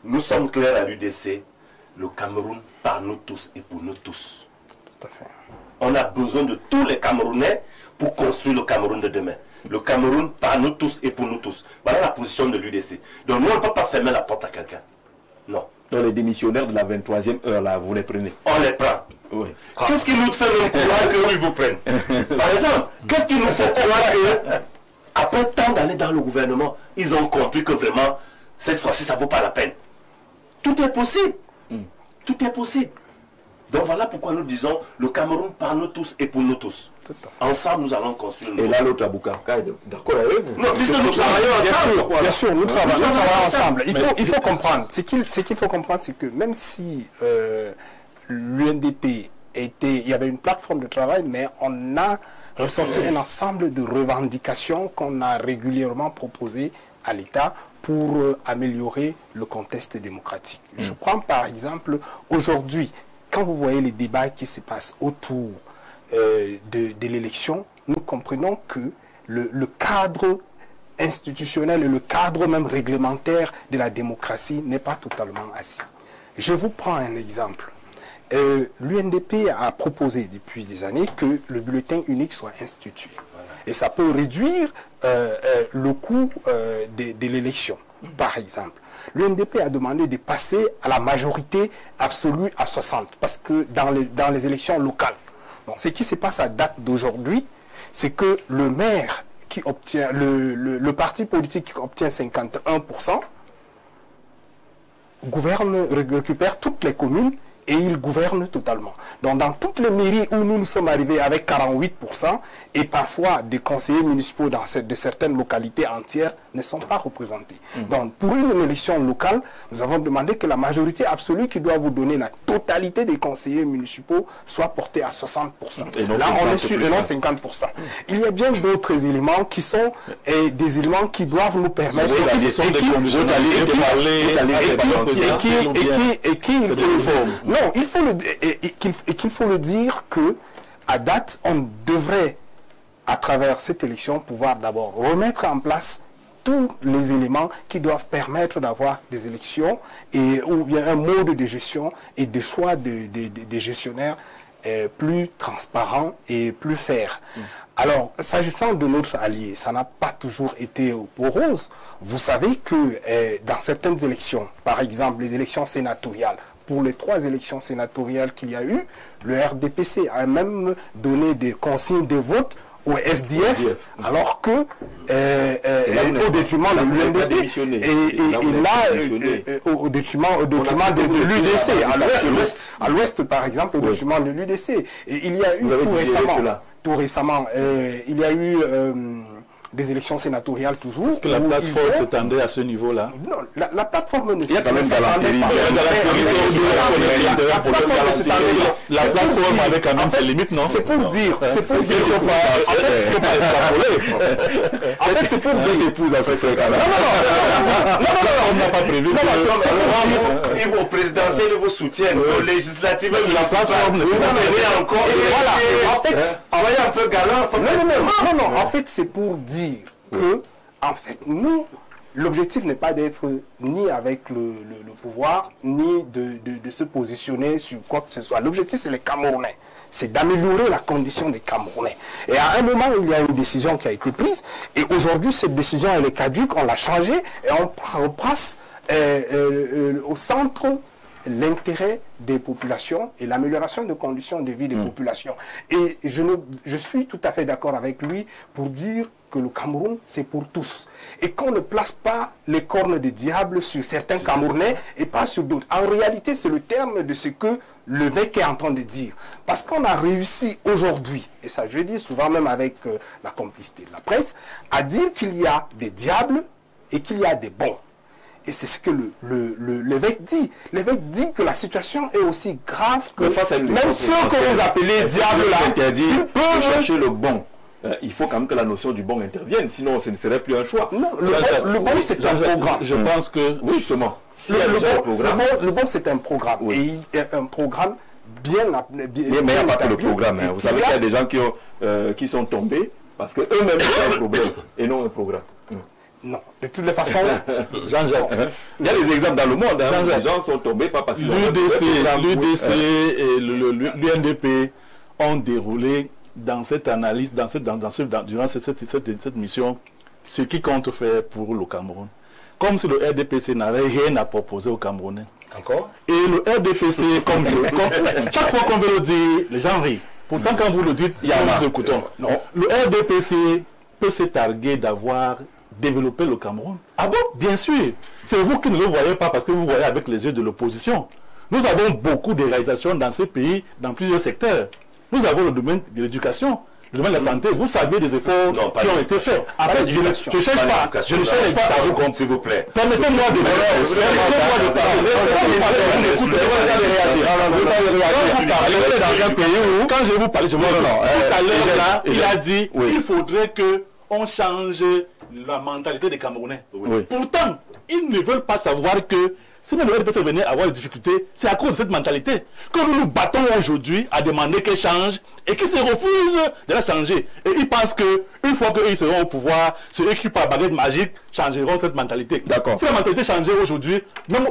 Nous sommes clairs à l'UDC. Le Cameroun par nous tous et pour nous tous. Tout à fait. On a besoin de tous les Camerounais pour construire le Cameroun de demain. Le Cameroun par nous tous et pour nous tous. Voilà la position de l'UDC. Donc nous, on ne peut pas fermer la porte à quelqu'un. Non. Dans les démissionnaires de la 23e heure, là, vous les prenez? On les prend. Oui. Qu'est-ce qui nous fait même croire qu'ils vous prennent? Par exemple, qu'est-ce qui nous fait croire que, après tant d'années dans le gouvernement, ils ont compris que vraiment, cette fois-ci, ça ne vaut pas la peine? Tout est possible. Tout est possible. Donc voilà pourquoi nous disons, le Cameroun par nous tous et pour nous tous. Ensemble, nous allons construire. Et là, l'autre Aboukaka est d'accord avec vous. Non, puisque nous travaillons ensemble. Bien sûr, nous travaillons ensemble. Il faut comprendre. Ce qu'il faut comprendre, c'est que même si l'UNDP il y avait une plateforme de travail, mais on a ressorti un ensemble de revendications qu'on a régulièrement proposées à l'État pour améliorer le contexte démocratique. Je prends par exemple, aujourd'hui, quand vous voyez les débats qui se passent autour de l'élection, nous comprenons que le cadre institutionnel et le cadre même réglementaire de la démocratie n'est pas totalement assis. Je vous prends un exemple. L'UNDP a proposé depuis des années que le bulletin unique soit institué. Et ça peut réduire le coût de l'élection, par exemple. L'UNDP a demandé de passer à la majorité absolue à 60, parce que dans les élections locales. Donc, ce qui se passe à date d'aujourd'hui, c'est que le maire qui obtient, le parti politique qui obtient 51%, récupère toutes les communes et il gouverne totalement. Donc dans toutes les mairies où nous sommes arrivés avec 48%, et parfois des conseillers municipaux de certaines localités entières ne sont pas représentés. Donc pour une élection locale, nous avons demandé que la majorité absolue qui doit vous donner la totalité des conseillers municipaux soit portée à 60%. Là on est sur 50%. Il y a bien d'autres éléments qui sont des éléments qui doivent nous permettre qu'il faut le dire que à date, on devrait, à travers cette élection, pouvoir d'abord remettre en place tous les éléments qui doivent permettre d'avoir des élections ou bien un mode de gestion et de choix des gestionnaires plus transparent et plus fair. Alors, s'agissant de notre allié, ça n'a pas toujours été pour rose. Vous savez que dans certaines élections, par exemple les élections sénatoriales, pour les 3 élections sénatoriales qu'il y a eu, le RDPC a même donné des consignes de vote au SDF, alors que au détriment de l'UNDP et là au détriment de l'UDC à l'ouest par exemple, au détriment de l'UDC. Et il y a eu tout récemment il y a eu des élections sénatoriales toujours. Est-ce que la plateforme s'étendait à ce niveau-là? Non, la plateforme ne s'étendait pas. La plateforme avait quand même ses limites, non? C'est pour dire. C'est pour dire. En fait, c'est pour dire l'épouse à ce truc-là. Non, on n'a pas prévu. Et vos présidentielles vous soutiennent. Vos législatives, la plateforme vous encore. Voilà. En fait, envoyez un peu galant. Non. En fait, c'est pour dire que, en fait, nous, l'objectif n'est pas d'être ni avec le pouvoir, ni de se positionner sur quoi que ce soit. L'objectif, c'est les Camerounais. C'est d'améliorer la condition des Camerounais. Et à un moment, il y a une décision qui a été prise. Et aujourd'hui, cette décision, elle est caduque, on l'a changée. Et on repasse au centre l'intérêt des populations et l'amélioration des conditions de vie des populations. Et je suis tout à fait d'accord avec lui pour dire que le Cameroun, c'est pour tous. Et qu'on ne place pas les cornes de diable sur certains Camerounais et pas sur d'autres. En réalité, c'est le terme de ce que l'évêque est en train de dire. Parce qu'on a réussi aujourd'hui, et ça je dis souvent même avec la complicité de la presse, à dire qu'il y a des diables et qu'il y a des bons. Et c'est ce que l'évêque dit. L'évêque dit que la situation est aussi grave que même ceux que vous appelez diables là, s'ils peuvent chercher le bon. Il faut quand même que la notion du bon intervienne, sinon ce ne serait plus un choix. Non, le bon c'est un programme. Je pense que... Oui, justement. Le bon c'est un programme. Oui. Et un programme bien... Mais il n'y a pas que le programme. Vous savez qu'il y a des gens qui sont tombés parce qu'eux-mêmes ont un problème et non un programme. Non, de toutes les façons, Jean-Jacques, il y a des exemples dans le monde. Les gens sont tombés pas parce que l'UDC et l'UNDP ont déroulé dans cette analyse, durant cette mission, ce qui compte faire pour le Cameroun. Comme si le RDPC n'avait rien à proposer aux Camerounais. Encore? Et le RDPC, chaque fois qu'on veut le dire, les gens rient. Pourtant, quand vous le dites, nous écoutons. Non. Le RDPC peut se targuer d'avoir développé le Cameroun. Ah bon? Bien sûr. C'est vous qui ne le voyez pas parce que vous voyez avec les yeux de l'opposition. Nous avons beaucoup de réalisations dans ce pays, dans plusieurs secteurs. Nous avons le domaine de l'éducation, le domaine de la santé. Vous savez des efforts qui ont été faits. Après, je ne cherche pas à vous comprendre, s'il vous plaît. Permettez-moi de parler. Quand je vais vous parler, je vous tout à l'heure, il a dit qu'il faudrait qu'on change la mentalité des Camerounais. Pourtant, ils ne veulent pas savoir que si même le RDPC venait avoir des difficultés, c'est à cause de cette mentalité que nous nous battons aujourd'hui à demander qu'elle change et qu'ils se refusent de la changer. Et ils pensent qu'une fois qu'ils seront au pouvoir, ceux qui par baguette magique changeront cette mentalité. D'accord. Si la mentalité changeait aujourd'hui, même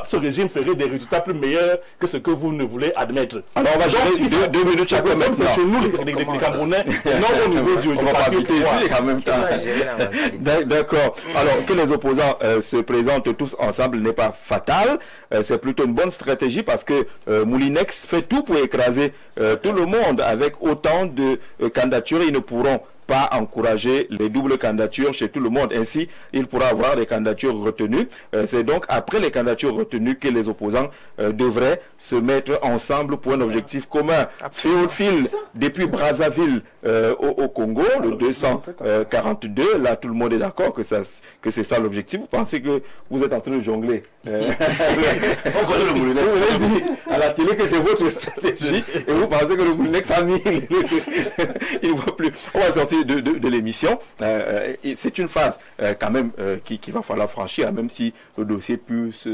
ce régime ferait des résultats plus meilleurs que ce que vous ne voulez admettre. Alors on va jouer 2 minutes chacun. C'est chez nous les Camerounais, non au niveau du parti au pouvoir. En même temps. D'accord. Alors que les opposants se présentent tous ensemble n'est pas fatal, c'est plutôt une bonne stratégie parce que Moulinex fait tout pour écraser tout le monde avec autant de candidatures. Ils ne pourront pas encourager les doubles candidatures chez tout le monde. Ainsi, il pourra avoir des candidatures retenues. C'est donc après les candidatures retenues que les opposants devraient se mettre ensemble pour un objectif commun. Théophile, depuis Brazzaville au Congo, le 242, là tout le monde est d'accord que c'est ça l'objectif. Vous pensez que vous êtes en train de jongler vous avez dit à la télé que c'est votre stratégie et vous pensez que le Moulinex a mis il ne voit plus. On va sortir de l'émission. C'est une phase quand même qu'il va falloir franchir, même si le dossier PUS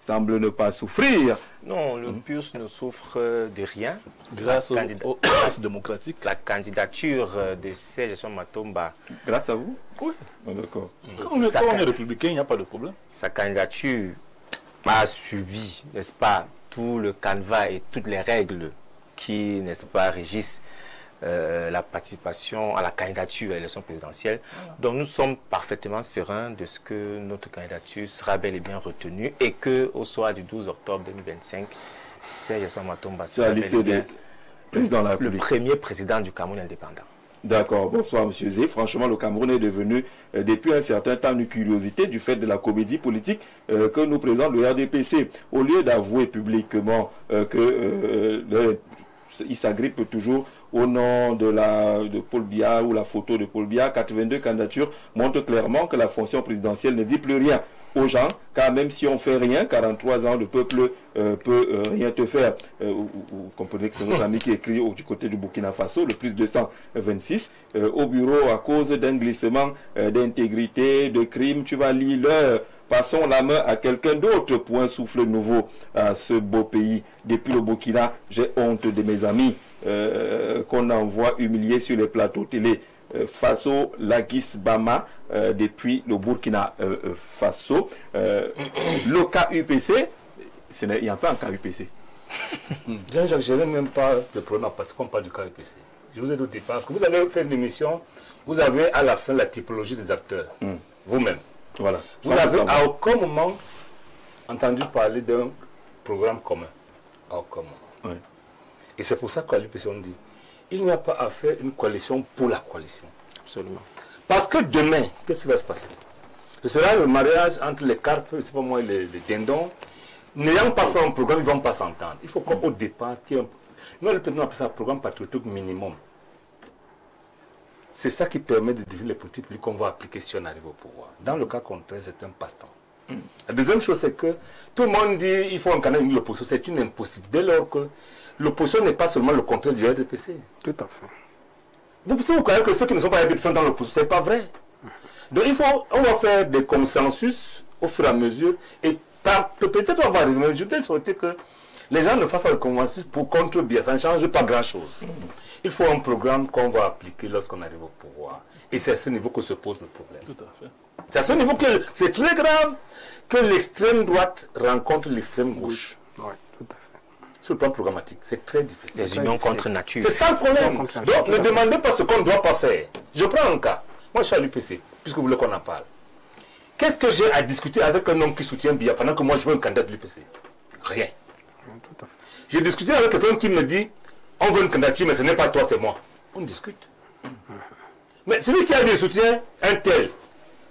semble ne pas souffrir. Non, le PUS ne souffre de rien. Grâce au processus démocratique. La candidature de Serge Matomba. Grâce à vous? Oui. D'accord. Quand on est républicain, il n'y a pas de problème. Sa candidature a suivi, n'est-ce pas, tout le canevas et toutes les règles qui, n'est-ce pas, régissent la participation à la candidature à l'élection présidentielle. Donc nous sommes parfaitement sereins de ce que notre candidature sera bel et bien retenue et qu'au soir du 12 octobre 2025, Serge Matomba sera bel et bien le premier président du Cameroun indépendant. D'accord, bonsoir M. Zé. Franchement, le Cameroun est devenu depuis un certain temps une curiosité du fait de la comédie politique que nous présente le RDPC. Au lieu d'avouer publiquement il s'agrippe toujours au nom de Paul Biya ou la photo de Paul Biya, 82 candidatures montrent clairement que la fonction présidentielle ne dit plus rien aux gens, car même si on fait rien, 43 ans, le peuple peut rien te faire. Vous comprenez que c'est notre ami qui écrit du côté du Burkina Faso, le plus 226, au bureau à cause d'un glissement d'intégrité, de crime, tu vas lire l'heure. Passons la main à quelqu'un d'autre pour un souffle nouveau à ce beau pays. Depuis le Burkina, j'ai honte de mes amis qu'on envoie humilier sur les plateaux télé. Faso Lagis Bama depuis le Burkina Faso. Le cas UPC, il n'y a pas un cas UPC. Jean-Jacques, je n'ai même pas de problème parce qu'on parle du cas UPC. Je vous ai dit au départ que vous avez fait une émission, vous avez à la fin la typologie des acteurs, vous-même. Voilà. Vous n'avez à aucun moment entendu parler d'un programme commun. À aucun moment. Oui. Et c'est pour ça qu'à l'UPC on dit il n'y a pas à faire une coalition pour la coalition. Absolument. Parce que demain, qu'est-ce qui va se passer? Ce sera le mariage entre les carpes, je sais pas moi, les dindons. N'ayant pas fait un programme, ils ne vont pas s'entendre. Il faut qu'au départ, nous, le président appelle ça un programme patriotique minimum. C'est ça qui permet de définir les politiques publiques qu'on va appliquer si on arrive au pouvoir. Dans le cas contraire, c'est un passe-temps. La deuxième chose, c'est que tout le monde dit qu'il faut encadrer l'opposition. C'est une impossibilité. Dès lors que l'opposition n'est pas seulement le contraire du RDPC. Tout à fait. Vous croyez que ceux qui ne sont pas RDPC sont dans l'opposition. Ce n'est pas vrai. Donc on va faire des consensus au fur et à mesure. Et peut-être on va arriver. Mais je voudrais souhaiter que les gens ne fassent pas le consensus pour contre Biya. Ça ne change pas grand-chose. Il faut un programme qu'on va appliquer lorsqu'on arrive au pouvoir. Et c'est à ce niveau que se pose le problème. Tout à fait. C'est à ce niveau que c'est très grave que l'extrême droite rencontre l'extrême gauche. Oui, tout à fait. Sur le plan programmatique, c'est très difficile. Des unions contre nature. C'est ça le problème. Donc ne demandez pas ce qu'on ne doit pas faire. Je prends un cas. Moi je suis à l'UPC, puisque vous voulez qu'on en parle. Qu'est-ce que j'ai à discuter avec un homme qui soutient Biya pendant que moi je veux un candidat de l'UPC? Rien. Tout à fait. J'ai discuté avec quelqu'un qui me dit on veut une candidature, mais ce n'est pas toi, c'est moi. On discute. Mais celui qui a des soutiens, un tel,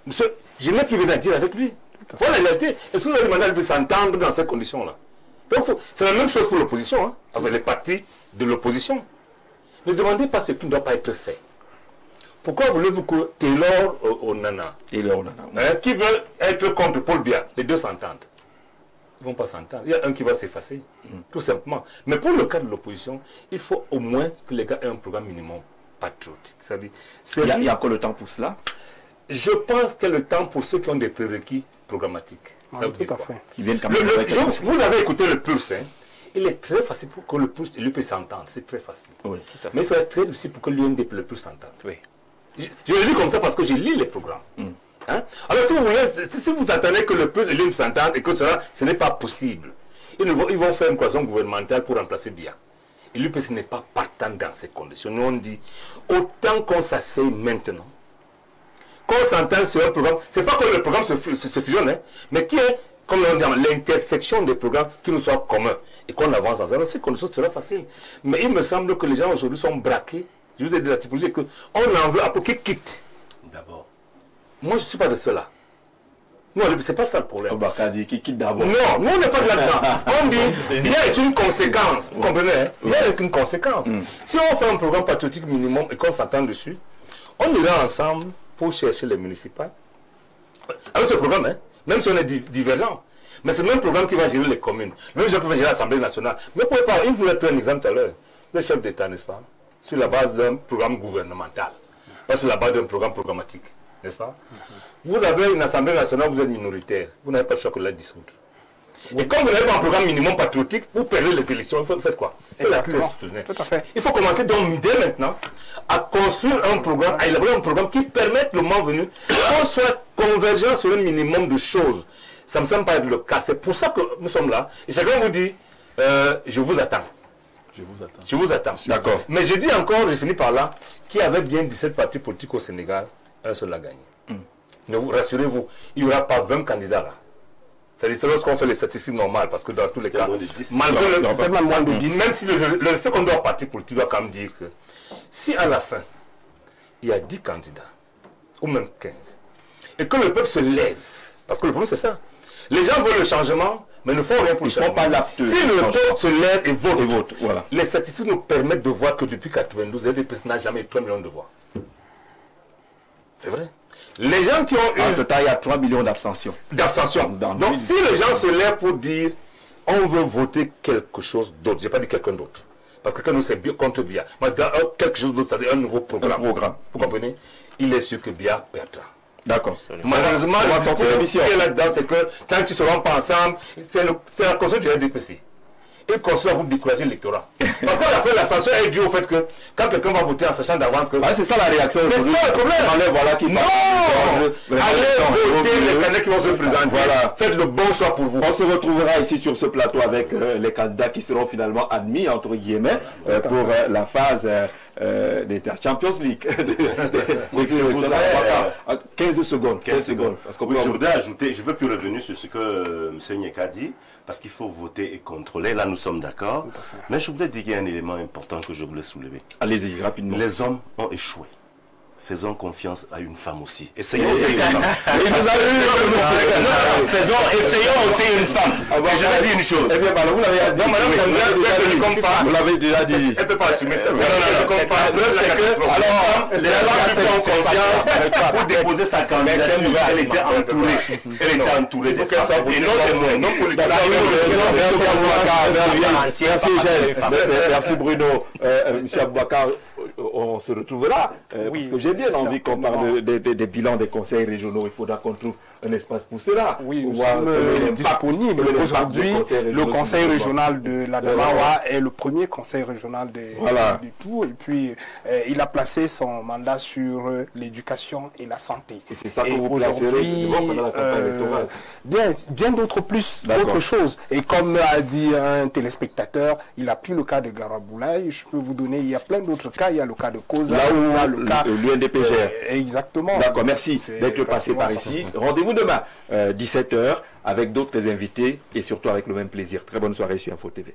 monsieur, je n'ai plus rien à dire avec lui. Voilà la réalité. Est-ce que vous avez demandé à lui de s'entendre dans ces conditions-là? Donc, c'est la même chose pour l'opposition, hein, avec les partis de l'opposition. Ne demandez pas ce qui ne doit pas être fait. Pourquoi voulez-vous que Taylor Onana, qui veut être contre Paul Biya, les deux s'entendent? Ils ne vont pas s'entendre. Il y a un qui va s'effacer, tout simplement. Mais pour le cas de l'opposition, il faut au moins que les gars aient un programme minimum patriotique. Il y a encore le temps pour cela? Je pense qu'il y a le temps pour ceux qui ont des prérequis programmatiques. Ça veut dire tout à quoi? fait. Ils viennent quand même Vous avez écouté le PULS, hein? Il est très facile pour que le PULS et l'UP s'entendent. C'est très facile. Oui, tout à fait. Mais ça va être très difficile pour que l'UNDP et le PULS s'entendent. Oui. Je le dis comme ça parce que j'ai lu les programmes. Hein? Alors si vous voulez, si vous attendez que le PULS et l'UNDP s'entendent et que cela, ce n'est pas possible. Ils vont faire une coalition gouvernementale pour remplacer Biya. Et l'UPC n'est pas partant dans ces conditions. Nous on dit, autant qu'on s'asseye maintenant, qu'on s'entende sur un programme, c'est pas que le programme se fusionne, hein, mais qui est, comme on dit, l'intersection des programmes qui nous soit communs et qu'on avance dans ces conditions, ce sera facile. Mais il me semble que les gens aujourd'hui sont braqués. Je vous ai dit la typologie qu'on en veut après qu'ils quittent. D'abord. Moi, je ne suis pas de ceux-là. Non, ce n'est pas ça le problème. Qui quitte d'abord. Non, nous on n'est pas là-dedans. On dit, Biya est une conséquence. Vous comprenez, hein? Biya est une conséquence. Si on fait un programme patriotique minimum et qu'on s'entend dessus, on ira ensemble pour chercher les municipales. Avec ce programme, hein, même si on est divergent, mais c'est le même programme qui va gérer les communes. Le même chef qui va gérer l'Assemblée nationale. Mais vous pouvez pas, il voulait prendre un exemple tout à l'heure. Le chef d'État, n'est-ce pas? Sur la base d'un programme gouvernemental, pas sur la base d'un programme programmatique, n'est-ce pas? Vous avez une Assemblée nationale, vous êtes minoritaire. Vous n'avez pas le choix que de la dissoudre. Et comme vous n'avez pas un programme minimum patriotique, vous perdez les élections. Vous faites quoi? C'est la crise institutionnelle. Tout à fait. Il faut commencer donc dès maintenant à construire un programme, à élaborer un programme qui permette le moment venu qu'on soit convergent sur un minimum de choses. Ça ne me semble pas être le cas. C'est pour ça que nous sommes là. Et chacun vous dit, je vous attends. Je vous attends. Je vous attends. D'accord. Mais je dis encore, je finis par là, qu'il y avait bien 17 partis politiques au Sénégal, un seul a gagné. Mais vous, rassurez-vous, il n'y aura pas 20 candidats là. C'est-à-dire lorsqu'on fait les statistiques normales, parce que dans tous les cas, malgré moins de 10. même si le respect qu'on doit au parti politique doit quand même dire que si à la fin, il y a 10 candidats, ou même 15, et que le peuple se lève, parce que le problème c'est ça, les gens veulent le changement, mais ne font rien pour le changement. Si le peuple se lève et vote, voilà. Les statistiques nous permettent de voir que depuis 1992, l'UDPS n'a jamais eu 3 millions de voix. C'est vrai. Les gens qui ont eu... En ce temps, il y a 3 millions d'abstentions. Donc, si les gens se lèvent pour dire on veut voter quelque chose d'autre, je n'ai pas dit quelqu'un d'autre, parce que quand nous c'est contre Biya, quelque chose d'autre, c'est-à-dire un nouveau programme. Vous comprenez? Il est sûr que Biya perdra. D'accord. Malheureusement, ce qui est là-dedans, c'est que tant qu'ils ne seront pas ensemble, c'est la cause du RDPC. Et construire pour décourager l'électorat. Parce qu'à la fin, la sanction est due au fait que quand quelqu'un va voter en sachant d'avance que... c'est ça la réaction. C'est ça le problème. Voilà, qui non, allez voter les candidats qui vont se présenter. Voilà. Faites le bon choix pour vous. On se retrouvera ici sur ce plateau avec les candidats qui seront finalement admis, entre guillemets, pour la phase des Champions League. 15 secondes. 15 secondes. Parce que je voudrais ajouter, je ne veux plus revenir sur ce que M. Nyeka dit, parce qu'il faut voter et contrôler. Là, nous sommes d'accord. Mais je voudrais dire qu'il y a un élément important que je voulais soulever. Allez-y, rapidement. Les hommes ont échoué. Faisons confiance à une femme aussi. Essayons aussi une femme. Essayons aussi une femme. Et je vais dire une chose. Vous l'avez dit. Vous l'avez déjà dit. Elle ne peut pas assumer ça. Alors, les gens font confiance pour déposer sa candidature. Elle était entourée. Elle était entourée de femmes. Et non des non politiques. Merci Bruno. Monsieur Aboubacar, on se retrouvera. Parce que j'ai bien envie qu'on parle des bilans des conseils régionaux. Il faudra qu'on trouve un espace pour cela. Oui, nous sommes disponibles. Aujourd'hui, le conseil régional de l'Adamawa est le premier conseil régional du tout. Et puis, il a placé son mandat sur l'éducation et la santé. Et c'est ça que vous placerez pendant la campagne électorale. Bien d'autres choses. Et comme a dit un téléspectateur, il a pris le cas de Garaboulaye. Je peux vous donner, il y a plein d'autres cas. Il y a le cas cas de cause. Là où l'UNDP gère. Exactement. D'accord, merci d'être passé par ici. Rendez-vous demain, 17 h, avec d'autres invités et surtout avec le même plaisir. Très bonne soirée sur Info TV.